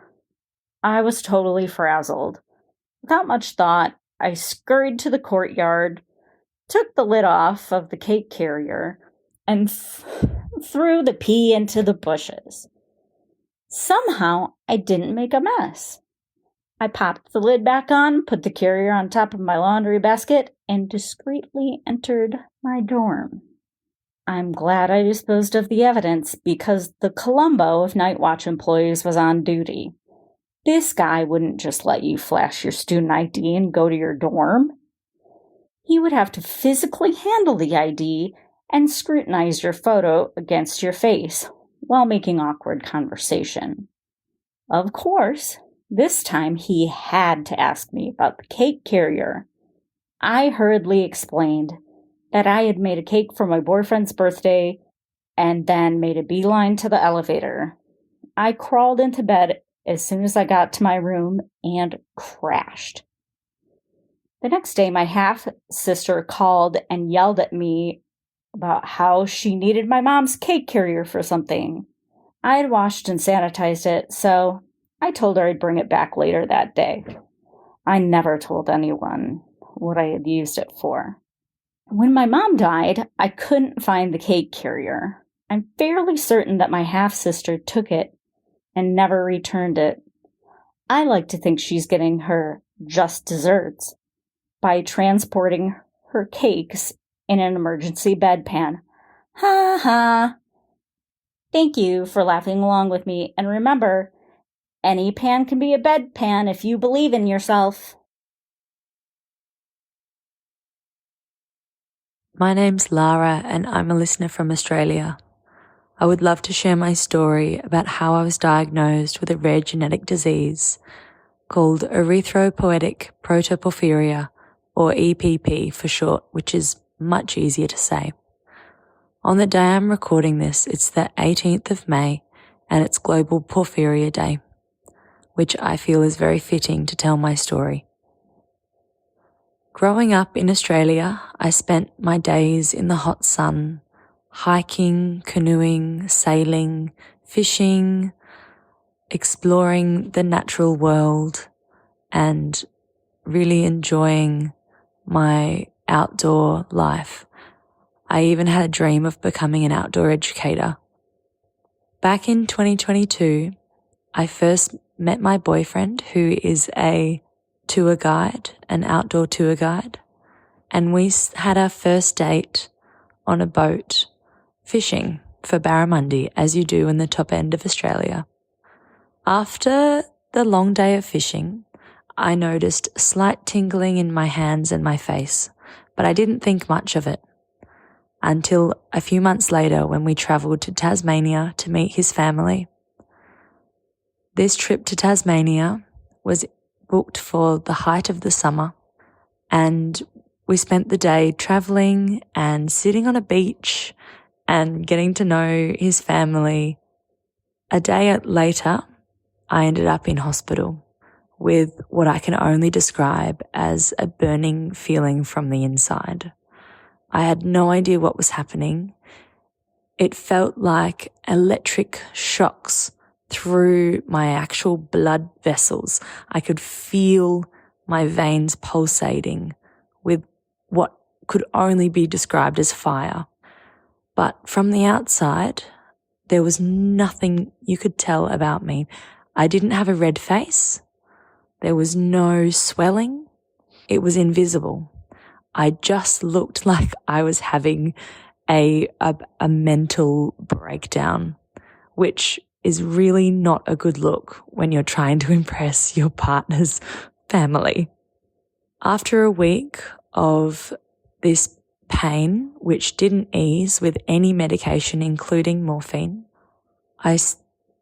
I was totally frazzled. Without much thought, I scurried to the courtyard, took the lid off of the cake carrier, and threw the pee into the bushes. Somehow, I didn't make a mess. I popped the lid back on, put the carrier on top of my laundry basket, and discreetly entered my dorm. I'm glad I disposed of the evidence because the Columbo of Night Watch employees was on duty. This guy wouldn't just let you flash your student ID and go to your dorm. He would have to physically handle the ID and scrutinize your photo against your face while making awkward conversation. Of course, this time he had to ask me about the cake carrier. I hurriedly explained that I had made a cake for my boyfriend's birthday and then made a beeline to the elevator. I crawled into bed as soon as I got to my room and crashed. The next day, my half-sister called and yelled at me about how she needed my mom's cake carrier for something. I had washed and sanitized it, so I told her I'd bring it back later that day. I never told anyone what I had used it for. When my mom died, I couldn't find the cake carrier. I'm fairly certain that my half-sister took it and never returned it. I like to think she's getting her just desserts by transporting her cakes in an emergency bedpan. Ha ha! Thank you for laughing along with me, and remember, any pan can be a bedpan if you believe in yourself. My name's Lara and I'm a listener from Australia. I would love to share my story about how I was diagnosed with a rare genetic disease called erythropoietic protoporphyria, or EPP for short, which is much easier to say. On the day I'm recording this, it's the 18th of May and it's Global Porphyria Day, which I feel is very fitting to tell my story. Growing up in Australia, I spent my days in the hot sun, hiking, canoeing, sailing, fishing, exploring the natural world, and really enjoying my outdoor life. I even had a dream of becoming an outdoor educator. Back in 2022, I first met my boyfriend, who is a tour guide, an outdoor tour guide, and we had our first date on a boat fishing for barramundi, as you do in the top end of Australia. After the long day of fishing, I noticed slight tingling in my hands and my face, but I didn't think much of it until a few months later when we travelled to Tasmania to meet his family. This trip to Tasmania was booked for the height of the summer, and we spent the day travelling and sitting on a beach and getting to know his family. A day later, I ended up in hospital with what I can only describe as a burning feeling from the inside. I had no idea what was happening. It felt like electric shocks through my actual blood vessels. I could feel my veins pulsating with what could only be described as fire. But from the outside, there was nothing you could tell about me. I didn't have a red face. There was no swelling. It was invisible. I just looked like I was having a mental breakdown, which is really not a good look when you're trying to impress your partner's family. After a week of this pain, which didn't ease with any medication, including morphine, I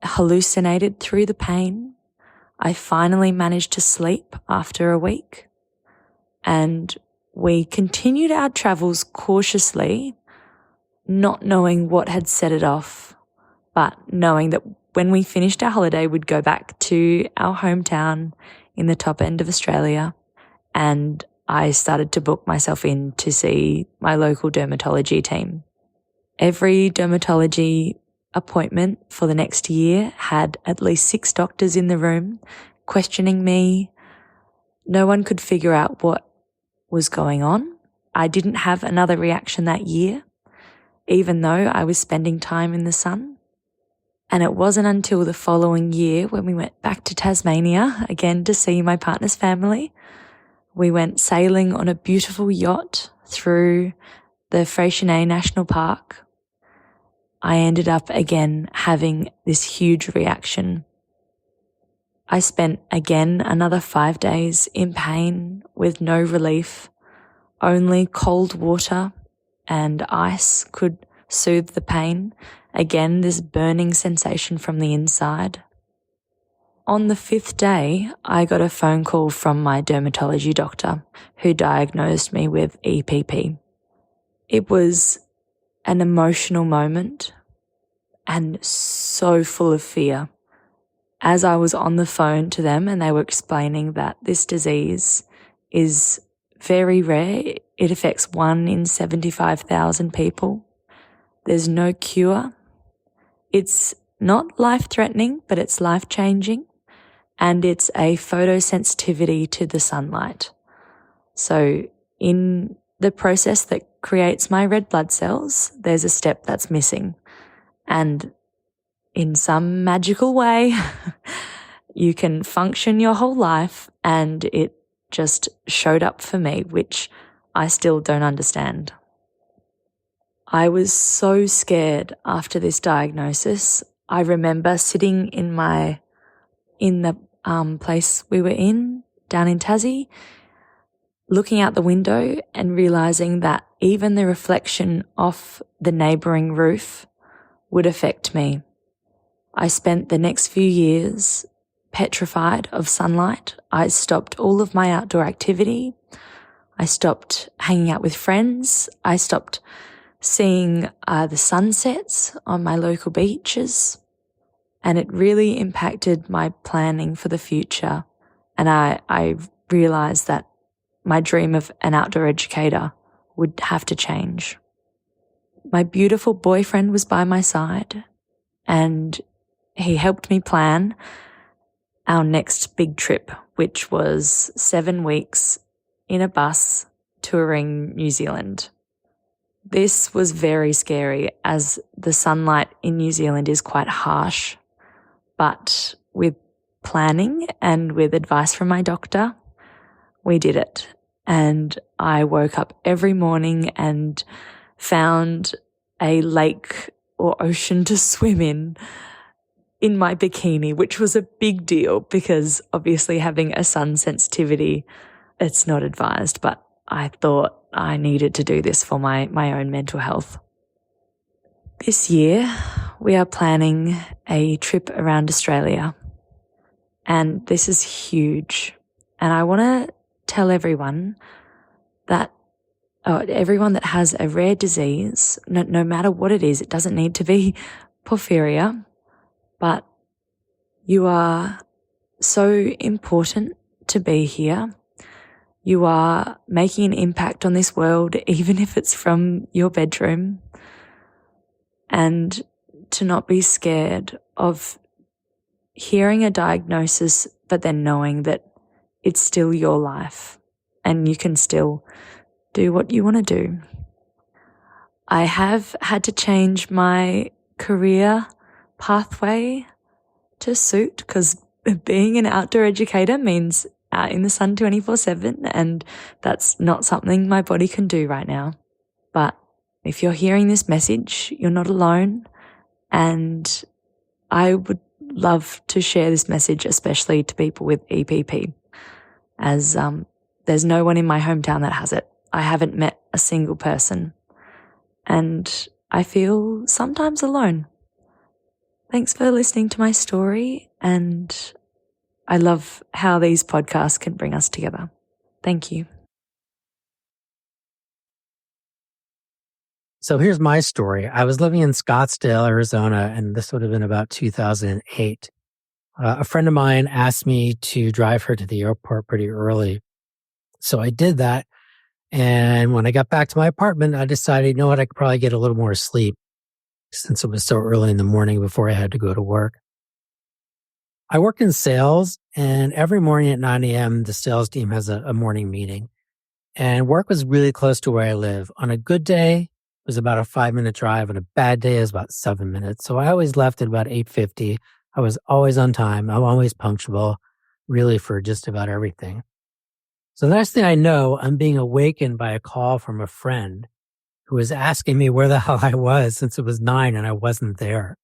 hallucinated through the pain. I finally managed to sleep after a week, and we continued our travels cautiously, not knowing what had set it off, but knowing that when we finished our holiday, we'd go back to our hometown in the top end of Australia, and I started to book myself in to see my local dermatology team. Every dermatology appointment for the next year had at least 6 doctors in the room questioning me. No one could figure out what was going on. I didn't have another reaction that year, even though I was spending time in the sun. And it wasn't until the following year when we went back to Tasmania again to see my partner's family. We went sailing on a beautiful yacht through the Freycinet National Park. I ended up again having this huge reaction. I spent again another 5 days in pain with no relief. Only cold water and ice could soothe the pain. Again, this burning sensation from the inside. On the 5th day, I got a phone call from my dermatology doctor who diagnosed me with EPP. It was an emotional moment and so full of fear. As I was on the phone to them and they were explaining that this disease is very rare, it affects 1 in 75,000 people. There's no cure. It's not life-threatening, but it's life-changing, and it's a photosensitivity to the sunlight. So in the process that creates my red blood cells, there's a step that's missing. And in some magical way, you can function your whole life, and it just showed up for me, which I still don't understand. I was so scared after this diagnosis. I remember sitting in the place we were in, down in Tassie, looking out the window and realising that even the reflection off the neighbouring roof would affect me. I spent the next few years petrified of sunlight. I stopped all of my outdoor activity. I stopped hanging out with friends. I stopped seeing the sunsets on my local beaches. And it really impacted my planning for the future. And I realised that my dream of an outdoor educator would have to change. My beautiful boyfriend was by my side, and he helped me plan our next big trip, which was 7 weeks in a bus touring New Zealand. This was very scary as the sunlight in New Zealand is quite harsh, but with planning and with advice from my doctor, we did it. And I woke up every morning and found a lake or ocean to swim in my bikini, which was a big deal because obviously having a sun sensitivity, it's not advised, but I thought I needed to do this for my own mental health. This year, we are planning a trip around Australia, and this is huge. And I want to tell everyone that everyone that has a rare disease, no matter what it is, it doesn't need to be porphyria, but you are so important to be here. You are making an impact on this world, even if it's from your bedroom, and to not be scared of hearing a diagnosis, but then knowing that it's still your life and you can still do what you want to do. I have had to change my career pathway to suit because being an outdoor educator means out in the sun 24/7, and that's not something my body can do right now. But if you're hearing this message, you're not alone, and I would love to share this message, especially to people with EPP, as there's no one in my hometown that has it. I haven't met a single person, and I feel sometimes alone. Thanks for listening to my story, and I love how these podcasts can bring us together. Thank you. So here's my story. I was living in Scottsdale, Arizona, and this would have been about 2008. A friend of mine asked me to drive her to the airport pretty early. So I did that. And when I got back to my apartment, I decided, you know what, I could probably get a little more sleep since it was so early in the morning before I had to go to work. I work in sales, and every morning at 9 a.m., the sales team has a morning meeting. And work was really close to where I live. On a good day, it was about a 5-minute drive. On a bad day, it was about 7 minutes. So I always left at about 8:50. I was always on time. I'm always punctual, really, for just about everything. So the next thing I know, I'm being awakened by a call from a friend who was asking me where the hell I was since it was 9 and I wasn't there.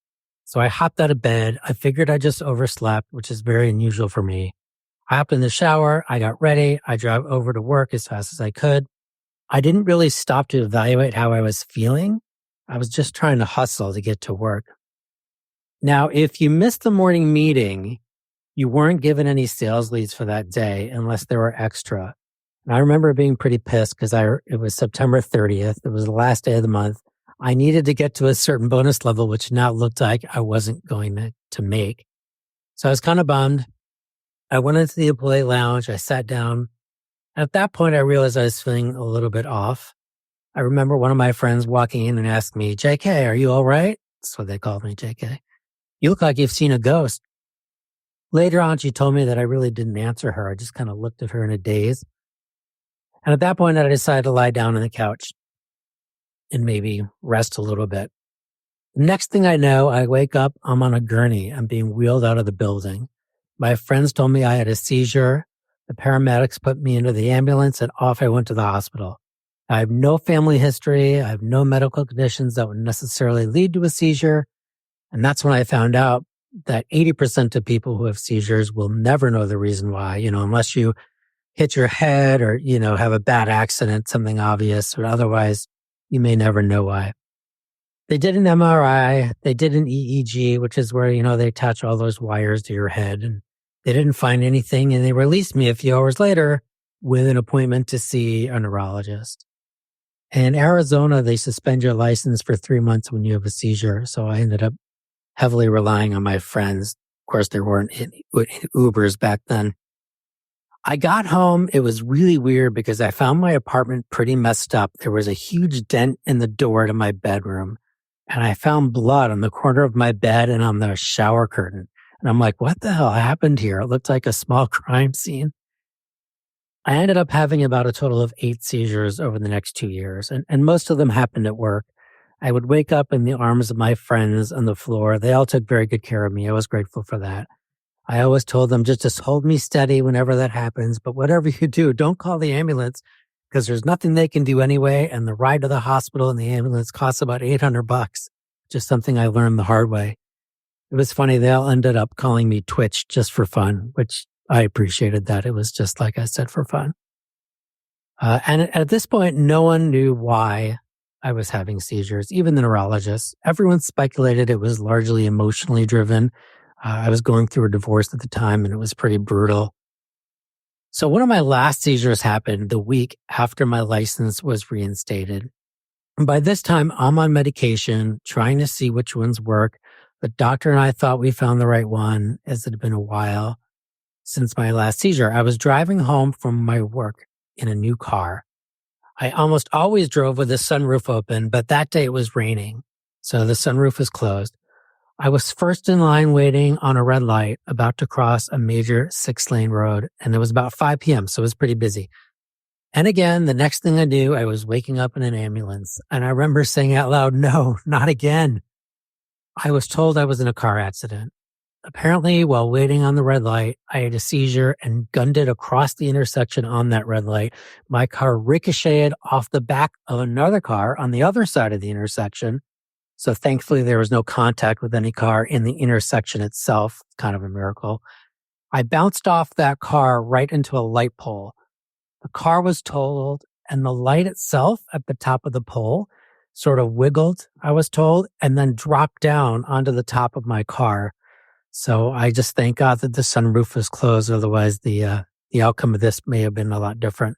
So I hopped out of bed. I figured I just overslept, which is very unusual for me. I hopped in the shower. I got ready. I drove over to work as fast as I could. I didn't really stop to evaluate how I was feeling. I was just trying to hustle to get to work. Now, if you missed the morning meeting, you weren't given any sales leads for that day unless there were extra. And I remember being pretty pissed because it was September 30th. It was the last day of the month. I needed to get to a certain bonus level, which now looked like I wasn't going to make. So I was kind of bummed. I went into the employee lounge. I sat down. At that point, I realized I was feeling a little bit off. I remember one of my friends walking in and asked me, JK, are you all right? That's what they called me, JK. You look like you've seen a ghost. Later on, she told me that I really didn't answer her. I just kind of looked at her in a daze. And at that point, I decided to lie down on the couch and maybe rest a little bit. The next thing I know, I wake up, I'm on a gurney. I'm being wheeled out of the building. My friends told me I had a seizure. The paramedics put me into the ambulance and off I went to the hospital. I have no family history. I have no medical conditions that would necessarily lead to a seizure. And that's when I found out that 80% of people who have seizures will never know the reason why, unless you hit your head or, have a bad accident, something obvious, or otherwise you may never know why. They did an MRI. They did an EEG, which is where, they attach all those wires to your head, and they didn't find anything. And they released me a few hours later with an appointment to see a neurologist. In Arizona, they suspend your license for 3 months when you have a seizure. So I ended up heavily relying on my friends. Of course, there weren't Ubers back then. I got home. It was really weird because I found my apartment pretty messed up. There was a huge dent in the door to my bedroom, and I found blood on the corner of my bed and on the shower curtain. And I'm like, what the hell happened here? It looked like a small crime scene. I ended up having about a total of 8 seizures over the next 2 years, and most of them happened at work. I would wake up in the arms of my friends on the floor. They all took very good care of me. I was grateful for that. I always told them just hold me steady whenever that happens. But whatever you do, don't call the ambulance because there's nothing they can do anyway. And the ride to the hospital and the ambulance costs about $800. Just something I learned the hard way. It was funny. They all ended up calling me Twitch just for fun, which I appreciated that. It was just like I said, for fun. And at this point, no one knew why I was having seizures, even the neurologists. Everyone speculated it was largely emotionally driven. I was going through a divorce at the time, and it was pretty brutal. So one of my last seizures happened the week after my license was reinstated. And by this time, I'm on medication, trying to see which ones work. The doctor and I thought we found the right one, as it had been a while since my last seizure. I was driving home from my work in a new car. I almost always drove with the sunroof open, but that day it was raining, so the sunroof was closed. I was first in line waiting on a red light, about to cross a major 6-lane road, and it was about 5 p.m., so it was pretty busy. And again, the next thing I knew, I was waking up in an ambulance, and I remember saying out loud, no, not again. I was told I was in a car accident. Apparently, while waiting on the red light, I had a seizure and gunned it across the intersection on that red light. My car ricocheted off the back of another car on the other side of the intersection. So thankfully, there was no contact with any car in the intersection itself. It's kind of a miracle. I bounced off that car right into a light pole. The car was totaled, and the light itself at the top of the pole sort of wiggled, I was told, and then dropped down onto the top of my car. So I just thank God that the sunroof was closed. Otherwise, the outcome of this may have been a lot different.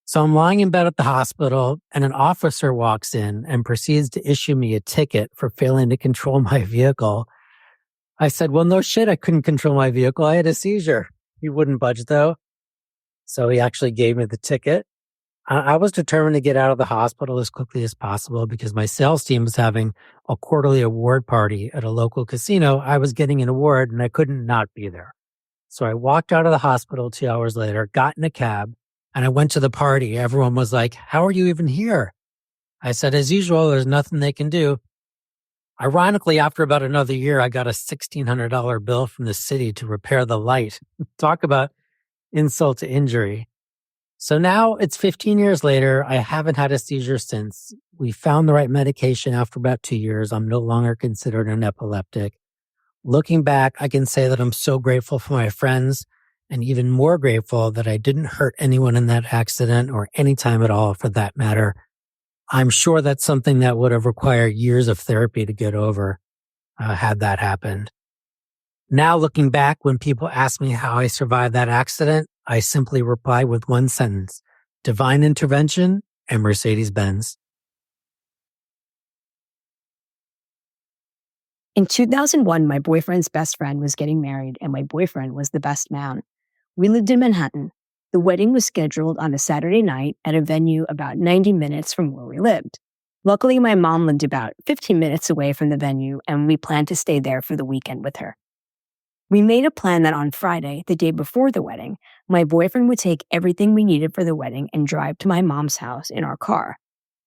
So I'm lying in bed at the hospital, and an officer walks in and proceeds to issue me a ticket for failing to control my vehicle. I said, well, no shit, I couldn't control my vehicle. I had a seizure. He wouldn't budge, though. So he actually gave me the ticket. I was determined to get out of the hospital as quickly as possible because my sales team was having a quarterly award party at a local casino. I was getting an award, and I couldn't not be there. So I walked out of the hospital 2 hours later, got in a cab, and I went to the party. Everyone was like, how are you even here? I said, as usual, there's nothing they can do. Ironically, after about another year, I got a $1,600 bill from the city to repair the light. Talk about insult to injury. So now it's 15 years later. I haven't had a seizure since. We found the right medication after about 2 years. I'm no longer considered an epileptic. Looking back, I can say that I'm so grateful for my friends, and even more grateful that I didn't hurt anyone in that accident or any time at all for that matter. I'm sure that's something that would have required years of therapy to get over had that happened. Now looking back, when people ask me how I survived that accident, I simply reply with one sentence: divine intervention and Mercedes-Benz. In 2001, my boyfriend's best friend was getting married, and my boyfriend was the best man. We lived in Manhattan. The wedding was scheduled on a Saturday night at a venue about 90 minutes from where we lived. Luckily, my mom lived about 15 minutes away from the venue, and we planned to stay there for the weekend with her. We made a plan that on Friday, the day before the wedding, my boyfriend would take everything we needed for the wedding and drive to my mom's house in our car.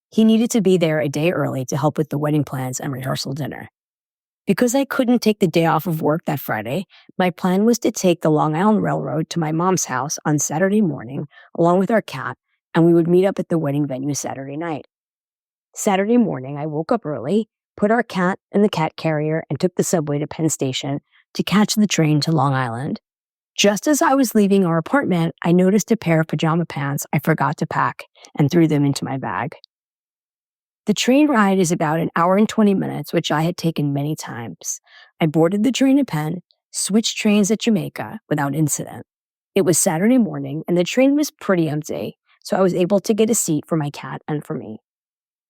He needed to be there a day early to help with the wedding plans and rehearsal dinner. Because I couldn't take the day off of work that Friday, my plan was to take the Long Island Railroad to my mom's house on Saturday morning, along with our cat, and we would meet up at the wedding venue Saturday night. Saturday morning, I woke up early, put our cat in the cat carrier, and took the subway to Penn Station to catch the train to Long Island. Just as I was leaving our apartment, I noticed a pair of pajama pants I forgot to pack and threw them into my bag. The train ride is about an hour and 20 minutes, which I had taken many times. I boarded the train at Penn, switched trains at Jamaica without incident. It was Saturday morning, and the train was pretty empty, so I was able to get a seat for my cat and for me.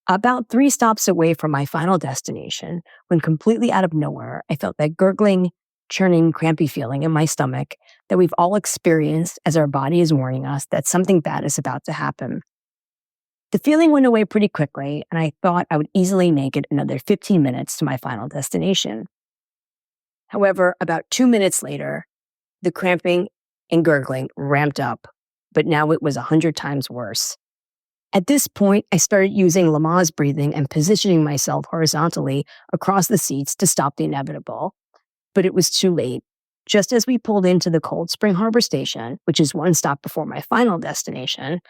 About 3 stops away from my final destination, when completely out of nowhere, I felt that gurgling, churning, crampy feeling in my stomach that we've all experienced as our body is warning us that something bad is about to happen. The feeling went away pretty quickly, and I thought I would easily make it another 15 minutes to my final destination. However, about 2 minutes later, the cramping and gurgling ramped up, but now it was 100 times worse. At this point, I started using Lamaze breathing and positioning myself horizontally across the seats to stop the inevitable. But it was too late. Just as we pulled into the Cold Spring Harbor Station, which is 1 stop before my final destination,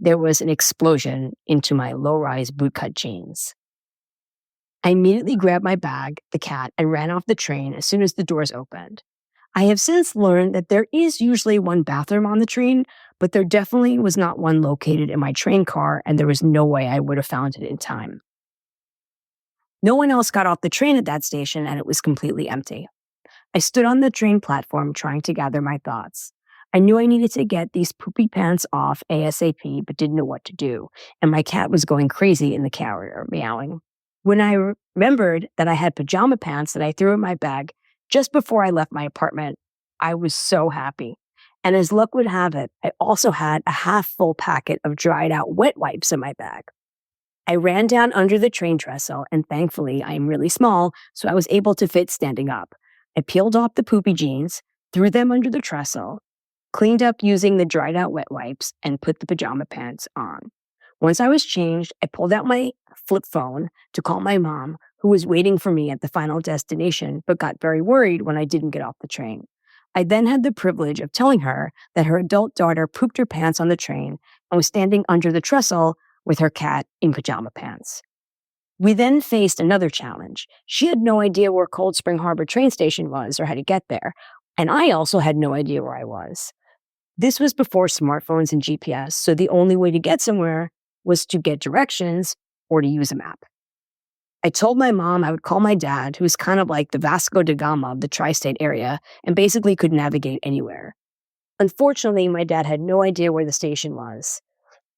there was an explosion into my low-rise bootcut jeans. I immediately grabbed my bag, the cat, and ran off the train as soon as the doors opened. I have since learned that there is usually one bathroom on the train, but there definitely was not one located in my train car, and there was no way I would have found it in time. No one else got off the train at that station, and it was completely empty. I stood on the train platform trying to gather my thoughts. I knew I needed to get these poopy pants off ASAP, but didn't know what to do, and my cat was going crazy in the carrier, meowing. When I remembered that I had pajama pants that I threw in my bag just before I left my apartment, I was so happy. And as luck would have it, I also had a half-full packet of dried-out wet wipes in my bag. I ran down under the train trestle, and thankfully I am really small, so I was able to fit standing up. I peeled off the poopy jeans, threw them under the trestle, cleaned up using the dried out wet wipes, and put the pajama pants on. Once I was changed, I pulled out my flip phone to call my mom, who was waiting for me at the final destination, but got very worried when I didn't get off the train. I then had the privilege of telling her that her adult daughter pooped her pants on the train and was standing under the trestle with her cat in pajama pants. We then faced another challenge. She had no idea where Cold Spring Harbor train station was or how to get there, and I also had no idea where I was. This was before smartphones and GPS, so the only way to get somewhere was to get directions or to use a map. I I told my mom I would call my dad, who's kind of like the Vasco da Gama of the tri-state area and basically could navigate anywhere. Unfortunately, my dad had no idea where the station was.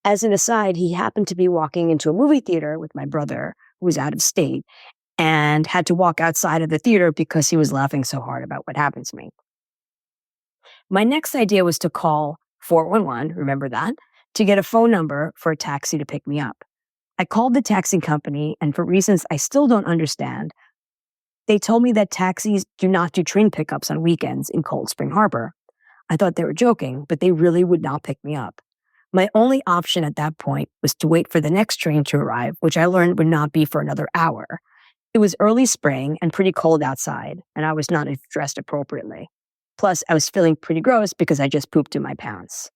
As an aside, he happened to be walking into a movie theater with my brother, who was out of state, and had to walk outside of the theater because he was laughing so hard about what happened to me. My next idea was to call 411, remember that, to get a phone number for a taxi to pick me up. I called the taxi company, and for reasons I still don't understand, they told me that taxis do not do train pickups on weekends in Cold Spring Harbor. I thought they were joking, but they really would not pick me up. My only option at that point was to wait for the next train to arrive, which I learned would not be for another hour. It was early spring and pretty cold outside, and I was not dressed appropriately. Plus, I was feeling pretty gross because I just pooped in my pants.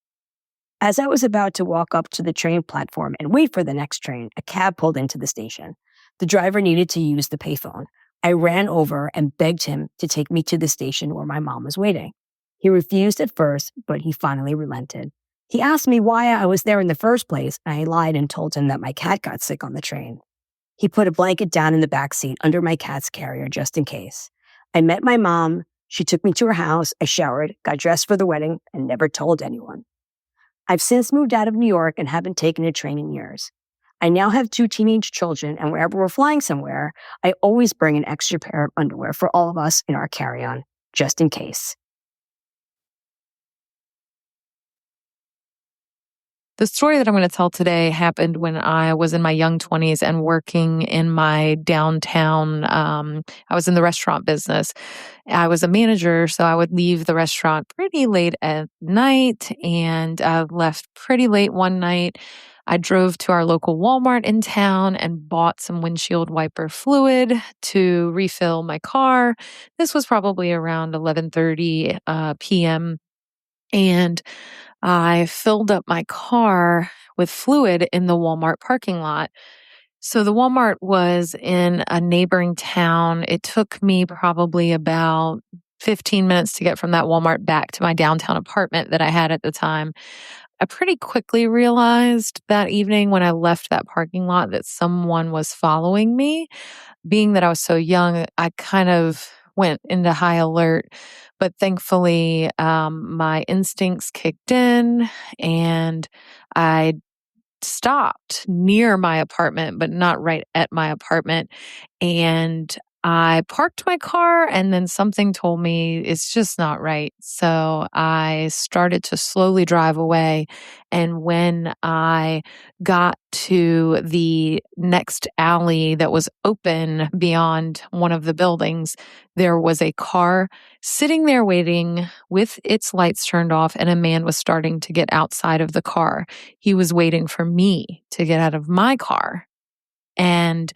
As I was about to walk up to the train platform and wait for the next train, a cab pulled into the station. The driver needed to use the payphone. I ran over and begged him to take me to the station where my mom was waiting. He refused at first, but he finally relented. He asked me why I was there in the first place, and I lied and told him that my cat got sick on the train. He put a blanket down in the back seat under my cat's carrier just in case. I met my mom. She took me to her house. I showered, got dressed for the wedding, and never told anyone. I've since moved out of New York and haven't taken a train in years. I now have 2 teenage children, and wherever we're flying somewhere, I always bring an extra pair of underwear for all of us in our carry-on, just in case. The story that I'm going to tell today happened when I was in my young 20s and working in my downtown. I was in the restaurant business. I was a manager, so I would leave the restaurant pretty late at night, and I left pretty late one night. I drove to our local Walmart in town and bought some windshield wiper fluid to refill my car. This was probably around 11:30 p.m. And I filled up my car with fluid in the Walmart parking lot. So the Walmart was in a neighboring town. It took me probably about 15 minutes to get from that Walmart back to my downtown apartment that I had at the time. I pretty quickly realized that evening when I left that parking lot that someone was following me. Being that I was so young, I kind of went into high alert. But thankfully, my instincts kicked in and I stopped near my apartment, but not right at my apartment. And I parked my car, and then something told me it's just not right. So I started to slowly drive away. And when I got to the next alley that was open beyond one of the buildings, there was a car sitting there waiting with its lights turned off, and a man was starting to get outside of the car. He was waiting for me to get out of my car. And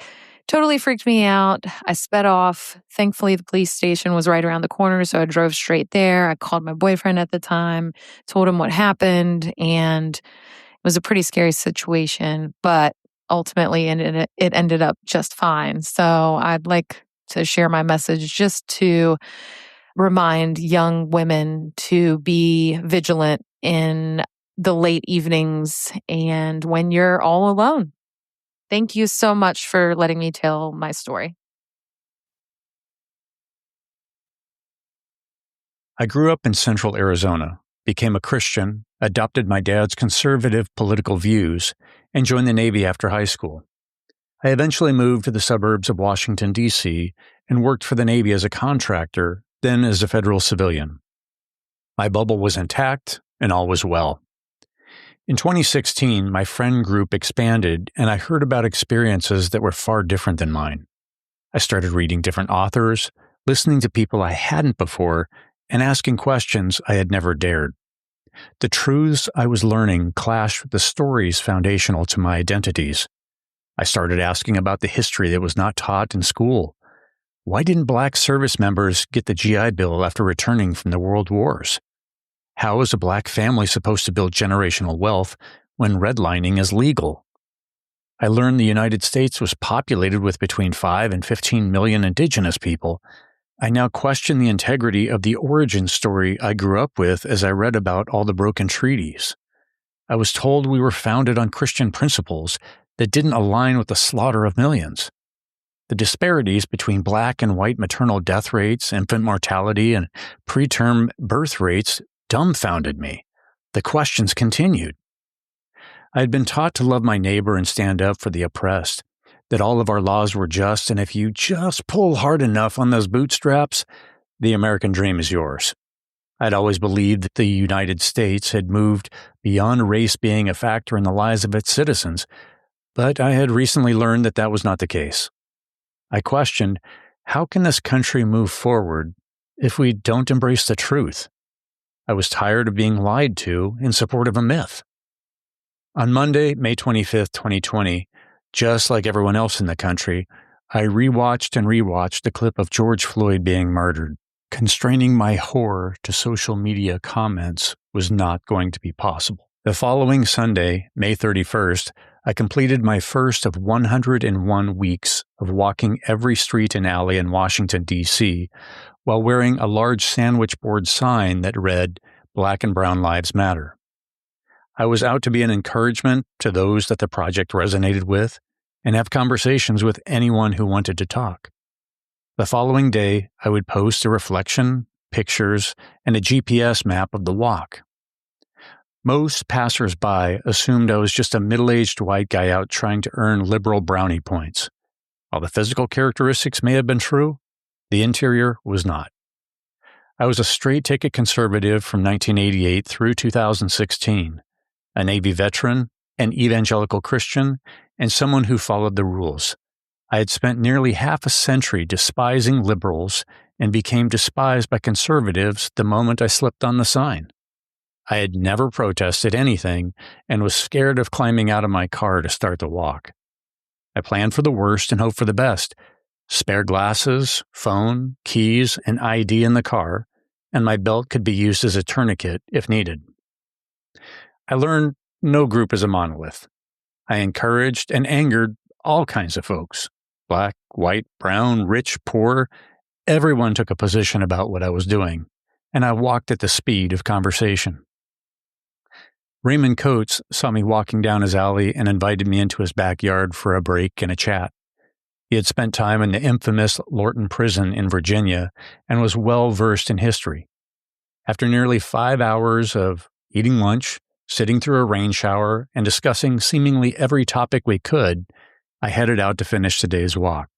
totally freaked me out. I sped off. Thankfully, the police station was right around the corner, so I drove straight there. I called my boyfriend at the time, told him what happened, and it was a pretty scary situation, but ultimately it ended up just fine. So I'd like to share my message just to remind young women to be vigilant in the late evenings and when you're all alone. Thank you so much for letting me tell my story. I grew up in central Arizona, became a Christian, adopted my dad's conservative political views, and joined the Navy after high school. I eventually moved to the suburbs of Washington, D.C., and worked for the Navy as a contractor, then as a federal civilian. My bubble was intact, and all was well. In 2016, my friend group expanded, and I heard about experiences that were far different than mine. I started reading different authors, listening to people I hadn't before, and asking questions I had never dared. The truths I was learning clashed with the stories foundational to my identities. I started asking about the history that was not taught in school. Why didn't Black service members get the GI Bill after returning from the World Wars? How is a Black family supposed to build generational wealth when redlining is legal? I learned the United States was populated with between 5 and 15 million indigenous people. I now question the integrity of the origin story I grew up with as I read about all the broken treaties. I was told we were founded on Christian principles that didn't align with the slaughter of millions. The disparities between black and white maternal death rates, infant mortality, and preterm birth rates dumbfounded me. The questions continued. I had been taught to love my neighbor and stand up for the oppressed, that all of our laws were just, and if you just pull hard enough on those bootstraps, the American dream is yours. I'd always believed that the United States had moved beyond race being a factor in the lives of its citizens, but I had recently learned that that was not the case. I questioned, how can this country move forward if we don't embrace the truth? I was tired of being lied to in support of a myth. On Monday, May 25th, 2020, just like everyone else in the country, I rewatched the clip of George Floyd being murdered. Constraining my horror to social media comments was not going to be possible. The following Sunday, May 31st, I completed my first of 101 weeks of walking every street and alley in Washington, D.C., while wearing a large sandwich board sign that read, "Black and Brown Lives Matter." I was out to be an encouragement to those that the project resonated with and have conversations with anyone who wanted to talk. The following day, I would post a reflection, pictures, and a GPS map of the walk. Most passers-by assumed I was just a middle-aged white guy out trying to earn liberal brownie points. While the physical characteristics may have been true, the interior was not. I was a straight-ticket conservative from 1988 through 2016, a Navy veteran, an evangelical Christian, and someone who followed the rules. I had spent nearly half a century despising liberals and became despised by conservatives the moment I slipped on the sign. I had never protested anything and was scared of climbing out of my car to start the walk. I planned for the worst and hoped for the best. Spare glasses, phone, keys, and ID in the car, and my belt could be used as a tourniquet if needed. I learned no group is a monolith. I encouraged and angered all kinds of folks. Black, white, brown, rich, poor, everyone took a position about what I was doing, and I walked at the speed of conversation. Raymond Coates saw me walking down his alley and invited me into his backyard for a break and a chat. He had spent time in the infamous Lorton Prison in Virginia and was well versed in history. After nearly 5 hours of eating lunch, sitting through a rain shower, and discussing seemingly every topic we could, I headed out to finish the day's walk.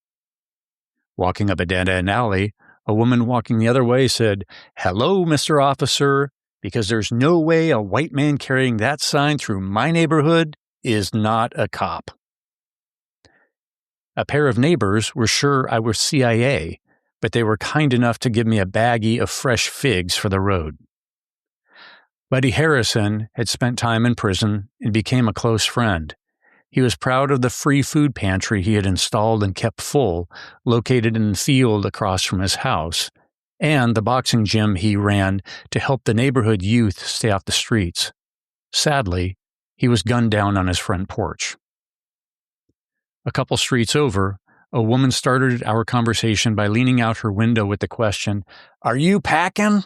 Walking up a dead-end alley, a woman walking the other way said, "Hello, Mr. Officer, because there's no way a white man carrying that sign through my neighborhood is not a cop." A pair of neighbors were sure I was CIA, but they were kind enough to give me a baggie of fresh figs for the road. Buddy Harrison had spent time in prison and became a close friend. He was proud of the free food pantry he had installed and kept full, located in the field across from his house, and the boxing gym he ran to help the neighborhood youth stay off the streets. Sadly, he was gunned down on his front porch. A couple streets over, a woman started our conversation by leaning out her window with the question, "Are you packing?"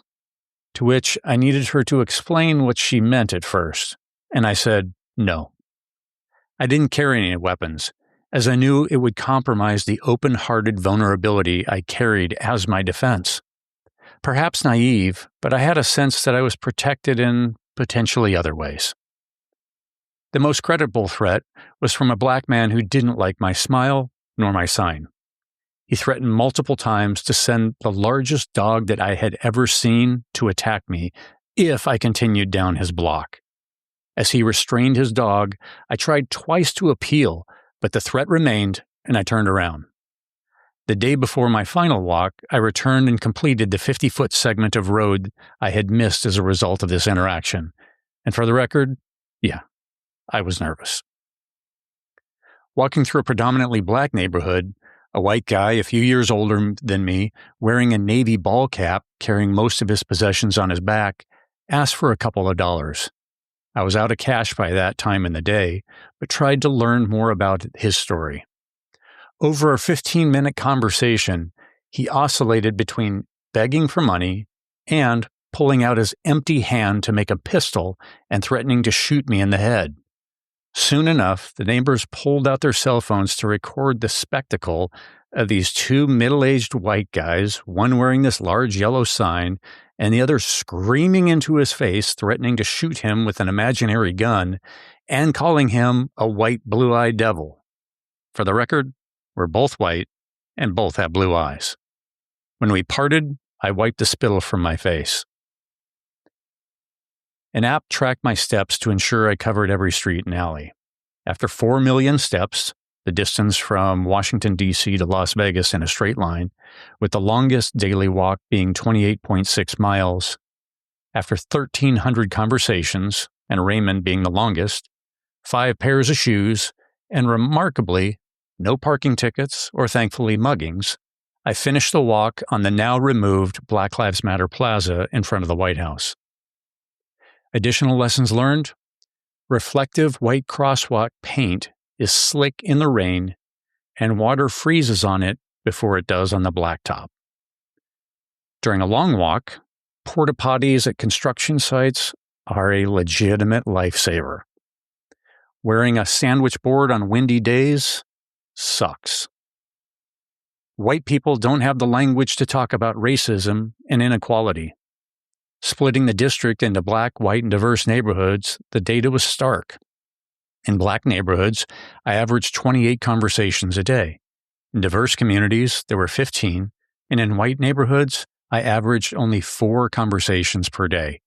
To which I needed her to explain what she meant at first, and I said, no. I didn't carry any weapons, as I knew it would compromise the open-hearted vulnerability I carried as my defense. Perhaps naive, but I had a sense that I was protected in potentially other ways. The most credible threat was from a black man who didn't like my smile nor my sign. He threatened multiple times to send the largest dog that I had ever seen to attack me if I continued down his block. As he restrained his dog, I tried twice to appeal, but the threat remained, and I turned around. The day before my final walk, I returned and completed the 50-foot segment of road I had missed as a result of this interaction. And for the record, yeah, I was nervous. Walking through a predominantly black neighborhood, a white guy a few years older than me, wearing a navy ball cap, carrying most of his possessions on his back, asked for a couple of dollars. I was out of cash by that time in the day, but tried to learn more about his story. Over a 15-minute conversation, he oscillated between begging for money and pulling out his empty hand to make a pistol and threatening to shoot me in the head. Soon enough, the neighbors pulled out their cell phones to record the spectacle of these two middle-aged white guys, one wearing this large yellow sign and the other screaming into his face, threatening to shoot him with an imaginary gun and calling him a white blue-eyed devil. For the record, we're both white and both have blue eyes. When we parted, I wiped the spittle from my face. An app tracked my steps to ensure I covered every street and alley. After 4 million steps, the distance from Washington, D.C. to Las Vegas in a straight line, with the longest daily walk being 28.6 miles, after 1,300 conversations, and Raymond being the longest, 5 pairs of shoes, and remarkably, no parking tickets or thankfully muggings, I finished the walk on the now removed Black Lives Matter Plaza in front of the White House. Additional lessons learned: reflective white crosswalk paint is slick in the rain and water freezes on it before it does on the blacktop. During a long walk, porta potties at construction sites are a legitimate lifesaver. Wearing a sandwich board on windy days sucks. White people don't have the language to talk about racism and inequality. Splitting the district into black, white, and diverse neighborhoods, the data was stark. In black neighborhoods, I averaged 28 conversations a day. In diverse communities, there were 15, and in white neighborhoods, I averaged only 4 conversations per day.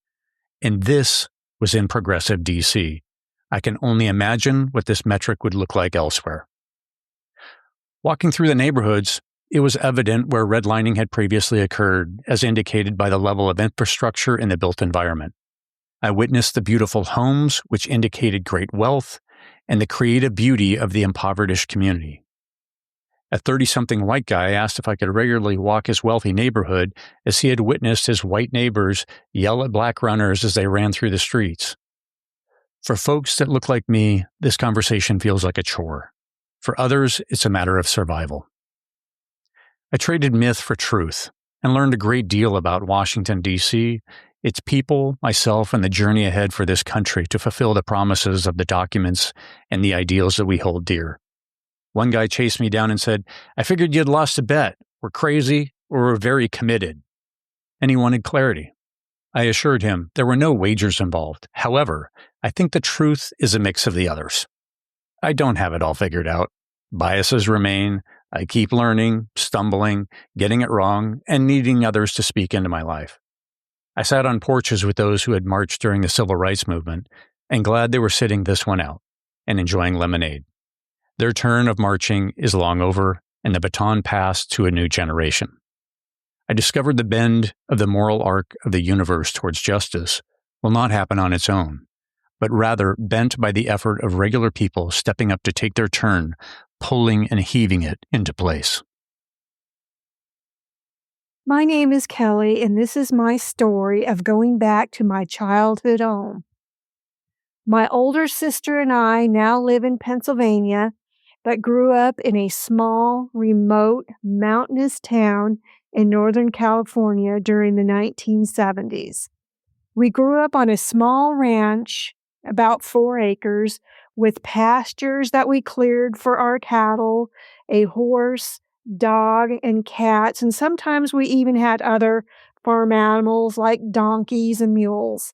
And this was in progressive DC. I can only imagine what this metric would look like elsewhere. Walking through the neighborhoods, it was evident where redlining had previously occurred, as indicated by the level of infrastructure in the built environment. I witnessed the beautiful homes, which indicated great wealth, and the creative beauty of the impoverished community. A 30-something white guy asked if I could regularly walk his wealthy neighborhood, as he had witnessed his white neighbors yell at black runners as they ran through the streets. For folks that look like me, this conversation feels like a chore. For others, it's a matter of survival. I traded myth for truth and learned a great deal about Washington, D.C., its people, myself, and the journey ahead for this country to fulfill the promises of the documents and the ideals that we hold dear. One guy chased me down and said, "I figured you'd lost a bet. We're crazy or we're very committed." And he wanted clarity. I assured him there were no wagers involved. However, I think the truth is a mix of the others. I don't have it all figured out. Biases remain. I keep learning, stumbling, getting it wrong, and needing others to speak into my life. I sat on porches with those who had marched during the civil rights movement, and glad they were sitting this one out and enjoying lemonade. Their turn of marching is long over, and the baton passed to a new generation. I discovered the bend of the moral arc of the universe towards justice will not happen on its own, but rather bent by the effort of regular people stepping up to take their turn, pulling and heaving it into place. My name is Kelly, and this is my story of going back to my childhood home. My older sister and I now live in Pennsylvania, but grew up in a small, remote, mountainous town in Northern California during the 1970s. We grew up on a small ranch, about 4 acres, with pastures that we cleared for our cattle, a horse, dog, and cats, and sometimes we even had other farm animals like donkeys and mules.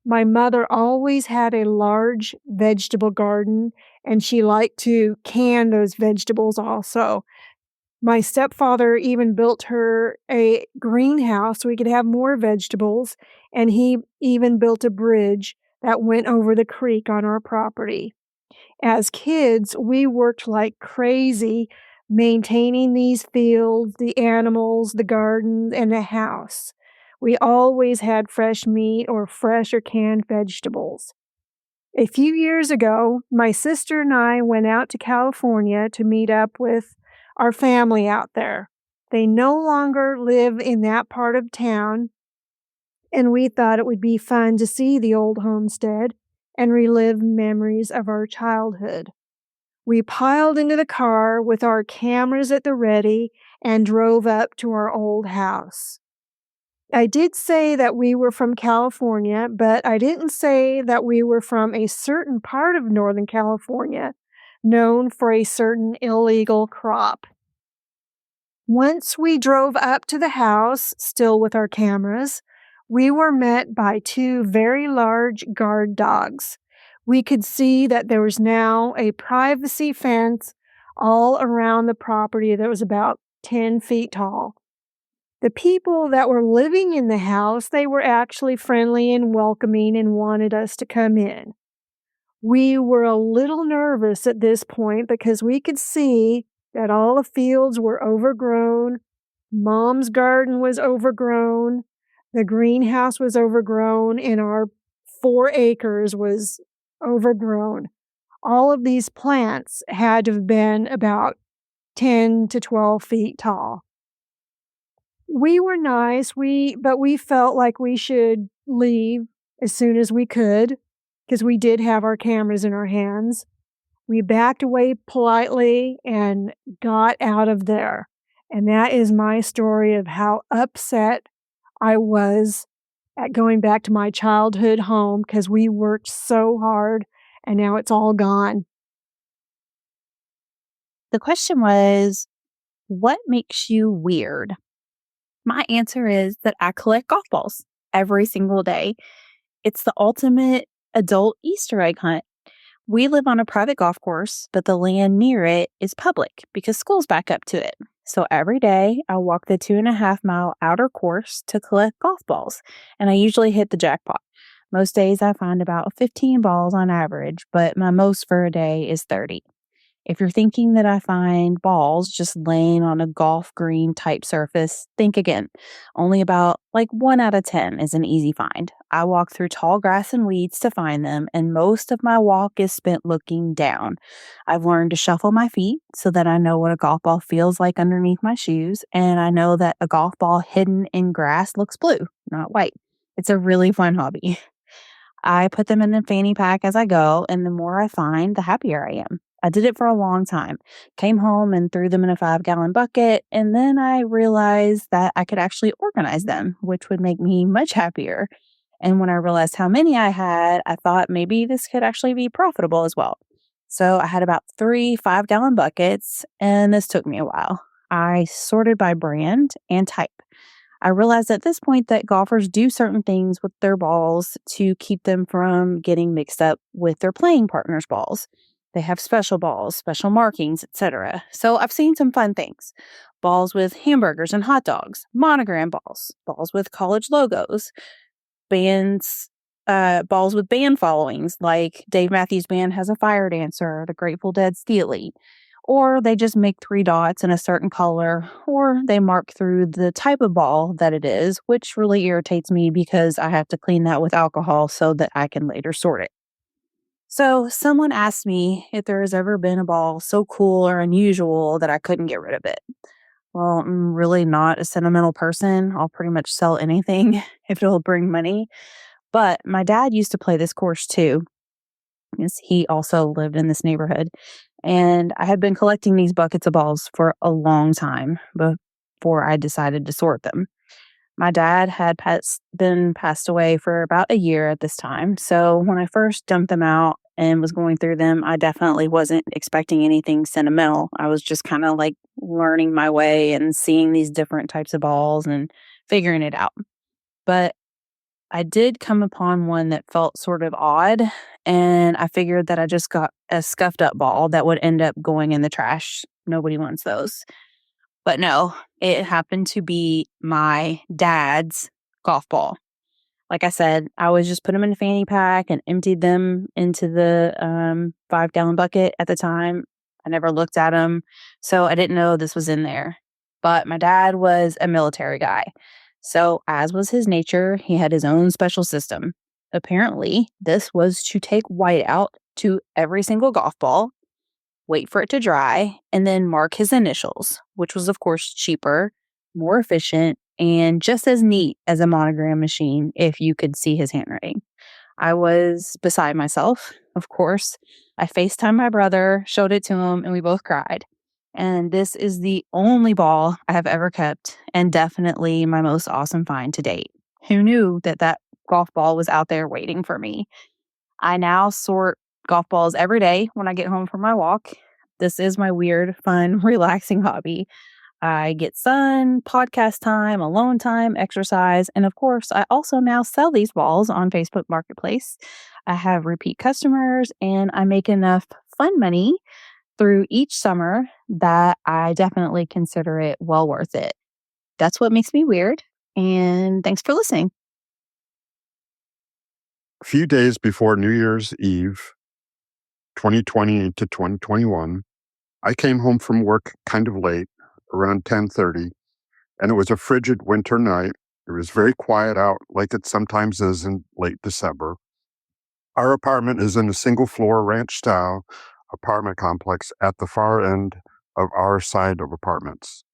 My mother always had a large vegetable garden, and she liked to can those vegetables also. My stepfather even built her a greenhouse so we could have more vegetables, and he even built a bridge that went over the creek on our property. As kids, we worked like crazy maintaining these fields, the animals, the garden, and the house. We always had fresh meat or fresh or canned vegetables. A few years ago, my sister and I went out to California to meet up with our family out there. They no longer live in that part of town, and we thought it would be fun to see the old homestead and relive memories of our childhood. We piled into the car with our cameras at the ready and drove up to our old house. I did say that we were from California, but I didn't say that we were from a certain part of Northern California known for a certain illegal crop. Once we drove up to the house, still with our cameras, we were met by two very large guard dogs. We could see that there was now a privacy fence all around the property that was about 10 feet tall. The people that were living in the house, they were actually friendly and welcoming and wanted us to come in. We were a little nervous at this point because we could see that all the fields were overgrown. Mom's garden was overgrown. The greenhouse was overgrown, and our 4 acres was overgrown. All of these plants had to have been about 10 to 12 feet tall. We were nice, but we felt like we should leave as soon as we could because we did have our cameras in our hands. We backed away politely and got out of there. And that is my story of how upset I was at going back to my childhood home because we worked so hard and now it's all gone. The question was, what makes you weird? My answer is that I collect golf balls every single day. It's the ultimate adult Easter egg hunt. We live on a private golf course, but the land near it is public because schools back up to it. So every day I walk the 2.5 mile outer course to collect golf balls, and I usually hit the jackpot. Most days I find about 15 balls on average, but my most for a day is 30. If you're thinking that I find balls just laying on a golf green type surface, think again. Only about 1 out of 10 is an easy find. I walk through tall grass and weeds to find them, and most of my walk is spent looking down. I've learned to shuffle my feet so that I know what a golf ball feels like underneath my shoes, and I know that a golf ball hidden in grass looks blue, not white. It's a really fun hobby. I put them in the fanny pack as I go, and the more I find, the happier I am. I did it for a long time. Came home and threw them in a 5-gallon bucket, and then I realized that I could actually organize them, which would make me much happier. And when I realized how many I had, I thought maybe this could actually be profitable as well. So I had about 3 5-gallon buckets, and this took me a while. I sorted by brand and type. I realized at this point that golfers do certain things with their balls to keep them from getting mixed up with their playing partner's balls. They have special balls, special markings, etc. So I've seen some fun things. Balls with hamburgers and hot dogs, monogram balls, balls with college logos, balls with band followings, like Dave Matthews Band has a fire dancer, the Grateful Dead Steely. Or they just make 3 dots in a certain color, or they mark through the type of ball that it is, which really irritates me because I have to clean that with alcohol so that I can later sort it. So someone asked me if there has ever been a ball so cool or unusual that I couldn't get rid of it. Well, I'm really not a sentimental person. I'll pretty much sell anything if it'll bring money. But my dad used to play this course too, because he also lived in this neighborhood. And I had been collecting these buckets of balls for a long time before I decided to sort them. My dad had been passed away for about a year at this time. So when I first dumped them out and was going through them, I definitely wasn't expecting anything sentimental. I was just kind of learning my way and seeing these different types of balls and figuring it out. But I did come upon one that felt sort of odd, and I figured that I just got a scuffed up ball that would end up going in the trash. Nobody wants those. But no, it happened to be my dad's golf ball. Like I said, I was just put them in a fanny pack and emptied them into the 5-gallon bucket at the time. I never looked at them, so I didn't know this was in there. But my dad was a military guy. So, as was his nature, he had his own special system. Apparently, this was to take white out to every single golf ball, wait for it to dry, and then mark his initials, which was, of course, cheaper, more efficient, and just as neat as a monogram machine if you could see his handwriting. I was beside myself, of course. I FaceTimed my brother, showed it to him, and we both cried. and this is the only ball I have ever kept, and definitely my most awesome find to date. Who knew that that golf ball was out there waiting for me? I now sort golf balls every day when I get home from my walk. This is my weird, fun, relaxing hobby. I get sun, podcast time, alone time, exercise, and of course, I also now sell these balls on Facebook Marketplace. I have repeat customers, and I make enough fun money through each summer that I definitely consider it well worth it. That's what makes me weird, and thanks for listening. A few days before New Year's Eve, 2020 to 2021, I came home from work kind of late, around 10:30, and it was a frigid winter night. It was very quiet out, like it sometimes is in late December. Our apartment is in a single-floor ranch-style apartment complex at the far end of our side of apartments.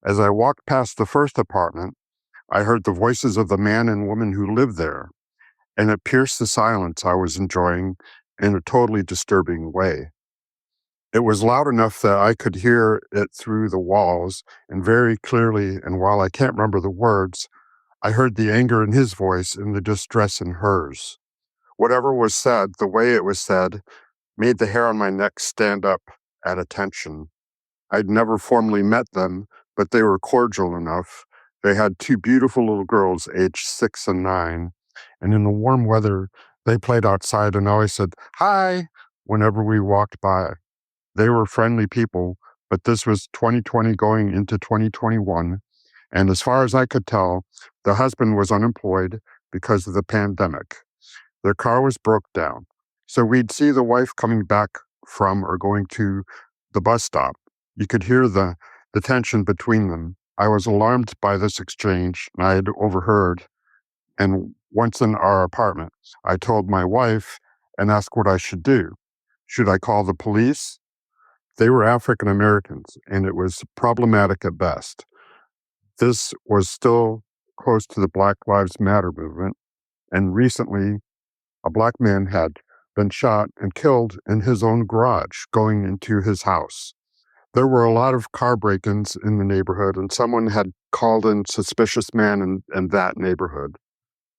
As I walked past the first apartment, I heard the voices of the man and woman who lived there, and it pierced the silence I was enjoying in a totally disturbing way. It was loud enough that I could hear it through the walls and very clearly, and while I can't remember the words, I heard the anger in his voice and the distress in hers. Whatever was said, the way it was said, made the hair on my neck stand up at attention. I'd never formally met them, but they were cordial enough. They had two beautiful little girls, aged 6 and 9, and in the warm weather, they played outside and always said, "Hi," whenever we walked by. They were friendly people, but this was 2020 going into 2021, and as far as I could tell, the husband was unemployed because of the pandemic. Their car was broke down, so we'd see the wife coming back from or going to the bus stop. You could hear the tension between them. I was alarmed by this exchange, and I had overheard, and once in our apartment, I told my wife and asked what I should do. Should I call the police? They were African Americans, and it was problematic at best. This was still close to the Black Lives Matter movement, and recently a black man had been shot and killed in his own garage going into his house. There were a lot of car break-ins in the neighborhood, and someone had called in suspicious man in that neighborhood.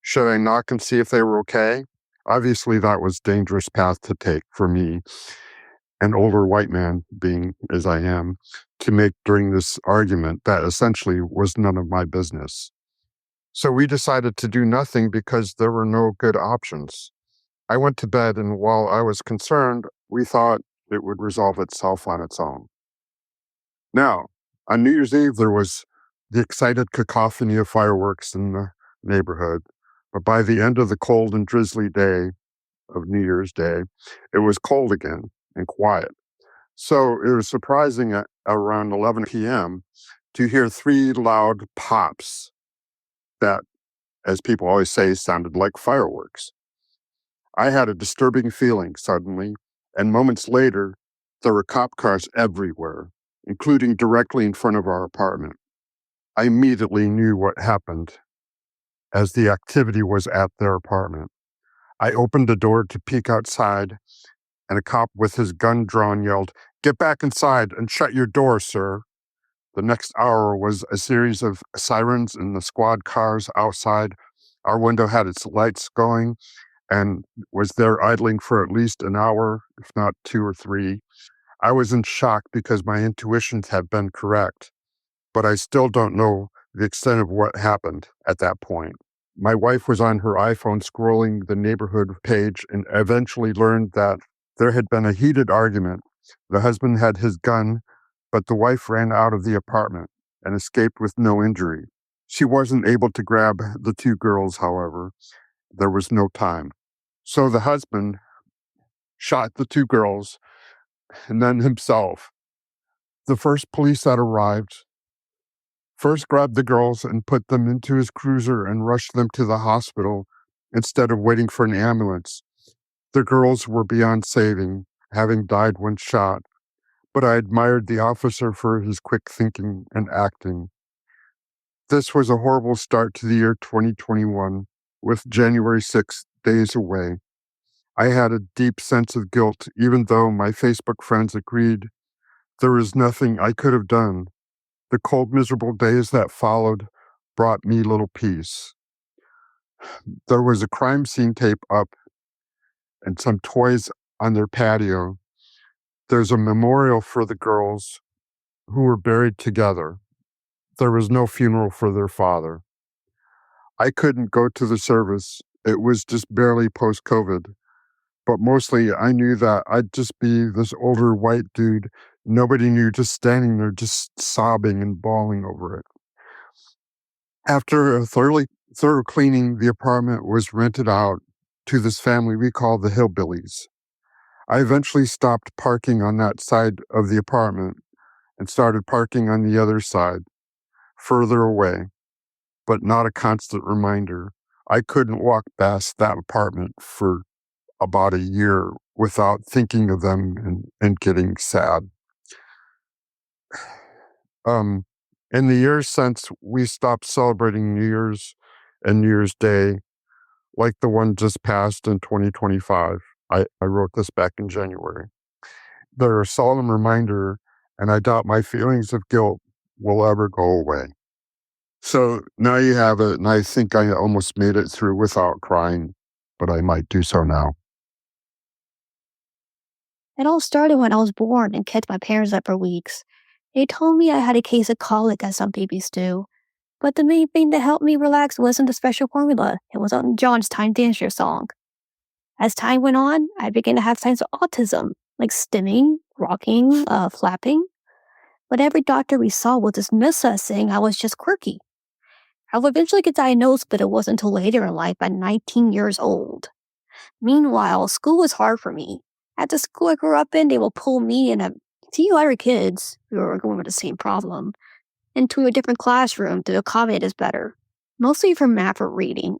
Should I knock and see if they were okay? Obviously, that was a dangerous path to take for me, an older white man, being as I am, to make during this argument that essentially was none of my business. So we decided to do nothing because there were no good options. I went to bed, and while I was concerned, we thought it would resolve itself on its own. Now, on New Year's Eve, there was the excited cacophony of fireworks in the neighborhood, but by the end of the cold and drizzly day of New Year's Day, it was cold again and quiet. So it was surprising at around 11 p.m. to hear 3 loud pops that, as people always say, sounded like fireworks. I had a disturbing feeling suddenly, and moments later, there were cop cars everywhere, including directly in front of our apartment. I immediately knew what happened, as the activity was at their apartment. I opened the door to peek outside, and a cop with his gun drawn yelled, "Get back inside and shut your door, sir." The next hour was a series of sirens and the squad cars outside. Our window had its lights going and was there idling for at least an hour, if not 2 or 3. I was in shock because my intuitions had been correct, but I still don't know the extent of what happened at that point. My wife was on her iPhone scrolling the neighborhood page and eventually learned that there had been a heated argument. The husband had his gun, but the wife ran out of the apartment and escaped with no injury. She wasn't able to grab the 2 girls, however. There was no time. So the husband shot the 2 girls and then himself. The first police that arrived first grabbed the girls and put them into his cruiser and rushed them to the hospital instead of waiting for an ambulance. The girls were beyond saving, having died when shot, but I admired the officer for his quick thinking and acting. This was a horrible start to the year 2021, with January 6th days away. I had a deep sense of guilt, even though my Facebook friends agreed There was nothing I could have done. The cold, miserable days that followed brought me little peace. There was a crime scene tape up and some toys on their patio. There's a memorial for the girls who were buried together. There was no funeral for their father. I couldn't go to the service. It was just barely post-COVID. But mostly I knew that I'd just be this older white dude nobody knew, just standing there, just sobbing and bawling over it. After a thorough cleaning, the apartment was rented out to this family we call the Hillbillies. I eventually stopped parking on that side of the apartment and started parking on the other side, further away, but not a constant reminder. I couldn't walk past that apartment for about a year without thinking of them and getting sad. In the years since we stopped celebrating New Year's and New Year's Day, like the one just passed in 2025, I wrote this back in January. They're a solemn reminder, and I doubt my feelings of guilt will ever go away. So now you have it, and I think I almost made it through without crying, but I might do so now. It all started when I was born and kept my parents up for weeks. They told me I had a case of colic, as some babies do. But the main thing that helped me relax wasn't the special formula. It was Elton John's Time Dancer song. As time went on, I began to have signs of autism, like stimming, rocking, flapping. But every doctor we saw would dismiss us, saying I was just quirky. I would eventually get diagnosed, but it wasn't until later in life at 19 years old. Meanwhile, school was hard for me. At the school I grew up in, they will pull me and a few other kids who were going with the same problem into a different classroom to accommodate us better, mostly for math or reading.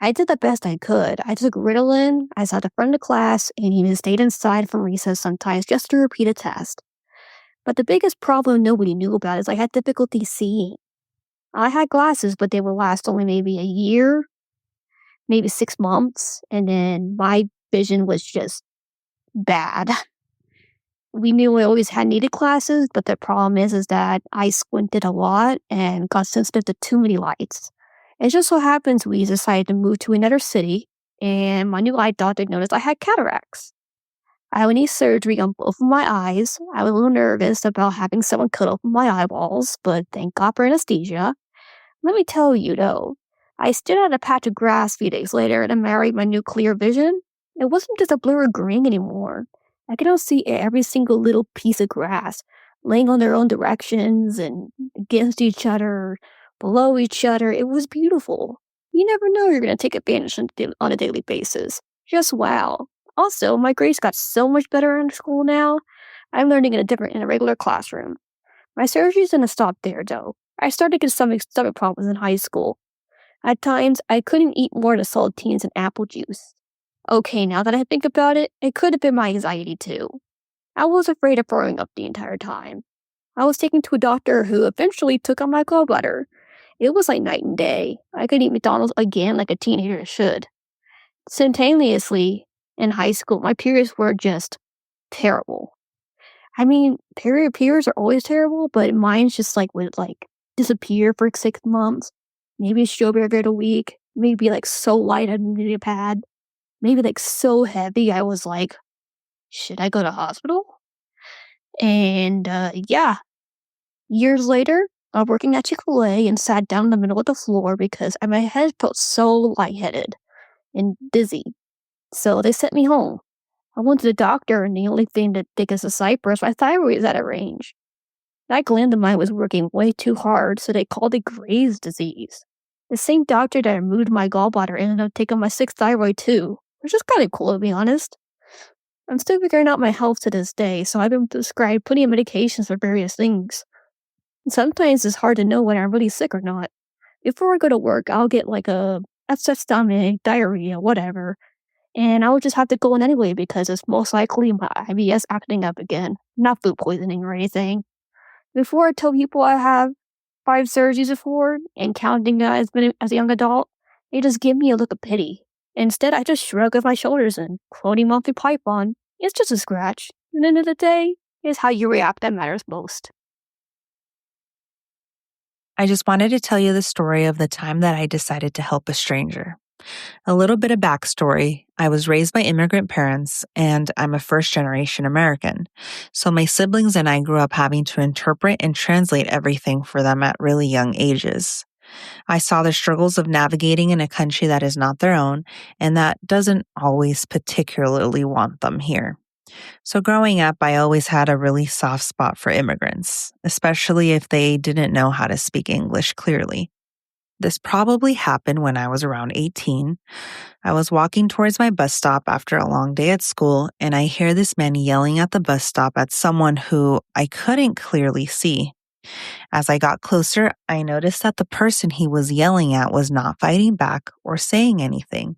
I did the best I could. I took Ritalin, I sat at the front of the class, and even stayed inside from recess sometimes just to repeat a test. But the biggest problem nobody knew about is I had difficulty seeing. I had glasses, but they would last only maybe a year, maybe 6 months, and then my vision was just bad. We knew we always had needed glasses, but the problem is that I squinted a lot and got sensitive to too many lights. It just so happens we decided to move to another city, and my new eye doctor noticed I had cataracts. I would need surgery on both of my eyes. I was a little nervous about having someone cut open my eyeballs, but thank God for anesthesia. Let me tell you, though, I stood at a patch of grass a few days later and married my new clear vision. It wasn't just a blur of green anymore. I could now see every single little piece of grass laying on their own directions and against each other, below each other. It was beautiful. You never know you're going to take advantage on a daily basis. Just wow. Also, my grades got so much better in school now. I'm learning in a regular classroom. My surgeries didn't stop there, though. I started to get some stomach problems in high school. At times, I couldn't eat more than saltines and apple juice. Okay, now that I think about it, it could have been my anxiety too. I was afraid of throwing up the entire time. I was taken to a doctor who eventually took out my gallbladder. It was like night and day. I could eat McDonald's again like a teenager should. Simultaneously, in high school, my periods were just terrible. I mean, periods are always terrible, but mine's just would disappear for 6 months. Maybe a strawberry a week. Maybe so light I didn't need a pad. Maybe so heavy I was like, should I go to hospital? And yeah. Years later, I was working at Chick-fil-A and sat down in the middle of the floor because my head felt so lightheaded and dizzy. So they sent me home. I went to the doctor, and the only thing that they could decipher is my thyroid is out of range. That gland of mine was working way too hard, so they called it Graves' disease. The same doctor that removed my gallbladder ended up taking my 6th thyroid too, which is kind of cool to be honest. I'm still figuring out my health to this day, so I've been prescribed plenty of medications for various things. And sometimes it's hard to know when I'm really sick or not. Before I go to work, I'll get a upset stomach, diarrhea, whatever, and I'll just have to go in anyway because it's most likely my IBS acting up again, not food poisoning or anything. Before I tell people I have 5 surgeries before and counting as a young adult, they just give me a look of pity. Instead, I just shrug of my shoulders and quoting Monty Python, it's just a scratch. At the end of the day, It's how you react that matters most. I just wanted to tell you the story of the time that I decided to help a stranger. A little bit of backstory. I was raised by immigrant parents and I'm a first-generation American. So my siblings and I grew up having to interpret and translate everything for them at really young ages. I saw the struggles of navigating in a country that is not their own and that doesn't always particularly want them here. So growing up, I always had a really soft spot for immigrants, especially if they didn't know how to speak English clearly. This probably happened when I was around 18. I was walking towards my bus stop after a long day at school, and I hear this man yelling at the bus stop at someone who I couldn't clearly see. As I got closer, I noticed that the person he was yelling at was not fighting back or saying anything.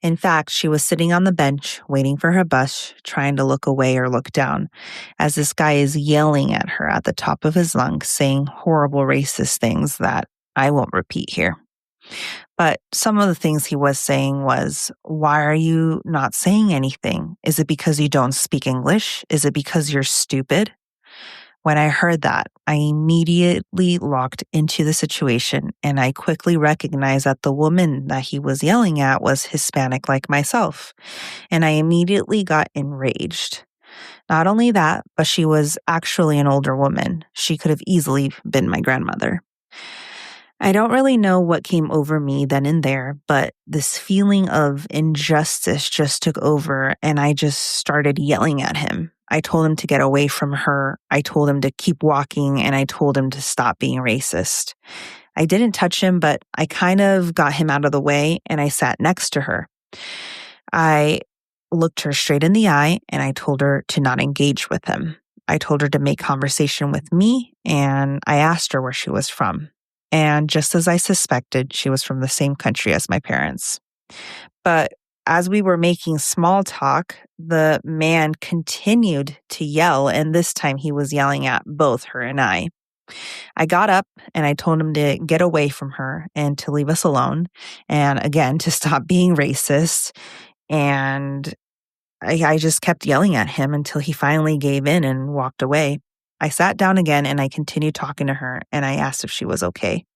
In fact, she was sitting on the bench, waiting for her bus, trying to look away or look down, as this guy is yelling at her at the top of his lungs, saying horrible racist things that I won't repeat here. But some of the things he was saying was, why are you not saying anything? Is it because you don't speak English? Is it because you're stupid? When I heard that, I immediately locked into the situation and I quickly recognized that the woman that he was yelling at was Hispanic like myself. And I immediately got enraged. Not only that, but she was actually an older woman. She could have easily been my grandmother. I don't really know what came over me then and there, but this feeling of injustice just took over and I just started yelling at him. I told him to get away from her. I told him to keep walking and I told him to stop being racist. I didn't touch him, but I kind of got him out of the way and I sat next to her. I looked her straight in the eye and I told her to not engage with him. I told her to make conversation with me and I asked her where she was from. And just as I suspected, she was from the same country as my parents. But as we were making small talk, the man continued to yell, and this time he was yelling at both her and I. I got up and I told him to get away from her and to leave us alone, and again, to stop being racist. And I just kept yelling at him until he finally gave in and walked away. I sat down again and I continued talking to her and I asked if she was okay.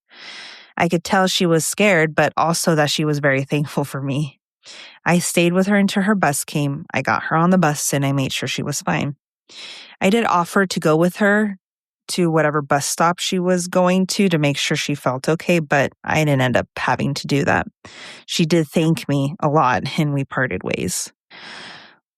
I could tell she was scared, but also that she was very thankful for me. I stayed with her until her bus came. I got her on the bus and I made sure she was fine. I did offer to go with her to whatever bus stop she was going to make sure she felt okay, but I didn't end up having to do that. She did thank me a lot and we parted ways.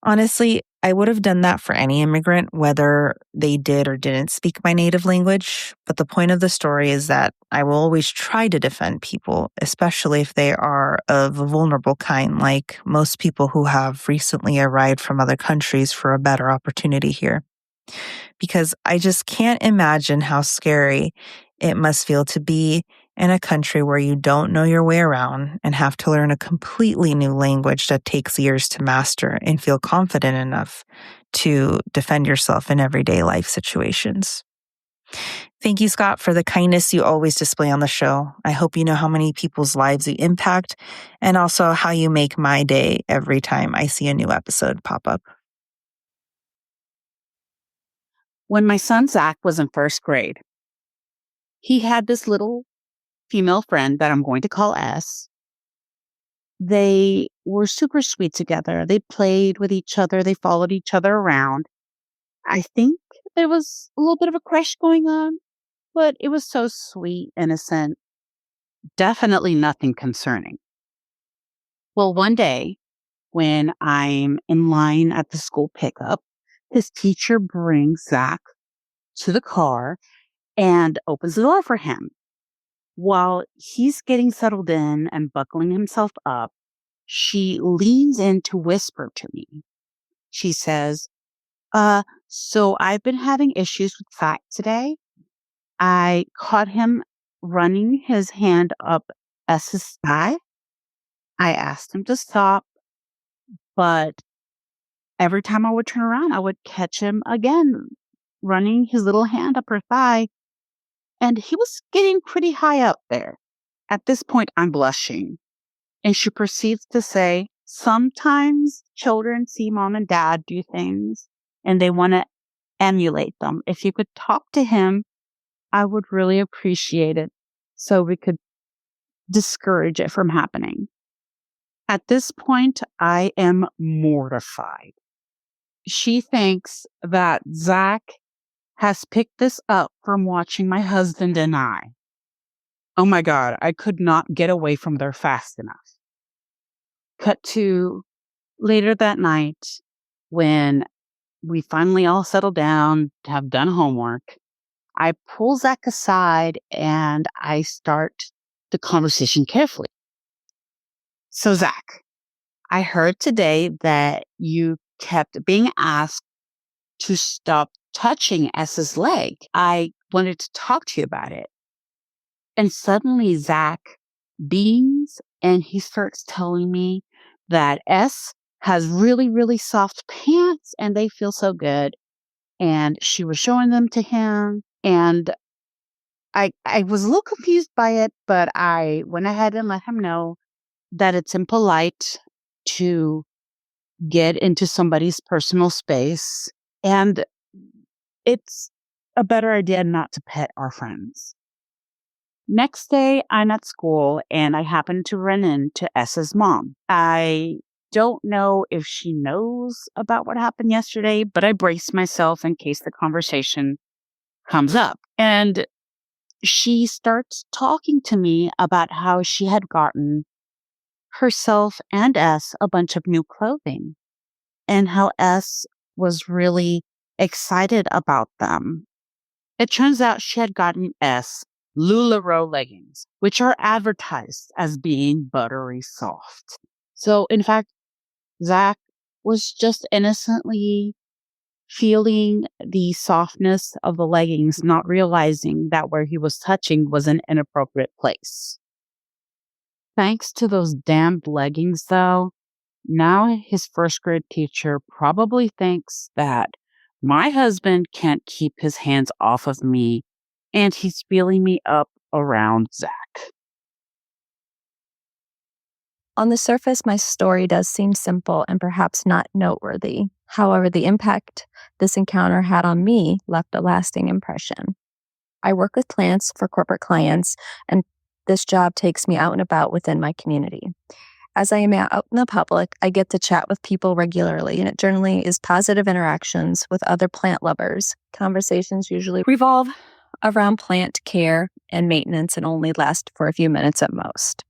Honestly, I would have done that for any immigrant, whether they did or didn't speak my native language. But the point of the story is that I will always try to defend people, especially if they are of a vulnerable kind, like most people who have recently arrived from other countries for a better opportunity here. Because I just can't imagine how scary it must feel to be in a country where you don't know your way around and have to learn a completely new language that takes years to master and feel confident enough to defend yourself in everyday life situations. Thank you, Scott, for the kindness you always display on the show. I hope you know how many people's lives you impact and also how you make my day every time I see a new episode pop up. When my son Zach was in first grade, he had this little female friend that I'm going to call S. They were super sweet together. They played with each other. They followed each other around. I think there was a little bit of a crush going on, but it was so sweet, innocent. Definitely nothing concerning. Well, one day when I'm in line at the school pickup, his teacher brings Zach to the car and opens the door for him. While he's getting settled in and buckling himself up, she leans in to whisper to me. She says, so I've been having issues with Zach today. I caught him running his hand up S's thigh. I asked him to stop, but every time I would turn around, I would catch him again running his little hand up her thigh. And he was getting pretty high up there. At this point, I'm blushing. And she proceeds to say, sometimes children see mom and dad do things and they want to emulate them. If you could talk to him, I would really appreciate it so we could discourage it from happening. At this point, I am mortified. She thinks that Zach has picked this up from watching my husband and I. Oh my God, I could not get away from there fast enough. Cut to later that night when we finally all settle down, have done homework. I pull Zach aside and I start the conversation carefully. So, Zach, I heard today that you kept being asked to stop touching S's leg. I wanted to talk to you about it. And suddenly Zach beams and he starts telling me that S has really, really soft pants and they feel so good. And she was showing them to him. And I was a little confused by it, but I went ahead and let him know that it's impolite to get into somebody's personal space. And it's a better idea not to pet our friends. Next day, I'm at school and I happen to run into S's mom. I don't know if she knows about what happened yesterday, but I brace myself in case the conversation comes up. And she starts talking to me about how she had gotten herself and S a bunch of new clothing and how S was really excited about them. It turns out she had gotten S LuLaRoe leggings, which are advertised as being buttery soft. So, in fact, Zach was just innocently feeling the softness of the leggings, not realizing that where he was touching was an inappropriate place. Thanks to those damned leggings, though, now his first grade teacher probably thinks that my husband can't keep his hands off of me and he's feeling me up around Zach. On the surface, my story does seem simple and perhaps not noteworthy. However, the impact this encounter had on me left a lasting impression. I work with plants for corporate clients, and this job takes me out and about within my community. As I am out in the public, I get to chat with people regularly, and it generally is positive interactions with other plant lovers. Conversations usually revolve around plant care and maintenance and only last for a few minutes at most.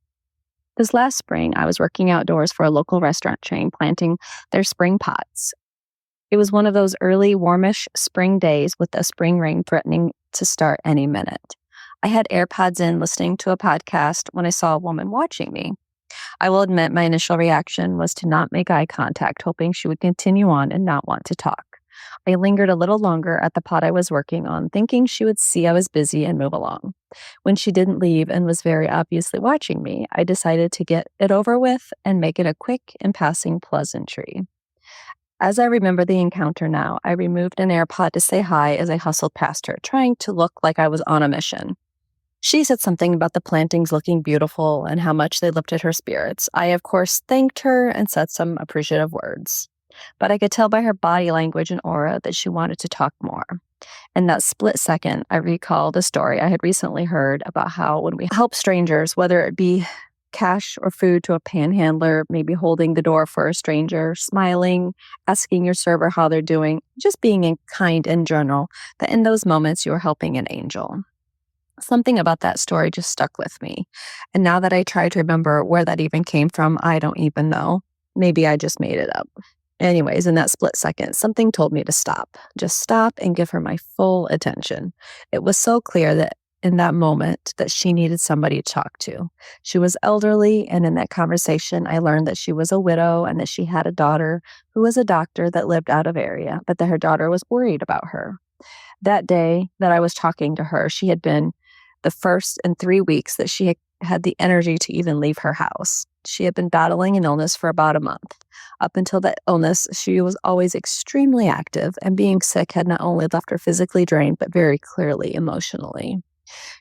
This last spring, I was working outdoors for a local restaurant chain planting their spring pots. It was one of those early, warmish spring days with a spring rain threatening to start any minute. I had AirPods in listening to a podcast when I saw a woman watching me. I will admit my initial reaction was to not make eye contact, hoping she would continue on and not want to talk. I lingered a little longer at the pot I was working on, thinking she would see I was busy and move along. When she didn't leave and was very obviously watching me, I decided to get it over with and make it a quick and passing pleasantry. As I remember the encounter now, I removed an AirPod to say hi as I hustled past her, trying to look like I was on a mission. She said something about the plantings looking beautiful and how much they lifted her spirits. I, of course, thanked her and said some appreciative words. But I could tell by her body language and aura that she wanted to talk more. In that split second, I recalled a story I had recently heard about how when we help strangers, whether it be cash or food to a panhandler, maybe holding the door for a stranger, smiling, asking your server how they're doing, just being kind in general, that in those moments you are helping an angel. Something about that story just stuck with me. And now that I try to remember where that even came from, I don't even know. Maybe I just made it up. Anyways, in that split second, something told me to stop. Just stop and give her my full attention. It was so clear that in that moment that she needed somebody to talk to. She was elderly, and in that conversation, I learned that she was a widow and that she had a daughter who was a doctor that lived out of area, but that her daughter was worried about her. That day that I was talking to her, she had been the first in 3 weeks that she had the energy to even leave her house. She had been battling an illness for about a month. Up until that illness, she was always extremely active, and being sick had not only left her physically drained, but very clearly emotionally.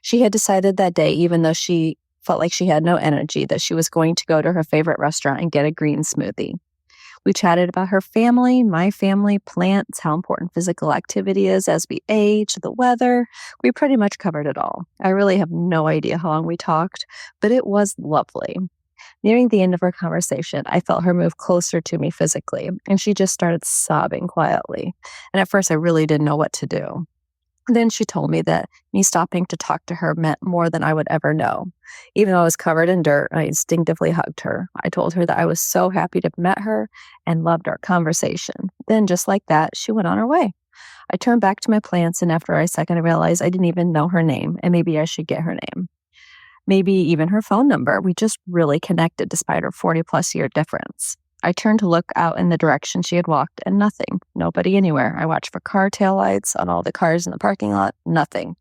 She had decided that day, even though she felt like she had no energy, that she was going to go to her favorite restaurant and get a green smoothie. We chatted about her family, my family, plants, how important physical activity is as we age, the weather. We pretty much covered it all. I really have no idea how long we talked, but it was lovely. Nearing the end of our conversation, I felt her move closer to me physically, and she just started sobbing quietly. And at first, I really didn't know what to do. Then she told me that me stopping to talk to her meant more than I would ever know. Even though I was covered in dirt, I instinctively hugged her. I told her that I was so happy to have met her and loved our conversation. Then, just like that, she went on her way. I turned back to my plants, and after a second, I realized I didn't even know her name, and maybe I should get her name. Maybe even her phone number. We just really connected despite our 40-plus year difference. I turned to look out in the direction she had walked, and nothing. Nobody anywhere. I watched for car taillights on all the cars in the parking lot. Nothing.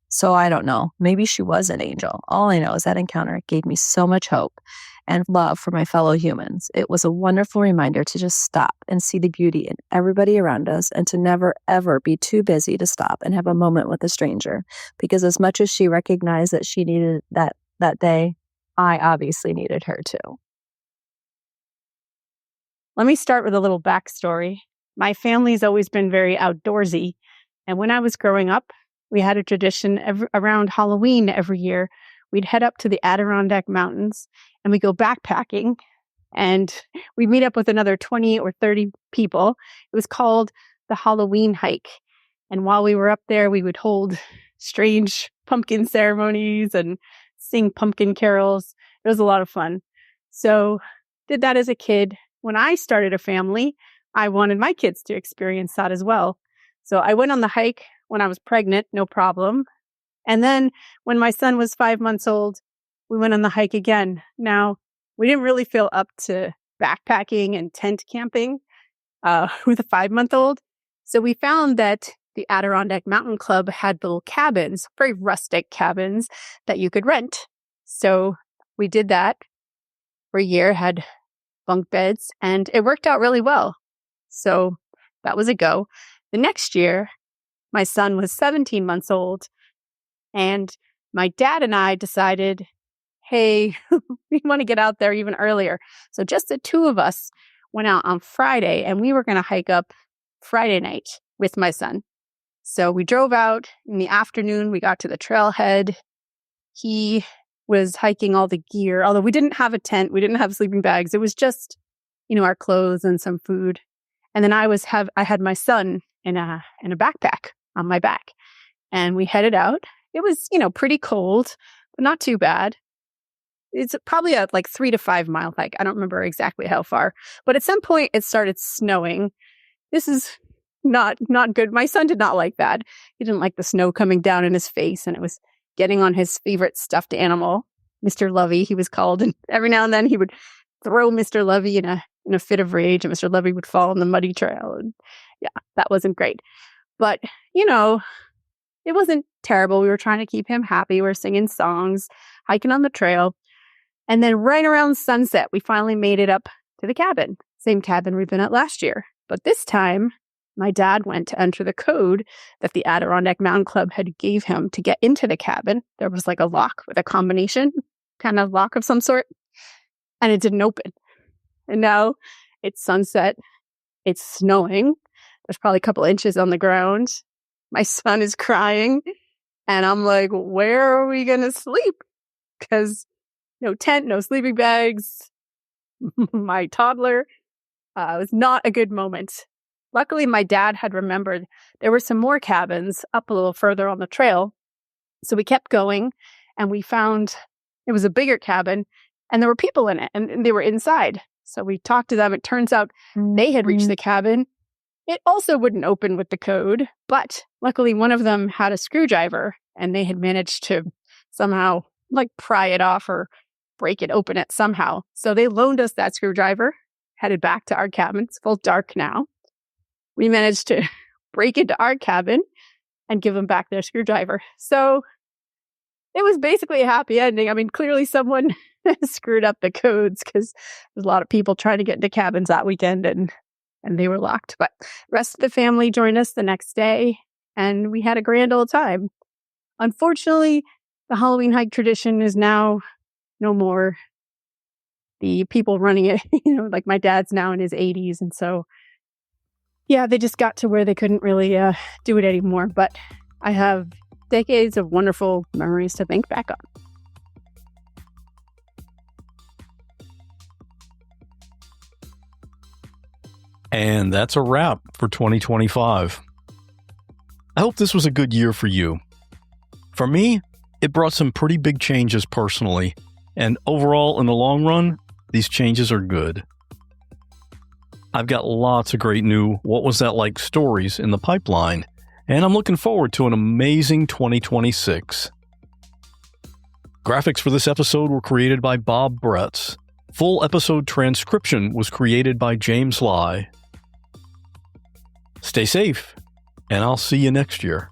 So I don't know. Maybe she was an angel. All I know is that encounter gave me so much hope and love for my fellow humans. It was a wonderful reminder to just stop and see the beauty in everybody around us, and to never, ever be too busy to stop and have a moment with a stranger. Because as much as she recognized that she needed that day, I obviously needed her too. Let me start with a little backstory. My family's always been very outdoorsy. And when I was growing up, we had a tradition around Halloween every year. We'd head up to the Adirondack Mountains and we'd go backpacking, and we'd meet up with another 20 or 30 people. It was called the Halloween hike. And while we were up there, we would hold strange pumpkin ceremonies and sing pumpkin carols. It was a lot of fun. So did that as a kid. When I started a family, I wanted my kids to experience that as well. So I went on the hike when I was pregnant, no problem. And then when my son was 5 months old, we went on the hike again. Now, we didn't really feel up to backpacking and tent camping with a 5-month-old. So we found that the Adirondack Mountain Club had little cabins, very rustic cabins that you could rent. So we did that for a year, had bunk beds, and it worked out really well. So that was a go. The next year, my son was 17 months old, and my dad and I decided, hey, we want to get out there even earlier. So just the two of us went out on Friday, and we were going to hike up Friday night with my son. So we drove out in the afternoon. We got to the trailhead. He was hiking all the gear, although we didn't have a tent. We didn't have sleeping bags. It was just, our clothes and some food. And then I had my son in a backpack on my back, and we headed out. It was, pretty cold, but not too bad. It's probably a 3 to 5 mile hike. I don't remember exactly how far, but at some point it started snowing. This is not good. My son did not like that. He didn't like the snow coming down in his face, and it was getting on his favorite stuffed animal, Mr. Lovey, he was called. And every now and then he would throw Mr. Lovey in a fit of rage, and Mr. Lovey would fall on the muddy trail. And yeah, that wasn't great. But, it wasn't terrible. We were trying to keep him happy. We were singing songs, hiking on the trail. And then right around sunset, we finally made it up to the cabin. Same cabin we've been at last year. But this time, my dad went to enter the code that the Adirondack Mountain Club had gave him to get into the cabin. There was a lock with a combination, kind of lock of some sort, and it didn't open. And now it's sunset. It's snowing. There's probably a couple inches on the ground. My son is crying. And I'm like, where are we going to sleep? Because no tent, no sleeping bags. My toddler. It was not a good moment. Luckily, my dad had remembered there were some more cabins up a little further on the trail. So we kept going, and we found it was a bigger cabin, and there were people in it, and they were inside. So we talked to them. It turns out they had reached the cabin. It also wouldn't open with the code, but luckily one of them had a screwdriver, and they had managed to somehow pry it off or break it open it somehow. So they loaned us that screwdriver, headed back to our cabin. It's full dark now. We managed to break into our cabin and give them back their screwdriver. So it was basically a happy ending. I mean, clearly someone screwed up the codes, because there's a lot of people trying to get into cabins that weekend, and they were locked. But the rest of the family joined us the next day, and we had a grand old time. Unfortunately, the Halloween hike tradition is now no more. the people running it, like my dad's now in his 80s. And so, yeah, they just got to where they couldn't really do it anymore. But I have decades of wonderful memories to think back on. And that's a wrap for 2025. I hope this was a good year for you. For me, it brought some pretty big changes personally, and overall, in the long run, these changes are good. I've got lots of great new What Was That Like stories in the pipeline, and I'm looking forward to an amazing 2026. Graphics for this episode were created by Bob Bretz. Full episode transcription was created by James Lai. Stay safe, and I'll see you next year.